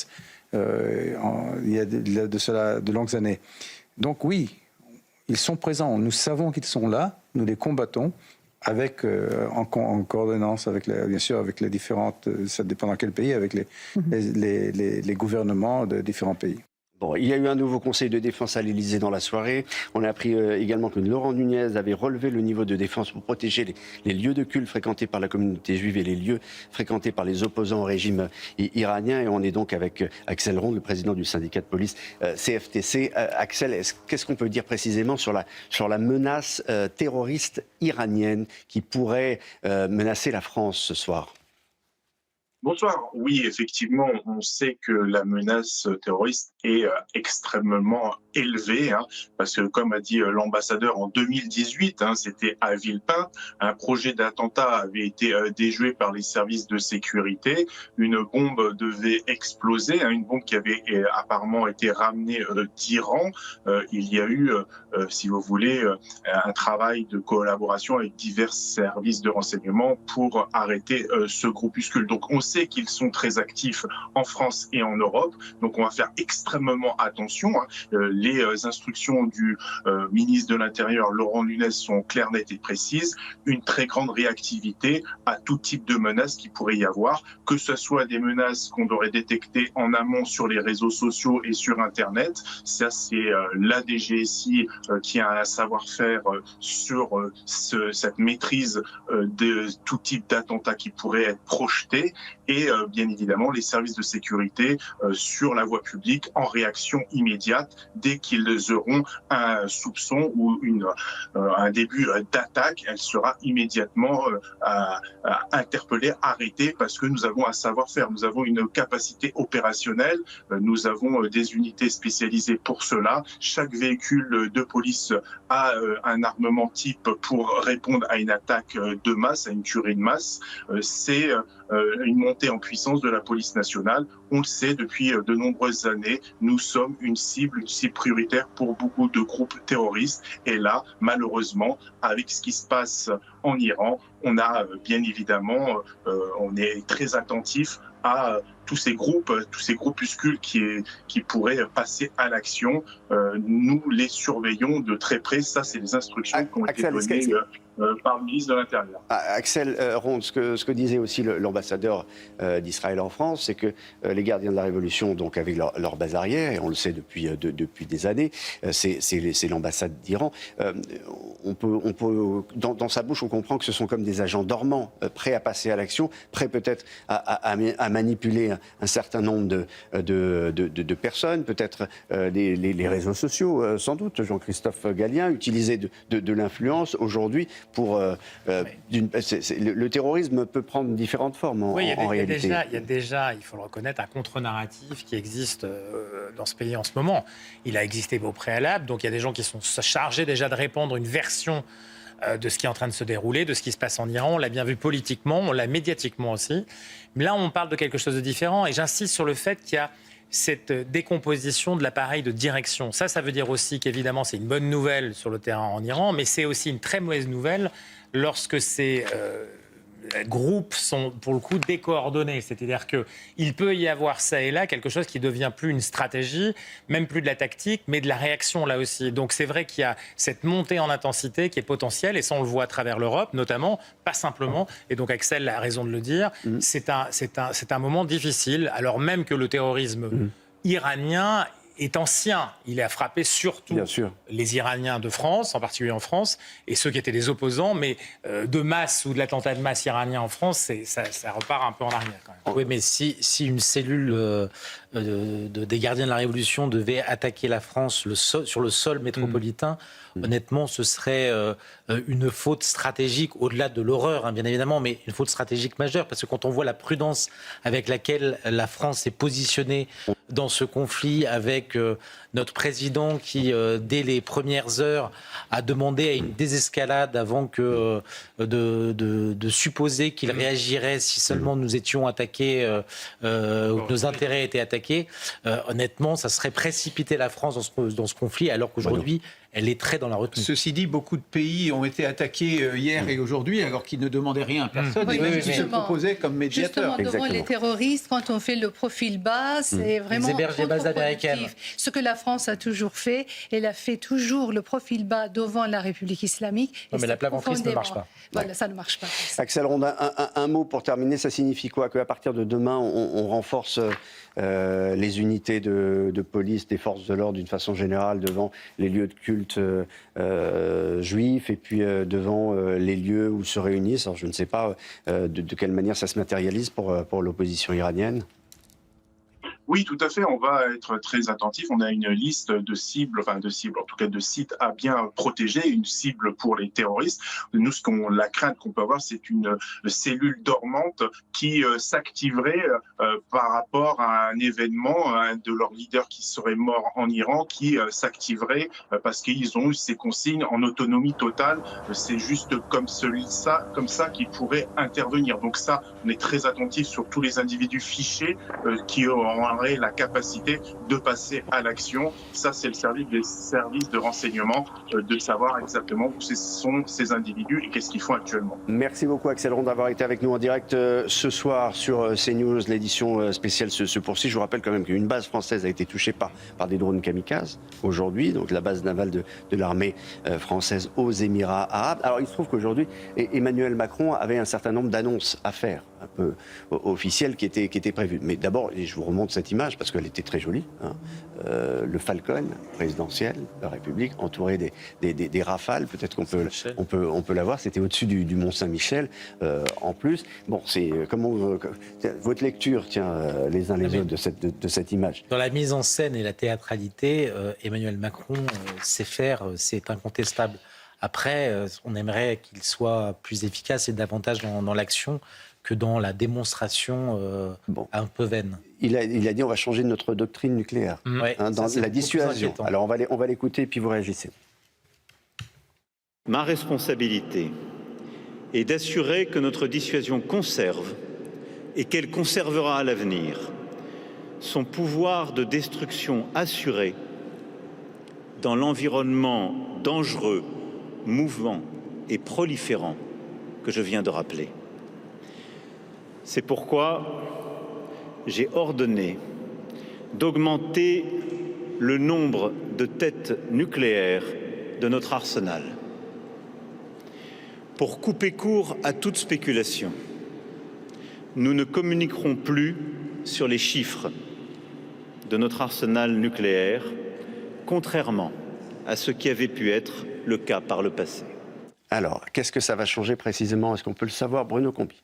il y a de cela de longues années. Donc oui, ils sont présents, nous savons qu'ils sont là, nous les combattons en coordonnance avec bien sûr avec les différentes, ça dépend dans quel pays, avec les gouvernements de différents pays. Bon, il y a eu un nouveau conseil de défense à l'Élysée dans la soirée. On a appris également que Laurent Nunez avait relevé le niveau de défense pour protéger les lieux de culte fréquentés par la communauté juive et les lieux fréquentés par les opposants au régime iranien. Et on est donc avec Axel Ronde, le président du syndicat de police CFTC. Axel, qu'est-ce qu'on peut dire précisément sur la menace terroriste iranienne qui pourrait menacer la France ce soir ? Bonsoir. Oui, effectivement, on sait que la menace terroriste est extrêmement élevée, parce que, comme a dit l'ambassadeur en 2018, c'était à Villepinte, un projet d'attentat avait été déjoué par les services de sécurité, une bombe devait exploser, une bombe qui avait apparemment été ramenée d'Iran. Il y a eu, si vous voulez, un travail de collaboration avec divers services de renseignement pour arrêter ce groupuscule. Donc on sait qu'ils sont très actifs en France et en Europe, donc on va faire extrêmement attention. Les instructions du ministre de l'Intérieur, Laurent Nunez, sont claires, nettes et précises. Une très grande réactivité à tout type de menaces qui pourrait y avoir, que ce soit des menaces qu'on aurait détectées en amont sur les réseaux sociaux et sur Internet. Ça, c'est la DGSI qui a un savoir-faire sur cette maîtrise de tout type d'attentats qui pourraient être projetés, et bien évidemment les services de sécurité sur la voie publique en réaction immédiate dès qu'ils auront un soupçon ou un début d'attaque. Elle sera immédiatement interpellée, arrêtée, parce que nous avons un savoir-faire, nous avons une capacité opérationnelle, nous avons des unités spécialisées pour cela. Chaque véhicule de police a un armement type pour répondre à une attaque de masse, à une tuerie de masse. C'est une montée en puissance de la police nationale. On le sait depuis de nombreuses années, nous sommes une cible prioritaire pour beaucoup de groupes terroristes. Et là, malheureusement, avec ce qui se passe en Iran, on a bien évidemment, on est très attentif à tous ces groupuscules qui pourraient passer à l'action. Nous les surveillons de très près. Ça, c'est les instructions qui ont été données par le ministre de l'Intérieur. Axel Ronde, ce que disait aussi l'ambassadeur d'Israël en France, c'est que les gardiens de la Révolution, donc avec leur base arrière, et on le sait depuis des années, c'est l'ambassade d'Iran. Dans sa bouche, on comprend que ce sont comme des agents dormants, prêts à passer à l'action, prêts peut-être à manipuler un certain nombre de personnes, peut-être les réseaux sociaux, sans doute. Jean-Christophe Gallien, utiliser de l'influence aujourd'hui pour... le terrorisme peut prendre différentes formes en réalité. Il y a déjà, il faut le reconnaître, un contre-narratif qui existe dans ce pays en ce moment. Il a existé au préalable, donc il y a des gens qui sont chargés déjà de répandre une version de ce qui est en train de se dérouler, de ce qui se passe en Iran. On l'a bien vu politiquement, on l'a médiatiquement aussi. Mais là, on parle de quelque chose de différent. Et j'insiste sur le fait qu'il y a cette décomposition de l'appareil de direction. Ça veut dire aussi qu'évidemment, c'est une bonne nouvelle sur le terrain en Iran, mais c'est aussi une très mauvaise nouvelle lorsque ces groupes sont, pour le coup, décoordonnés. C'est-à-dire qu'il peut y avoir ça et là quelque chose qui devient plus une stratégie, même plus de la tactique, mais de la réaction là aussi. Donc c'est vrai qu'il y a cette montée en intensité qui est potentielle, et ça on le voit à travers l'Europe notamment, pas simplement. Et donc Axel a raison de le dire, c'est un moment difficile, alors même que le terrorisme iranien est ancien. Il a frappé surtout les Iraniens de France, en particulier en France, et ceux qui étaient des opposants, mais de masse ou de l'attentat de masse iranien en France, ça repart un peu en arrière quand même. Oui, mais si une cellule des gardiens de la Révolution devait attaquer la France sur le sol métropolitain, honnêtement, ce serait une faute stratégique, au-delà de l'horreur, hein, bien évidemment, mais une faute stratégique majeure, parce que quand on voit la prudence avec laquelle la France est positionnée dans ce conflit, avec notre président qui, dès les premières heures, a demandé à une désescalade avant que de supposer qu'il réagirait si seulement nous étions attaqués, ou que nos intérêts étaient attaqués. Honnêtement, ça serait précipiter la France dans ce conflit, alors qu'aujourd'hui, elle est très dans la retenue. Ceci dit, beaucoup de pays ont été attaqués hier et aujourd'hui, alors qu'ils ne demandaient rien à personne, et qui se proposaient comme médiateurs. Justement, devant les terroristes, quand on fait le profil bas, c'est vraiment contre-productif. Ce que la France a toujours fait, elle a fait toujours le profil bas devant la République islamique. Non, mais la plaisanterie ne marche pas. Voilà, ça ne marche pas. Axel Ronde, un mot pour terminer, ça signifie quoi? Qu'à partir de demain, on renforce les unités de police, des forces de l'ordre d'une façon générale devant les lieux de culte juifs et puis devant les lieux où se réunissent. Alors je ne sais pas de quelle manière ça se matérialise pour l'opposition iranienne. Oui, tout à fait. On va être très attentif. On a une liste de cibles, en tout cas de sites à bien protéger, une cible pour les terroristes. Nous, la crainte qu'on peut avoir, c'est une cellule dormante qui s'activerait par rapport à un événement, un de leurs leaders qui serait mort en Iran, qui s'activerait parce qu'ils ont eu ces consignes en autonomie totale. C'est juste comme ça qu'ils pourraient intervenir. Donc ça, on est très attentif sur tous les individus fichés qui auraient la capacité de passer à l'action. Ça, c'est le service des services de renseignement de savoir exactement où sont ces individus et qu'est-ce qu'ils font actuellement. Merci beaucoup Axel Ronde d'avoir été avec nous en direct ce soir sur CNews. L'édition spéciale se poursuit. Je vous rappelle quand même qu'une base française a été touchée par des drones kamikazes aujourd'hui, donc la base navale de l'armée française aux Émirats arabes. Alors il se trouve qu'aujourd'hui, Emmanuel Macron avait un certain nombre d'annonces à faire, un peu officielles, qui étaient prévues. Mais d'abord, et je vous remonte cette image parce qu'elle était très jolie, hein, le Falcon présidentiel, la République, entouré des rafales. Peut-être qu'on peut la voir. C'était au-dessus du Mont Saint-Michel. En plus, bon, c'est comment votre lecture, les uns les autres de cette image. Dans la mise en scène et la théâtralité, Emmanuel Macron sait faire, c'est incontestable. Après, on aimerait qu'il soit plus efficace et davantage dans l'action que dans la démonstration un peu vaine. Il a dit on va changer notre doctrine nucléaire dans la dissuasion. Alors on va l'écouter et puis vous réagissez. Ma responsabilité est d'assurer que notre dissuasion conserve et qu'elle conservera à l'avenir son pouvoir de destruction assuré dans l'environnement dangereux, mouvant et proliférant que je viens de rappeler. C'est pourquoi j'ai ordonné d'augmenter le nombre de têtes nucléaires de notre arsenal. Pour couper court à toute spéculation, nous ne communiquerons plus sur les chiffres de notre arsenal nucléaire, contrairement à ce qui avait pu être le cas par le passé. Alors, qu'est-ce que ça va changer précisément? Est-ce qu'on peut le savoir, Bruno Combi?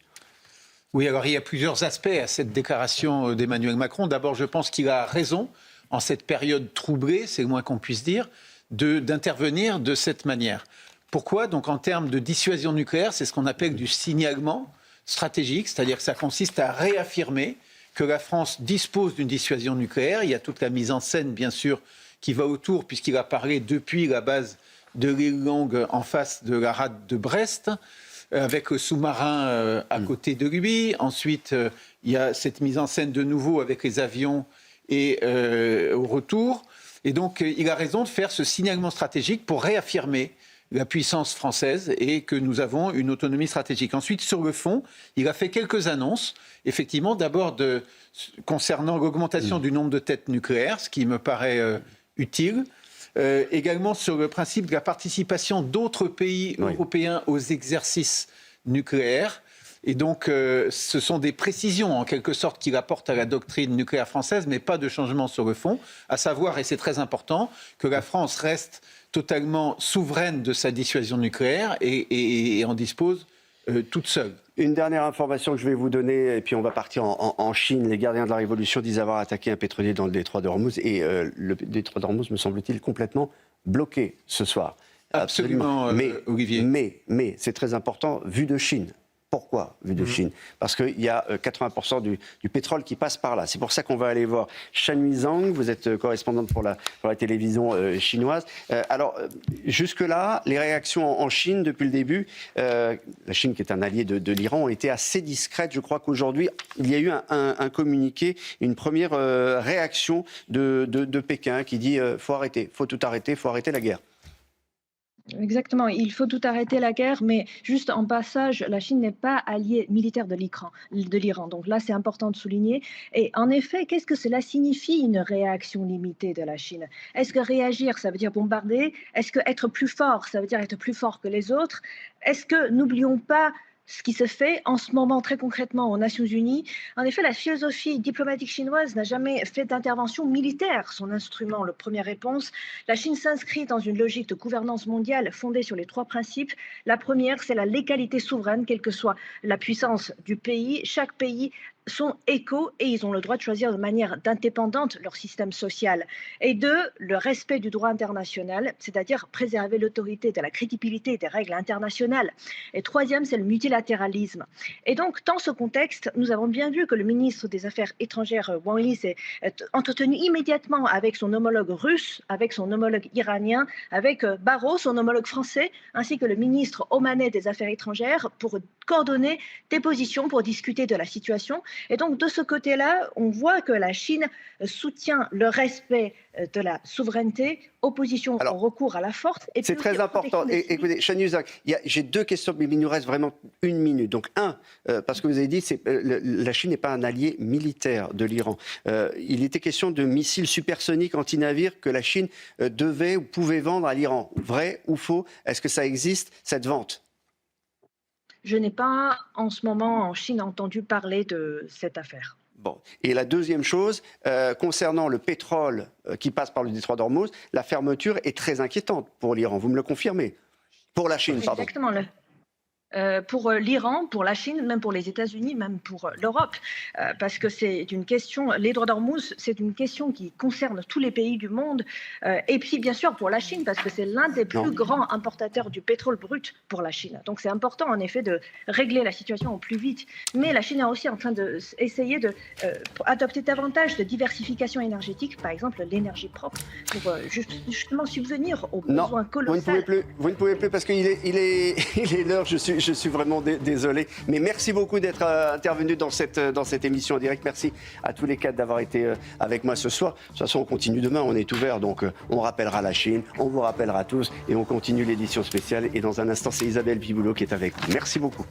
Oui, alors il y a plusieurs aspects à cette déclaration d'Emmanuel Macron. D'abord, je pense qu'il a raison, en cette période troublée, c'est le moins qu'on puisse dire, d'intervenir de cette manière. Pourquoi? Donc en termes de dissuasion nucléaire, c'est ce qu'on appelle du signalement stratégique, c'est-à-dire que ça consiste à réaffirmer que la France dispose d'une dissuasion nucléaire. Il y a toute la mise en scène, bien sûr, qui va autour, puisqu'il a parlé depuis la base de l'île Longue en face de la rade de Brest, avec le sous-marin à côté de lui. Ensuite, il y a cette mise en scène de nouveau avec les avions et au retour. Et donc, il a raison de faire ce signalement stratégique pour réaffirmer la puissance française et que nous avons une autonomie stratégique. Ensuite, sur le fond, il a fait quelques annonces, effectivement, d'abord concernant l'augmentation du nombre de têtes nucléaires, ce qui me paraît utile. Également sur le principe de la participation d'autres pays européens aux exercices nucléaires. Et donc, ce sont des précisions, en quelque sorte, qu'il apporte à la doctrine nucléaire française, mais pas de changement sur le fond. À savoir, et c'est très important, que la France reste totalement souveraine de sa dissuasion nucléaire et en dispose toute seule. Une dernière information que je vais vous donner, et puis on va partir en Chine. Les gardiens de la Révolution disent avoir attaqué un pétrolier dans le détroit d'Ormuz, et le détroit d'Ormuz, me semble-t-il, complètement bloqué ce soir. Absolument, Olivier. Mais c'est très important, vu de Chine. Pourquoi, vu de Chine? Parce qu'il y a 80% du pétrole qui passe par là. C'est pour ça qu'on va aller voir Shanhui Zhang. Vous êtes correspondante pour la télévision chinoise. Alors, jusque-là, les réactions en Chine depuis le début, la Chine qui est un allié de l'Iran, ont été assez discrètes. Je crois qu'aujourd'hui, il y a eu un communiqué, une première réaction de Pékin qui dit faut arrêter, faut tout arrêter, faut arrêter la guerre. Exactement, il faut tout arrêter la guerre, mais juste en passage, la Chine n'est pas alliée militaire de l'Iran. Donc là, c'est important de souligner. Et en effet, qu'est-ce que cela signifie, une réaction limitée de la Chine? Est-ce que réagir, ça veut dire bombarder? Est-ce que être plus fort, ça veut dire être plus fort que les autres? Est-ce que, n'oublions pas, ce qui se fait en ce moment très concrètement aux Nations Unies. En effet, la philosophie diplomatique chinoise n'a jamais fait d'intervention militaire. Son instrument, la première réponse. La Chine s'inscrit dans une logique de gouvernance mondiale fondée sur les trois principes. La première, c'est la légalité souveraine, quelle que soit la puissance du pays. Chaque pays sont égaux et ils ont le droit de choisir de manière indépendante leur système social. Et deux, le respect du droit international, c'est-à-dire préserver l'autorité de la crédibilité des règles internationales. Et troisième, c'est le multilatéralisme. Et donc, dans ce contexte, nous avons bien vu que le ministre des Affaires étrangères, Wang Yi, s'est entretenu immédiatement avec son homologue russe, avec son homologue iranien, avec Barrot, son homologue français, ainsi que le ministre omanais des Affaires étrangères, pour coordonner des positions, pour discuter de la situation. Et donc, de ce côté-là, on voit que la Chine soutient le respect de la souveraineté, opposition au recours à la force. C'est très important. Et, écoutez, Shanhui Zhang, j'ai deux questions, mais il nous reste vraiment une minute. Donc, parce que vous avez dit que la Chine n'est pas un allié militaire de l'Iran. Il était question de missiles supersoniques anti-navires que la Chine devait ou pouvait vendre à l'Iran. Vrai ou faux? Est-ce que ça existe, cette vente? Je n'ai pas en ce moment en Chine entendu parler de cette affaire. Bon. Et la deuxième chose, concernant le pétrole qui passe par le détroit d'Ormuz, la fermeture est très inquiétante pour l'Iran. Vous me le confirmez? Pour la Chine, pardon. Exactement. Pour l'Iran, pour la Chine, même pour les États-Unis, même pour l'Europe, parce que c'est une question, les droits d'Ormuz, c'est une question qui concerne tous les pays du monde, et puis bien sûr pour la Chine, parce que c'est l'un des plus grands importateurs du pétrole brut pour la Chine. Donc c'est important en effet de régler la situation au plus vite, mais la Chine est aussi en train d'essayer d'adopter davantage de diversification énergétique, par exemple l'énergie propre, pour justement subvenir aux besoins colossaux. Vous ne pouvez plus parce qu'il est l'heure, je je suis vraiment désolé. Mais merci beaucoup d'être intervenu dans cette émission en direct. Merci à tous les quatre d'avoir été avec moi ce soir. De toute façon, on continue demain, on est ouvert. Donc, on rappellera la Chine, on vous rappellera tous et on continue l'édition spéciale. Et dans un instant, c'est Isabelle Piboulot qui est avec vous. Merci beaucoup.